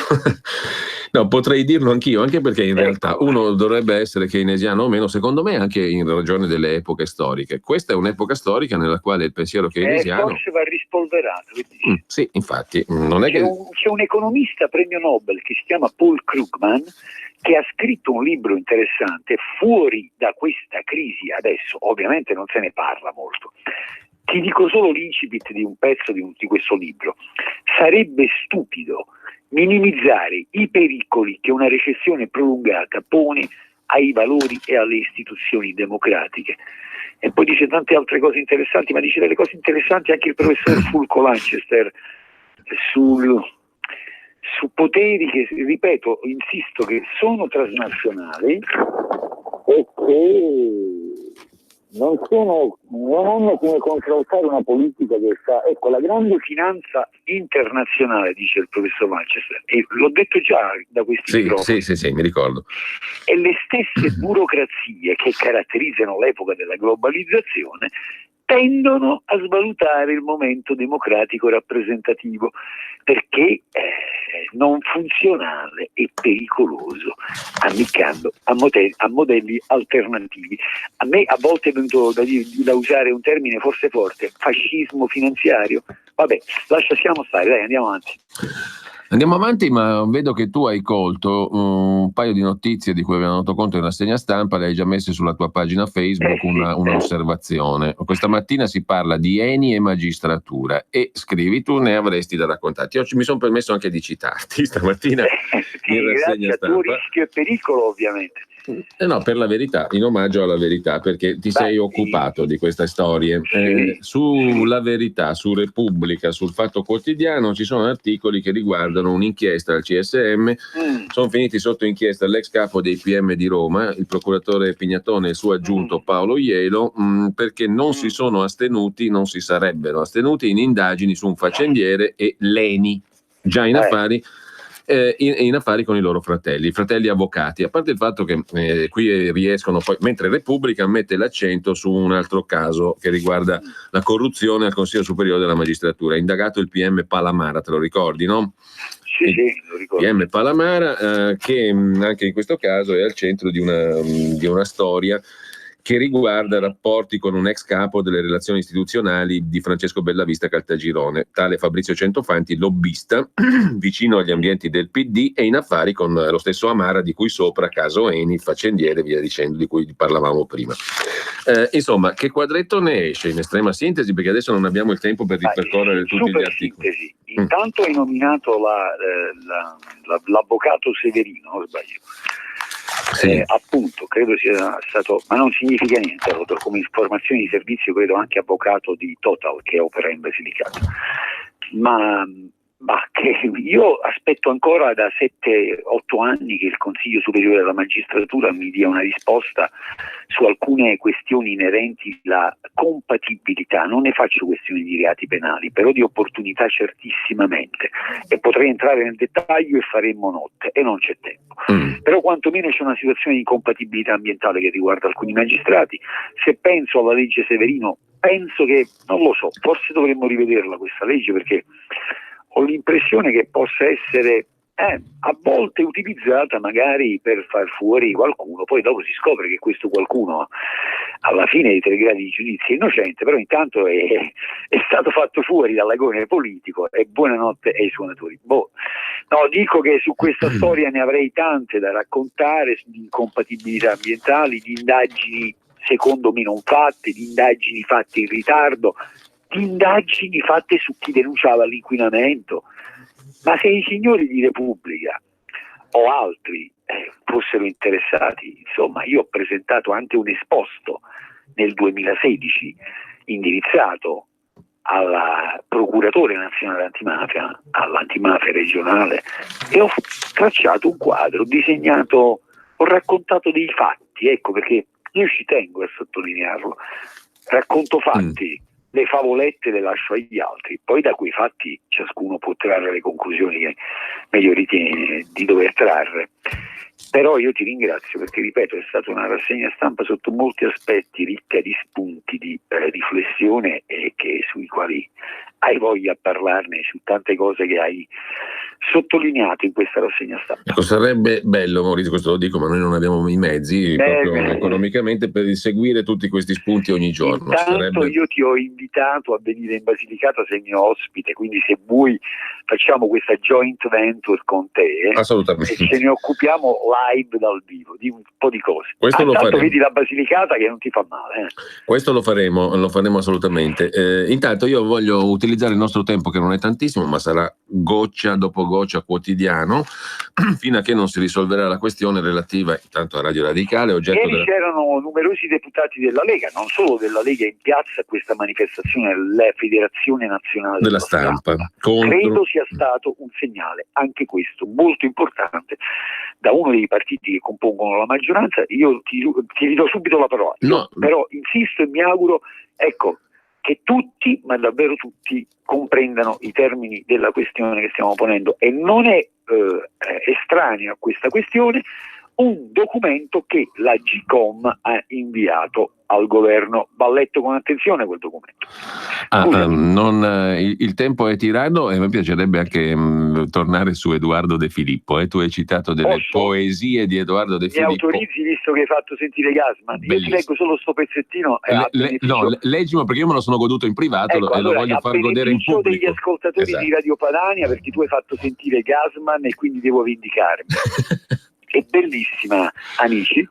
No, potrei dirlo anch'io, anche perché in realtà uno dovrebbe essere keynesiano o meno, secondo me, anche in ragione delle epoche storiche. Questa è un'epoca storica nella quale il pensiero keynesiano forse va rispolverato. Sì, infatti, non è c'è un economista premio Nobel che si chiama Paul Krugman, che ha scritto un libro interessante fuori da questa crisi. Adesso ovviamente non se ne parla molto. Ti dico solo l'incipit di un pezzo di questo libro. Sarebbe stupido minimizzare i pericoli che una recessione prolungata pone ai valori e alle istituzioni democratiche. E poi dice tante altre cose interessanti, ma dice delle cose interessanti anche il professor Fulco Lanchester su poteri che, ripeto, insisto, che sono transnazionali e che non hanno come contraltare una politica che sta, ecco, la grande finanza internazionale, dice il professor Manchester, e l'ho detto già da questi microfoni. Sì, mi ricordo. E le stesse burocrazie che caratterizzano l'epoca della globalizzazione tendono a svalutare il momento democratico rappresentativo perché non funzionale e pericoloso, ammiccando a modelli alternativi. A me a volte è venuto da usare un termine forse forte, fascismo finanziario. Vabbè, lasciamo stare, dai, andiamo avanti. Andiamo avanti, ma vedo che tu hai colto un paio di notizie di cui abbiamo dato conto in rassegna stampa, le hai già messe sulla tua pagina Facebook un'osservazione. Questa mattina si parla di Eni e magistratura e scrivi tu ne avresti da raccontarti. Io mi sono permesso anche di citarti stamattina in rassegna stampa. Tu rischio e pericolo ovviamente. No, per la verità, in omaggio alla verità, perché ti sei occupato di queste storie. Sulla Verità, su Repubblica, sul Fatto Quotidiano ci sono articoli che riguardano un'inchiesta al CSM. Sono finiti sotto inchiesta l'ex capo dei PM di Roma, il procuratore Pignatone e il suo aggiunto Paolo Ielo, perché non si sono astenuti, non si sarebbero astenuti in indagini su un faccendiere e l'Eni, già in affari. In affari con i loro fratelli avvocati, a parte il fatto che qui riescono poi, mentre Repubblica mette l'accento su un altro caso che riguarda la corruzione al Consiglio Superiore della Magistratura, indagato il PM Palamara, te lo ricordi, no? Sì, lo ricordo. PM Palamara che anche in questo caso è al centro di una storia che riguarda rapporti con un ex capo delle relazioni istituzionali di Francesco Bellavista Caltagirone, tale Fabrizio Centofanti, lobbista vicino agli ambienti del PD e in affari con lo stesso Amara, di cui sopra caso Eni, faccendiere, via dicendo, di cui parlavamo prima. Insomma, che quadretto ne esce in estrema sintesi, perché adesso non abbiamo il tempo per ripercorrere tutti gli articoli. Sintesi. Intanto hai nominato l'avvocato Severino, non sbaglio. Sì. Appunto, credo sia stato, ma non significa niente, come informazioni di servizio credo anche avvocato di Total che opera in Basilicata, ma che io aspetto ancora da 7-8 anni che il Consiglio Superiore della Magistratura mi dia una risposta su alcune questioni inerenti alla compatibilità, non ne faccio questioni di reati penali, però di opportunità certissimamente, e potrei entrare nel dettaglio e faremmo notte e non c'è tempo. Però quantomeno c'è una situazione di incompatibilità ambientale che riguarda alcuni magistrati. Se penso alla legge Severino, penso che, non lo so, forse dovremmo rivederla questa legge, perché ho l'impressione che possa essere a volte utilizzata magari per far fuori qualcuno, poi dopo si scopre che questo qualcuno alla fine dei 3 gradi di giudizio è innocente, però intanto è stato fatto fuori dall'agone politico, e buonanotte ai suonatori. No, dico che su questa storia ne avrei tante da raccontare, di incompatibilità ambientali, di indagini secondo me non fatte, di indagini fatte in ritardo, di indagini fatte su chi denunciava l'inquinamento. Ma se i signori di Repubblica o altri fossero interessati, insomma, io ho presentato anche un esposto nel 2016 indirizzato al procuratore nazionale antimafia, all'antimafia regionale, e ho tracciato un quadro, ho disegnato, ho raccontato dei fatti, ecco, perché io ci tengo a sottolinearlo, racconto fatti. Le favolette le lascio agli altri, poi da quei fatti ciascuno può trarre le conclusioni che meglio ritiene di dover trarre. Però io ti ringrazio perché, ripeto, è stata una rassegna stampa sotto molti aspetti ricca di spunti di riflessione, e sui quali hai voglia a parlarne, su tante cose che hai sottolineato in questa rassegna stampa. Ecco, sarebbe bello, Maurizio, questo lo dico, ma noi non abbiamo i mezzi economicamente per seguire tutti questi spunti ogni giorno. Intanto io ti ho invitato a venire in Basilicata, sei mio ospite, quindi se vuoi facciamo questa joint venture con te. Assolutamente. E ce ne occupiamo live dal vivo di un po' di cose. Questo lo faremo. Vedi la Basilicata che non ti fa male. Questo lo faremo assolutamente. Intanto io voglio utilizzare il nostro tempo, che non è tantissimo, ma sarà goccia dopo Goccia quotidiano, fino a che non si risolverà la questione relativa intanto a Radio Radicale, oggetto Ieri c'erano numerosi deputati della Lega, non solo della Lega, in piazza a questa manifestazione della Federazione Nazionale della Stampa. Credo sia stato un segnale, anche questo, molto importante, da uno dei partiti che compongono la maggioranza. Io ti ridò subito la parola, però insisto e mi auguro, ecco, che tutti, ma davvero tutti, comprendano i termini della questione che stiamo ponendo, e non è estraneo a questa questione un documento che la GCOM ha inviato al governo. Va letto con attenzione quel documento. Il tempo è tiranno, e mi piacerebbe anche tornare su Edoardo De Filippo. Tu hai citato delle poesie di Edoardo De Filippo. Mi autorizzi, visto che hai fatto sentire Gassman? Io ti leggo solo sto pezzettino. Leggilo, perché io me lo sono goduto in privato, e lo voglio far godere in pubblico. Degli ascoltatori di Radio Padania, perché tu hai fatto sentire Gassman e quindi devo vendicarmi. È bellissima, amici.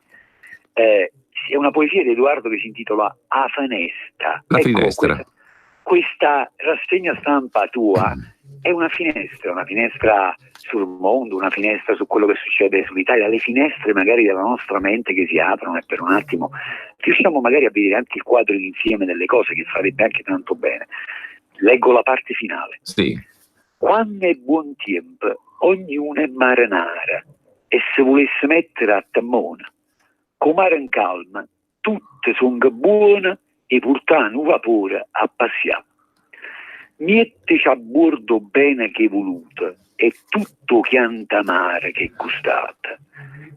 È una poesia di Edoardo che si intitola A Fanesta. La finestra. Questa rassegna stampa tua è una finestra sul mondo, una finestra su quello che succede sull'Italia, le finestre magari della nostra mente che si aprono, e per un attimo riusciamo magari a vedere anche il quadro d'insieme delle cose, che farebbe anche tanto bene. Leggo la parte finale. Sì. Quando è buon tempo, ognuno è marinara, e se volesse mettere a tammone, con mare in calma, tutte sono buone, e portano un vapore a passiare. Metteci a bordo bene che voluto, e tutto chianta mare che gustate.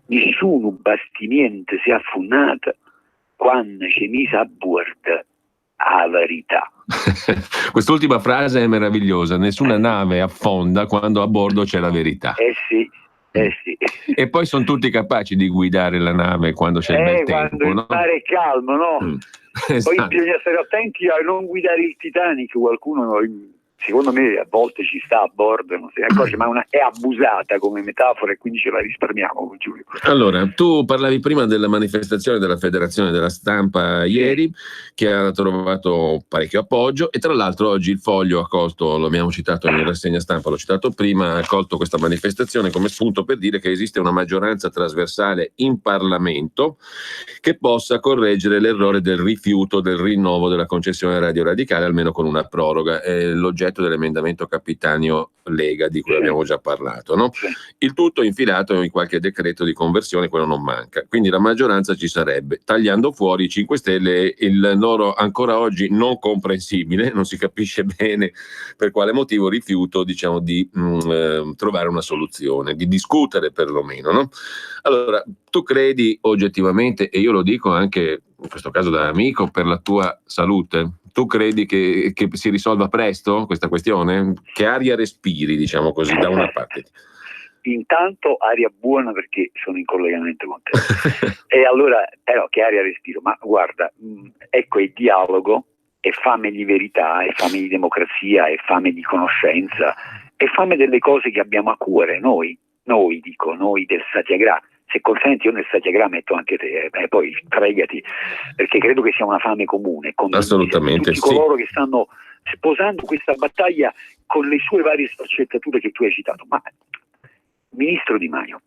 Nessuno bastimento si è affonnato quando c'è misa a bordo a verità. Quest'ultima frase è meravigliosa. Nessuna nave affonda quando a bordo c'è la verità. Sì. E poi sono tutti capaci di guidare la nave quando c'è il bel tempo, quando il mare è calmo, no? Esatto. Poi bisogna stare attenti a non guidare il Titanic. Qualcuno, secondo me, a volte ci sta a bordo, non si accorge, ma è abusata come metafora, e quindi ce la risparmiamo, Giulio. Allora, tu parlavi prima della manifestazione della Federazione della Stampa ieri, che ha trovato parecchio appoggio, e tra l'altro oggi il Foglio ha colto, lo abbiamo citato in rassegna stampa, l'ho citato prima, ha colto questa manifestazione come spunto per dire che esiste una maggioranza trasversale in Parlamento che possa correggere l'errore del rifiuto del rinnovo della concessione Radio Radicale, almeno con una proroga. È l'oggetto dell'emendamento Capitanio Lega di cui abbiamo già parlato, no? Il tutto infilato in qualche decreto di conversione, quello non manca, quindi la maggioranza ci sarebbe, tagliando fuori i 5 Stelle il loro ancora oggi non comprensibile, non si capisce bene per quale motivo, rifiuto, diciamo, di trovare una soluzione, di discutere perlomeno, no? Allora, tu credi oggettivamente, e io lo dico anche in questo caso da amico, per la tua salute, tu credi che si risolva presto questa questione? Che aria respiri, diciamo così, da una parte? Intanto aria buona, perché sono in collegamento con te. E allora, però, che aria respiro? Ma guarda, ecco, il dialogo è fame di verità, è fame di democrazia, è fame di conoscenza, è fame delle cose che abbiamo a cuore, noi del Satyagraha. Se consenti, io nel Satyagraha metto anche te, poi fregati, perché credo che sia una fame comune. Assolutamente, tutti coloro che stanno sposando questa battaglia con le sue varie sfaccettature che tu hai citato. Ma, Ministro Di Maio,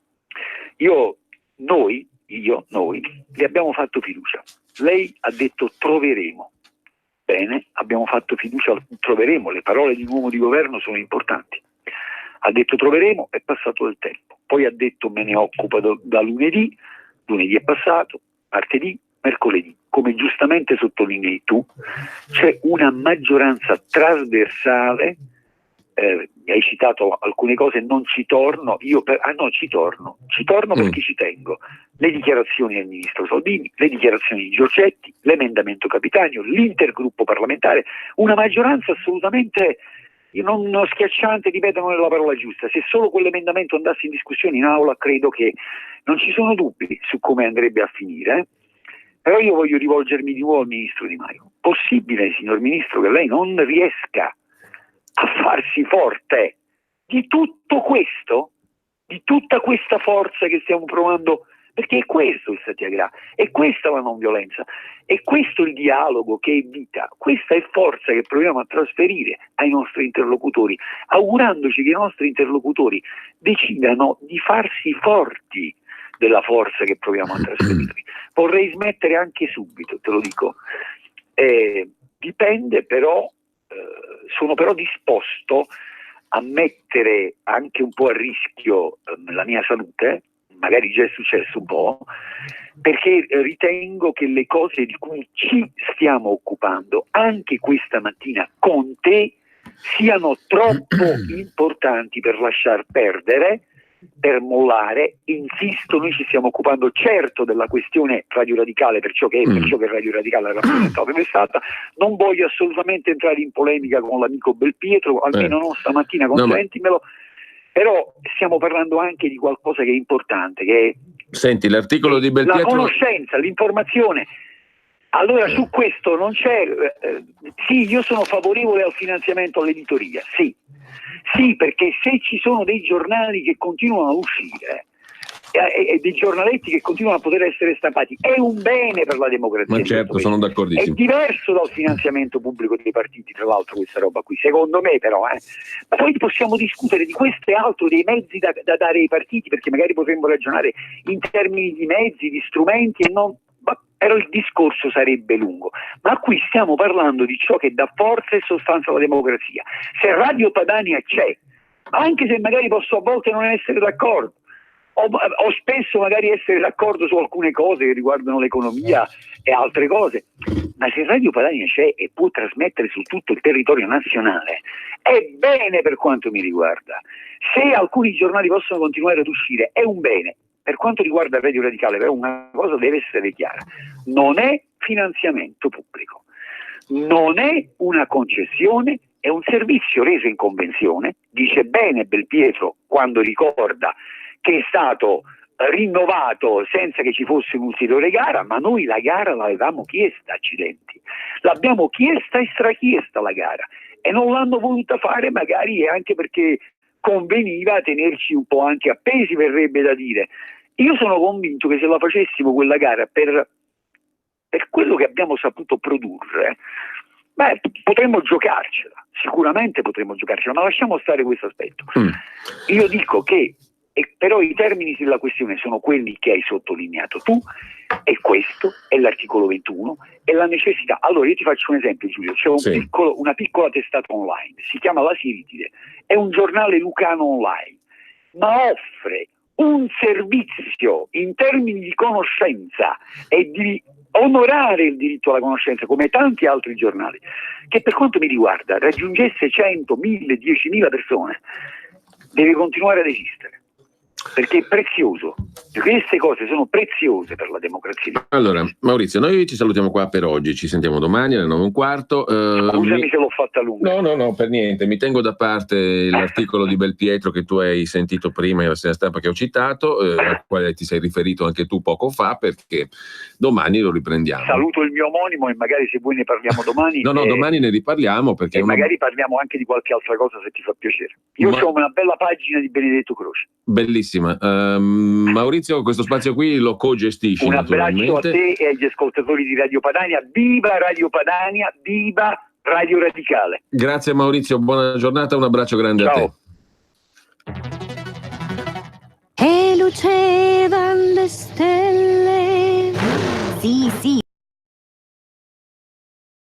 noi le abbiamo fatto fiducia. Lei ha detto troveremo. Bene, abbiamo fatto fiducia, troveremo. Le parole di un uomo di governo sono importanti. Ha detto troveremo, è passato del tempo. Poi ha detto me ne occupo da lunedì è passato, martedì, mercoledì. Come giustamente sottolinei tu, c'è una maggioranza trasversale. Hai citato alcune cose, non ci torno, ci torno perché ci tengo. Le dichiarazioni del ministro Salvini, le dichiarazioni di Giorgetti, l'emendamento Capitanio, l'intergruppo parlamentare, una maggioranza assolutamente non schiacciante, ripeto, non è la parola giusta. Se solo quell'emendamento andasse in discussione in aula, credo che non ci sono dubbi su come andrebbe a finire. Però io voglio rivolgermi di nuovo al ministro Di Maio. Possibile, signor ministro, che lei non riesca a farsi forte di tutto questo, di tutta questa forza che stiamo provando perché è questo il satyagraha, è questa la non violenza, è questo il dialogo che è vita, questa è forza che proviamo a trasferire ai nostri interlocutori, augurandoci che i nostri interlocutori decidano di farsi forti della forza che proviamo a trasferirvi. Vorrei smettere anche subito, te lo dico. Dipende però, sono però disposto a mettere anche un po' a rischio la mia salute, magari già è successo un po', perché ritengo che le cose di cui ci stiamo occupando anche questa mattina con te siano troppo importanti per lasciar perdere, per mollare. Insisto, noi ci stiamo occupando certo della questione Radio Radicale, perciò che Radio Radicale rappresentata come è stata. Non voglio assolutamente entrare in polemica con l'amico Belpietro, almeno non stamattina, consentimelo, però stiamo parlando anche di qualcosa che è importante, che è Senti, l'articolo di Belpietro... la conoscenza, l'informazione. Allora su questo non c'è... sì, io sono favorevole al finanziamento all'editoria, sì, perché se ci sono dei giornali che continuano a uscire e dei giornaletti che continuano a poter essere stampati, è un bene per la democrazia. Ma certo, sono d'accordissimo. È diverso dal finanziamento pubblico dei partiti, tra l'altro, questa roba qui, secondo me però. Ma poi possiamo discutere di questo e altro, dei mezzi da dare ai partiti, perché magari potremmo ragionare in termini di mezzi, di strumenti e non... Però il discorso sarebbe lungo, ma qui stiamo parlando di ciò che dà forza e sostanza alla democrazia. Se Radio Padania c'è, anche se magari posso a volte non essere d'accordo, o spesso magari essere d'accordo su alcune cose che riguardano l'economia e altre cose, ma se Radio Padania c'è e può trasmettere su tutto il territorio nazionale, è bene per quanto mi riguarda. Se alcuni giornali possono continuare ad uscire, è un bene. Per quanto riguarda Radio Radicale, però una cosa deve essere chiara: non è finanziamento pubblico, non è una concessione, è un servizio reso in convenzione. Dice bene Belpietro quando ricorda che è stato rinnovato senza che ci fosse un'ulteriore gara, ma noi la gara l'avevamo chiesta, accidenti, l'abbiamo chiesta e strachiesta la gara, e non l'hanno voluta fare, magari anche perché conveniva tenerci un po' anche appesi, verrebbe da dire. Io sono convinto che se la facessimo quella gara per quello che abbiamo saputo produrre, potremmo giocarcela, sicuramente potremmo giocarcela, ma lasciamo stare questo aspetto. Io dico che però i termini della questione sono quelli che hai sottolineato tu, e questo è l'articolo 21 e la necessità. Allora io ti faccio un esempio, Giulio, c'è una piccola testata online, si chiama La Siritide, è un giornale lucano online, ma offre un servizio in termini di conoscenza e di onorare il diritto alla conoscenza, come tanti altri giornali, che per quanto mi riguarda raggiungesse 100, 1000, 10.000 persone, deve continuare ad esistere, perché è prezioso. Queste cose sono preziose per la democrazia. Allora, Maurizio, noi ci salutiamo qua per oggi, ci sentiamo domani alle 9:15. Scusami se l'ho fatta lunga. No, per niente, mi tengo da parte l'articolo di Belpietro che tu hai sentito prima in rassegna stampa che ho citato, al quale ti sei riferito anche tu poco fa, perché domani lo riprendiamo. Saluto il mio omonimo e magari se vuoi ne parliamo domani. No, domani ne riparliamo, perché magari parliamo anche di qualche altra cosa, se ti fa piacere. Io ho una bella pagina di Benedetto Croce. Bellissima. Maurizio, questo spazio qui lo co-gestisci. Un abbraccio a te e agli ascoltatori di Radio Padania. Viva Radio Padania, viva Radio Radicale. Grazie Maurizio, buona giornata, un abbraccio grande. Ciao. A te. E lucevano le stelle. Sì,